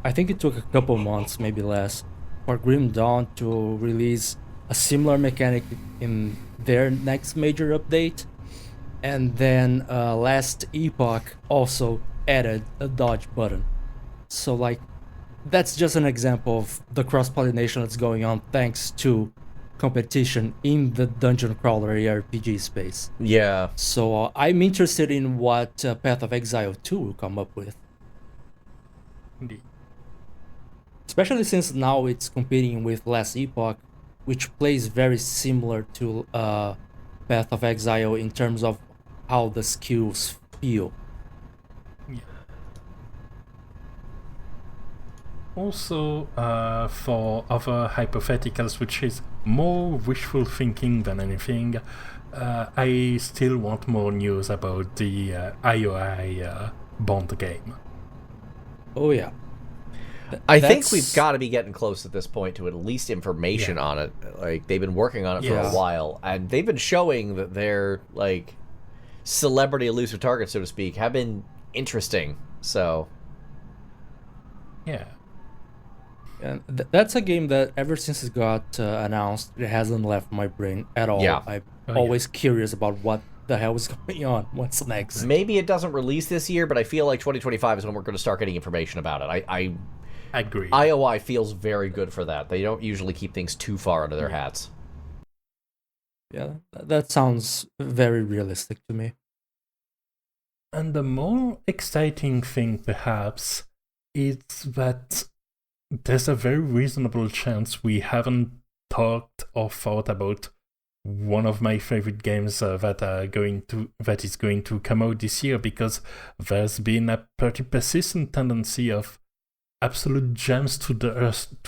I think it took a couple months, maybe less, for Grim Dawn to release a similar mechanic in their next major update. And then last Epoch also added a dodge button. So like, that's just an example of the cross-pollination that's going on thanks to competition in the dungeon crawler ARPG space. Yeah. So I'm interested in what Path of Exile 2 will come up with. Indeed. Especially since now it's competing with Last Epoch, which plays very similar to Path of Exile in terms of how the skills feel. Yeah. Also, for other hypotheticals, which is more wishful thinking than anything, I still want more news about the IOI Bond game. Oh yeah. I think we've got to be getting close at this point to at least information on it. Like, they've been working on it for a while, and they've been showing that their, like, celebrity elusive targets, so to speak, have been interesting. So, yeah. And that's a game that ever since it got announced, it hasn't left my brain at all. Yeah. I'm always curious about what the hell is going on. What's next? Maybe it doesn't release this year, but I feel like 2025 is when we're going to start getting information about it. Agreed. IOI feels very good for that. They don't usually keep things too far under their hats. Yeah, that sounds very realistic to me. And the more exciting thing, perhaps, is that there's a very reasonable chance we haven't talked or thought about one of my favorite games that is going to come out this year, because there's been a pretty persistent tendency of absolute gems to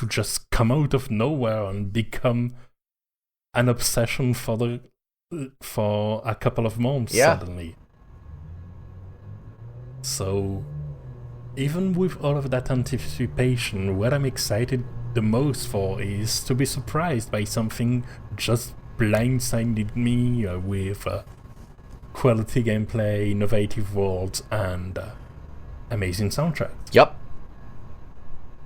just come out of nowhere and become an obsession for a couple of months suddenly. So even with all of that anticipation, what I'm excited the most for is to be surprised by something just blindsided me with quality gameplay, innovative worlds, and amazing soundtracks. Yep.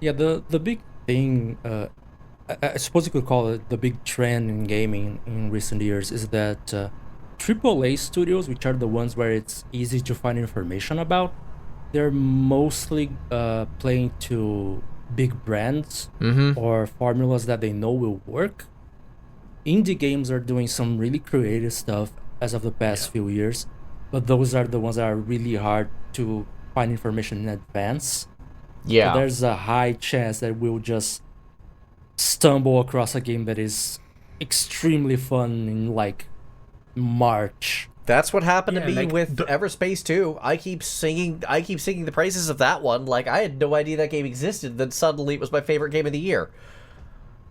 Yeah, the big thing, I suppose you could call it the big trend in gaming in recent years, is that AAA studios, which are the ones where it's easy to find information about, they're mostly playing to big brands or formulas that they know will work. Indie games are doing some really creative stuff as of the past few years, but those are the ones that are really hard to find information in advance. Yeah. So there's a high chance that we'll just stumble across a game that is extremely fun in like March. That's what happened to me like with Everspace 2. I keep singing the praises of that one. Like, I had no idea that game existed, then suddenly it was my favorite game of the year.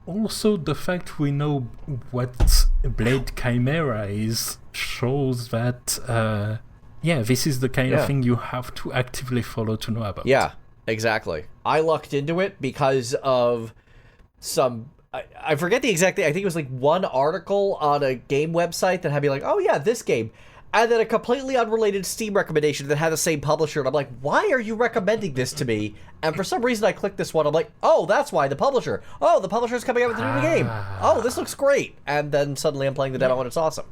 Also, the fact we know what Blade Chimera is shows that, this is the kind of thing you have to actively follow to know about. Yeah, exactly. I lucked into it because of some... I forget the exact thing. I think it was like one article on a game website that had me like, oh yeah, this game. And then a completely unrelated Steam recommendation that had the same publisher. And I'm like, why are you recommending this to me? And for some reason I clicked this one. I'm like, oh, that's why, the publisher. Oh, the publisher's coming out with a new game. Oh, this looks great. And then suddenly I'm playing the demo and it's awesome.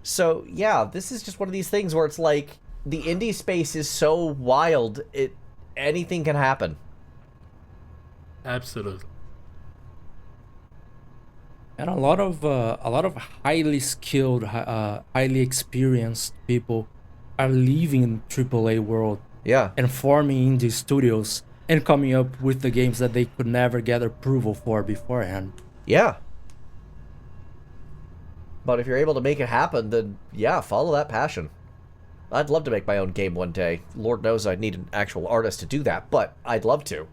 So yeah, this is just one of these things where it's like, the indie space is so wild, anything can happen. Absolutely. And a lot of highly skilled, highly experienced people are leaving AAA world and forming indie studios and coming up with the games that they could never get approval for beforehand. Yeah. But if you're able to make it happen, then follow that passion. I'd love to make my own game one day. Lord knows I'd need an actual artist to do that, but I'd love to.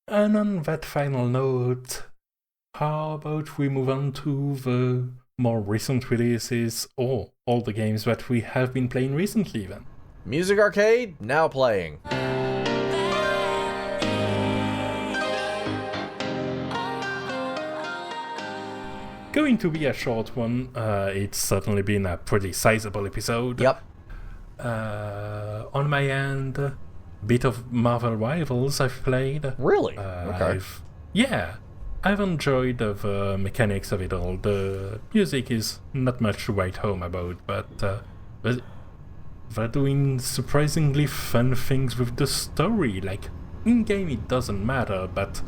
And on that final note, how about we move on to the more recent releases, or all the games that we have been playing recently then? Music Arcade, now playing. Going to be a short one. It's certainly been a pretty sizable episode. Yep. On my end, bit of Marvel Rivals I've played. Really? Okay. I've enjoyed the mechanics of it all. The music is not much to write home about, but they're doing surprisingly fun things with the story. Like, in-game it doesn't matter, but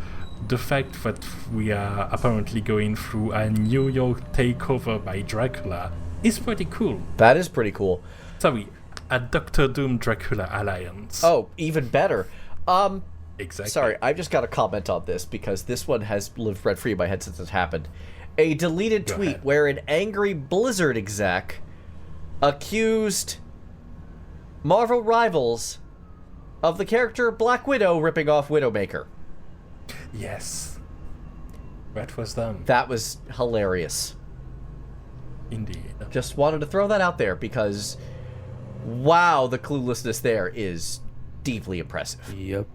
the fact that we are apparently going through a New York takeover by Dracula is pretty cool. That is pretty cool. Sorry, a Doctor Doom Dracula alliance. Oh, even better. Exactly. Sorry, I've just got to comment on this because this one has lived rent-free in my head since it happened. A deleted tweet where an angry Blizzard exec accused Marvel Rivals of the character Black Widow ripping off Widowmaker. Yes. That was them. That was hilarious. Indeed. Just wanted to throw that out there because, wow, the cluelessness there is deeply impressive. Yep.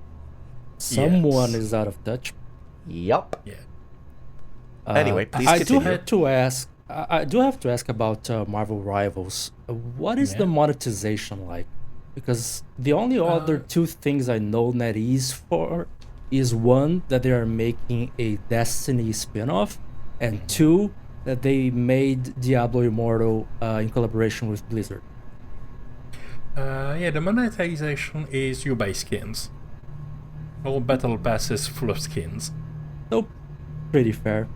Someone is out of touch. Yup. Yeah. Anyway, please continue. I do have to ask about Marvel Rivals. What is the monetization like? Because the only other two things I know NetEase for is one, that they are making a Destiny spin-off, and two, that they made Diablo Immortal in collaboration with Blizzard. The monetization is you buy skins. All battle passes full of skins. So, pretty fair.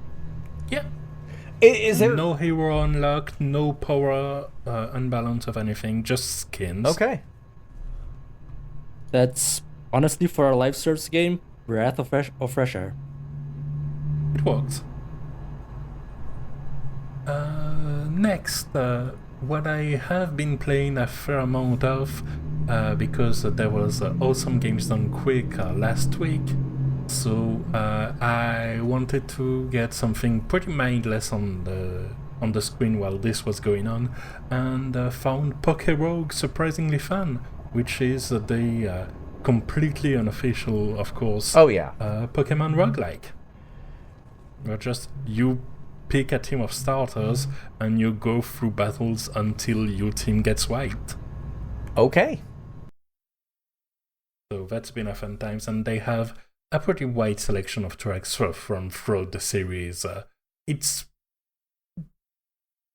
Yeah. Is there no hero unlocked, no power unbalance of anything, just skins. Okay. That's honestly for a live service game, breath of fresh air. It works. Next, what I have been playing a fair amount of, because there was awesome games done quick last week, so I wanted to get something pretty mindless on the screen while this was going on, and found Poké-Rogue surprisingly fun, which is the completely unofficial, of course, Pokemon roguelike. Where just you pick a team of starters and you go through battles until your team gets wiped. Okay. So that's been a fun time, and they have a pretty wide selection of tracks from throughout the series. It's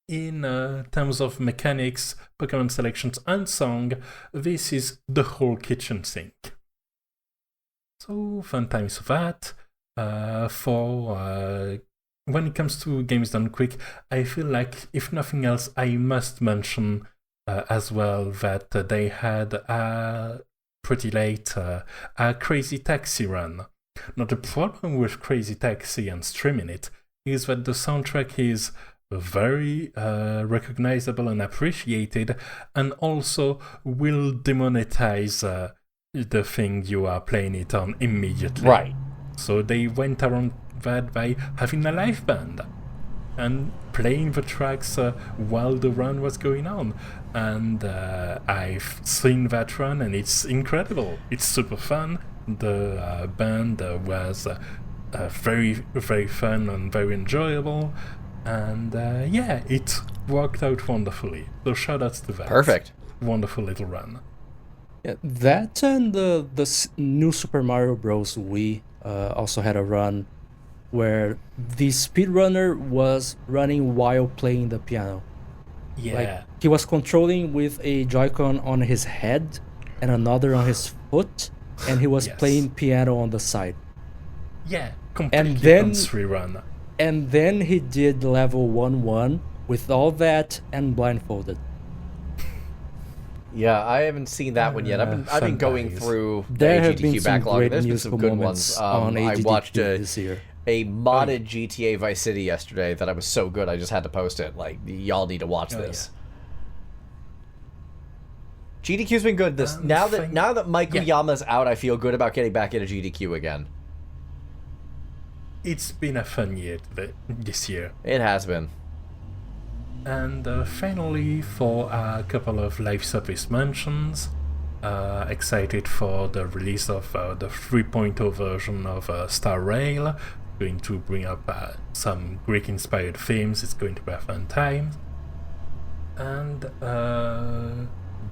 in terms of mechanics, Pokemon selections, and song, this is the whole kitchen sink. So fun times for that. When it comes to games done quick, I feel like, if nothing else, I must mention as well that they had pretty late a Crazy Taxi run. Now, the problem with Crazy Taxi and streaming it is that the soundtrack is very recognizable and appreciated, and also will demonetize the thing you are playing it on immediately. Right. So they went around that by having a live band and playing the tracks while the run was going on. And I've seen that run, and it's incredible. It's super fun. The band was very, very fun and very enjoyable. And it worked out wonderfully. So shout outs to that. Perfect. Wonderful little run. Yeah, that and the new Super Mario Bros. Wii also had a run where the speedrunner was running while playing the piano. Yeah. Like, he was controlling with a Joy-Con on his head and another on his foot, and he was playing piano on the side. Yeah, completely on run. And then he did level 1-1 with all that and blindfolded. Yeah, I haven't seen that one yet. I've been going through the there have been AGDQ some backlog. great There's been some good ones. on I AGDQ watched this year. a modded GTA Vice City yesterday that I was so good I just had to post it. Like, y'all need to watch this. Yeah. GDQ's been good. Now that Mike Miyama's out, I feel good about getting back into GDQ again. It's been a fun year this year. It has been. And finally, for a couple of live service mentions, excited for the release of the 3.0 version of Star Rail. Going to bring up some Greek-inspired themes. It's going to be a fun time. And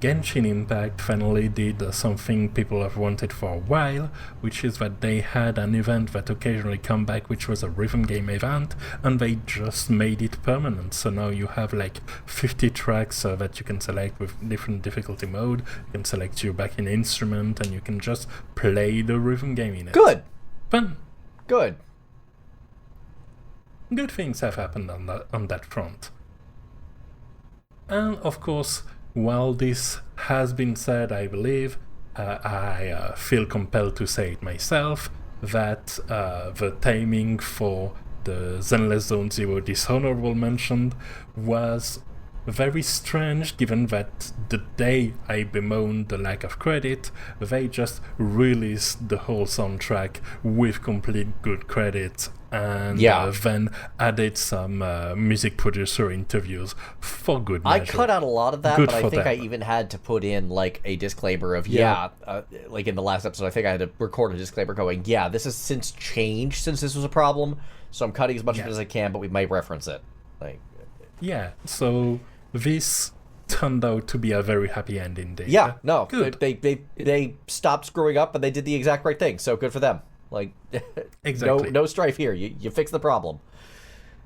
Genshin Impact finally did something people have wanted for a while, which is that they had an event that occasionally come back, which was a rhythm game event, and they just made it permanent. So now you have like 50 tracks that you can select with different difficulty mode. You can select your backing instrument, and you can just play the rhythm game in it. Good. Fun. Good. Good things have happened on that front. And of course, while this has been said, I believe, I feel compelled to say it myself, that the timing for the Zenless Zone Zero Dishonorable mention was very strange, given that the day I bemoaned the lack of credit, they just released the whole soundtrack with complete good credit, and then added some music producer interviews for good measure. I cut out a lot of that, but I think I even had to put in like a disclaimer of like in the last episode, I think I had to record a disclaimer going, this has since changed since this was a problem, so I'm cutting as much of it as I can, but we might reference it. So this turned out to be a very happy ending day. Good. They stopped screwing up and they did the exact right thing, so good for them. Like, exactly. no strife here. You fix the problem.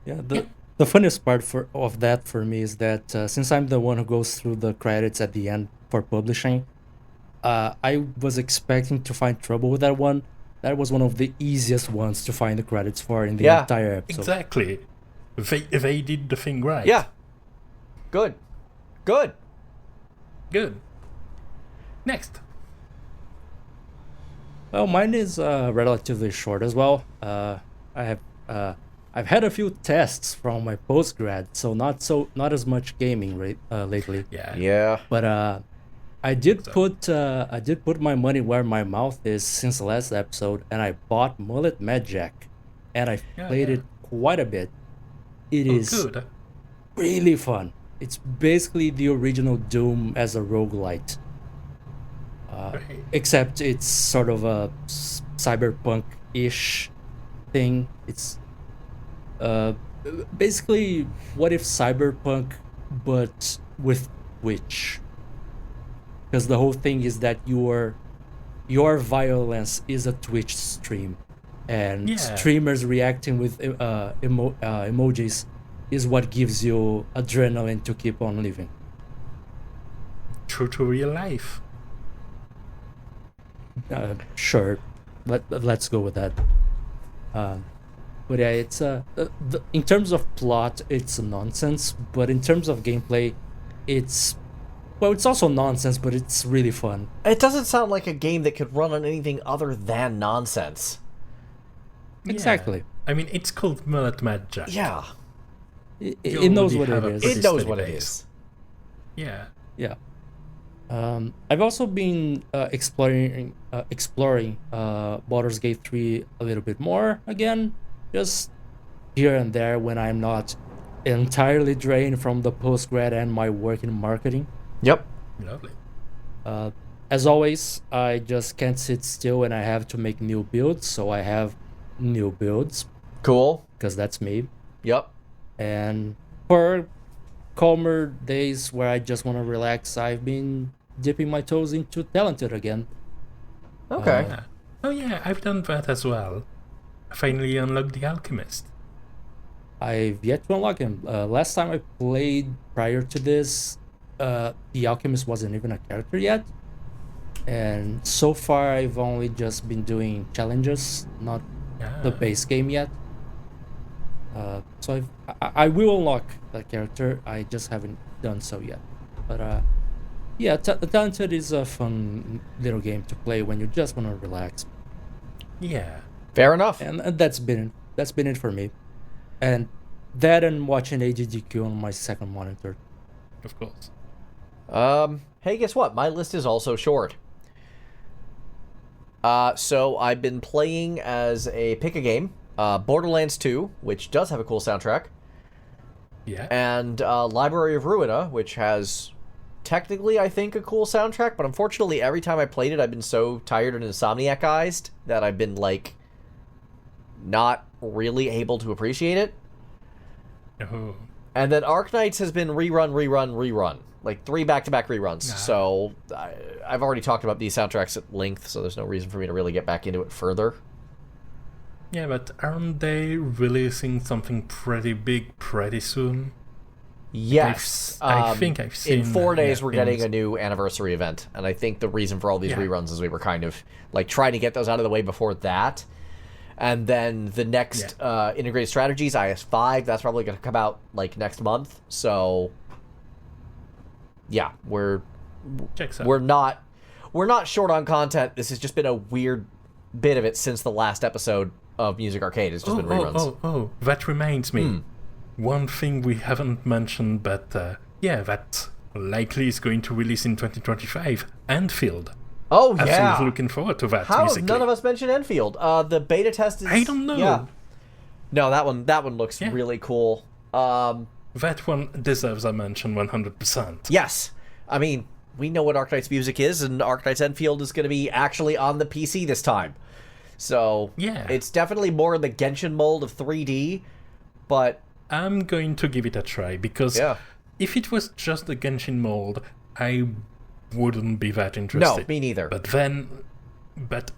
The funniest part of that for me is that since I'm the one who goes through the credits at the end for publishing, I was expecting to find trouble with that one, that was one of the easiest ones to find the credits for in the Yeah, entire episode. Exactly. They did the thing right. Yeah. Good. Good. Next. Well, mine is relatively short as well. I've had a few tests from my postgrad, so not as much gaming lately. Yeah. Yeah. But I did put my money where my mouth is since the last episode, and I bought Mullet Magic, and I played it quite a bit. It is good. really fun. It's basically the original Doom as a roguelite. Except it's sort of a cyberpunk-ish thing. It's basically what if cyberpunk but with Twitch, because the whole thing is that your violence is a Twitch stream, and streamers reacting with emojis is what gives you adrenaline to keep on living. True to real life. Sure, let's go with that. But yeah, it's in terms of plot, it's nonsense. But in terms of gameplay, it's also nonsense, but it's really fun. It doesn't sound like a game that could run on anything other than nonsense. Exactly. Yeah. I mean, it's called Mullet Magic. Yeah. It knows what it is. It knows what it is. Yeah. Yeah. I've also been exploring Baldur's Gate 3 a little bit more again, just here and there when I'm not entirely drained from the postgrad and my work in marketing. Yep. Lovely. As always, I just can't sit still and I have to make new builds, so I have new builds. Cool. Because that's me. Yep. And for calmer days where I just want to relax, I've been dipping my toes into Talented again. Okay. I've done that as well. I finally unlocked the Alchemist. I've yet to unlock him. Last time I played prior to this, the Alchemist wasn't even a character yet. And so far I've only just been doing challenges, not the base game yet. So I will unlock that character, I just haven't done so yet. But Talented is a fun little game to play when you just want to relax. Yeah. Fair enough. And that's been it for me. And that and watching AGDQ on my second monitor. Of course. Hey, guess what? My list is also short. So I've been playing as pick a game, Borderlands 2, which does have a cool soundtrack. Yeah. And Library of Ruina, which has technically, I think, a cool soundtrack, but unfortunately every time I played it, I've been so tired and insomniacized that I've been, like, not really able to appreciate it. Oh. And then Arknights has been rerun. Like, 3 back-to-back reruns. So, I've already talked about these soundtracks at length, so there's no reason for me to really get back into it further. Yeah, but aren't they releasing something pretty big pretty soon? Yes. I think I've seen... In 4 days, we're getting a new anniversary event, and I think the reason for all these reruns is we were kind of, like, trying to get those out of the way before that. And then the next Integrated Strategies, IS5, that's probably going to come out, like, next month. So, yeah, we're not short on content. This has just been a weird bit of it since the last episode of Music Arcade. It's just been reruns. Oh, that reminds me. One thing we haven't mentioned, but that likely is going to release in 2025. Enfield. Oh, yeah. Absolutely looking forward to that. How have none of us mentioned Enfield? The beta test is... I don't know. Yeah. No, that one looks really cool. That one deserves a mention 100%. Yes. I mean, we know what Arknight's music is, and Arknight's Enfield is going to be actually on the PC this time. So, it's definitely more in the Genshin mold of 3D, but... I'm going to give it a try, because if it was just the Genshin mold, I wouldn't be that interested. No, me neither. But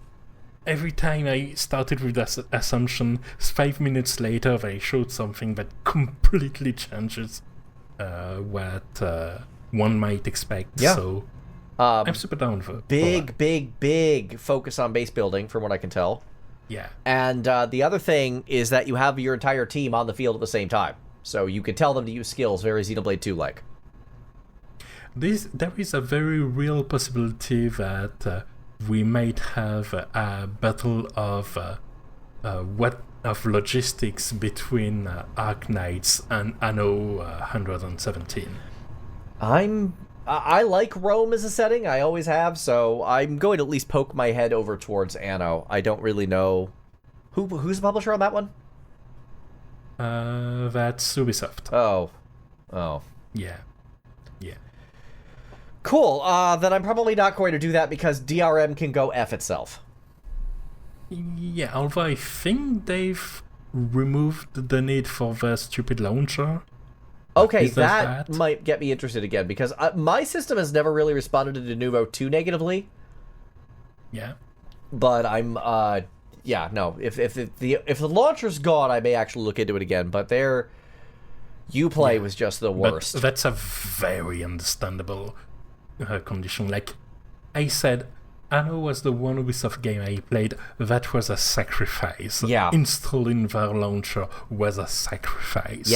every time I started with that assumption, 5 minutes later they showed something that completely changes what one might expect. Yeah. So I'm super down for big focus on base building, from what I can tell. Yeah. And the other thing is that you have your entire team on the field at the same time. So you can tell them to use skills, very Xenoblade 2-like. There is a very real possibility that we might have a battle of logistics between Arknights and Anno 117. I like Rome as a setting. I always have, so I'm going to at least poke my head over towards Anno. I don't really know who's the publisher on that one. That's Ubisoft. Oh. Yeah. Cool. Then I'm probably not going to do that because DRM can go F itself. Yeah, although I think they've removed the need for the stupid launcher. Okay, that might get me interested again, because my system has never really responded to Denuvo too negatively. Yeah. But I'm, no. If the launcher's gone, I may actually look into it again, but their Uplay was just the worst. But that's a very understandable condition. Like I said, Anno was the one Ubisoft game I played that was a sacrifice. Yeah. Installing their launcher was a sacrifice.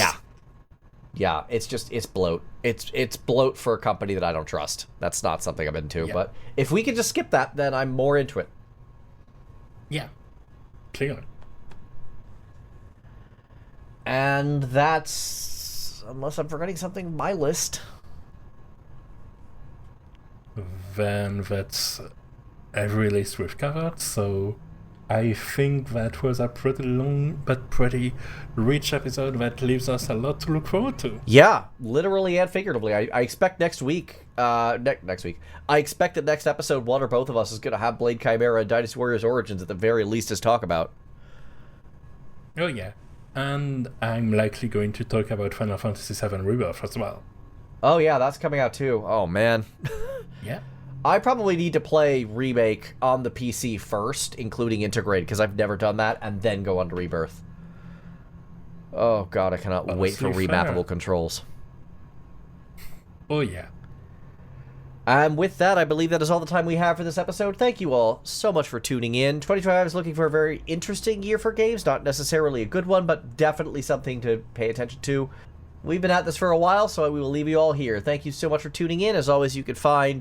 Yeah, it's bloat. It's bloat for a company that I don't trust. That's not something I'm into. Yeah. But if we can just skip that, then I'm more into it. Yeah, clear. And that's, unless I'm forgetting something, my list. Then that's every list we've covered, so I think that was a pretty long but pretty rich episode that leaves us a lot to look forward to. Yeah, literally and figuratively. I expect next week, next week, I expect that next episode, one or both of us is going to have Blade Chimera and Dynasty Warriors Origins at the very least to talk about. Oh yeah, and I'm likely going to talk about Final Fantasy VII Rebirth as well. Oh yeah, that's coming out too. Oh man. Yeah. I probably need to play Remake on the PC first, including Integrate, because I've never done that, and then go on to Rebirth. Oh god, I cannot wait for remappable controls. Oh yeah. And with that, I believe that is all the time we have for this episode. Thank you all so much for tuning in. 2025 is looking for a very interesting year for games. Not necessarily a good one, but definitely something to pay attention to. We've been at this for a while, so we will leave you all here. Thank you so much for tuning in. As always, you can find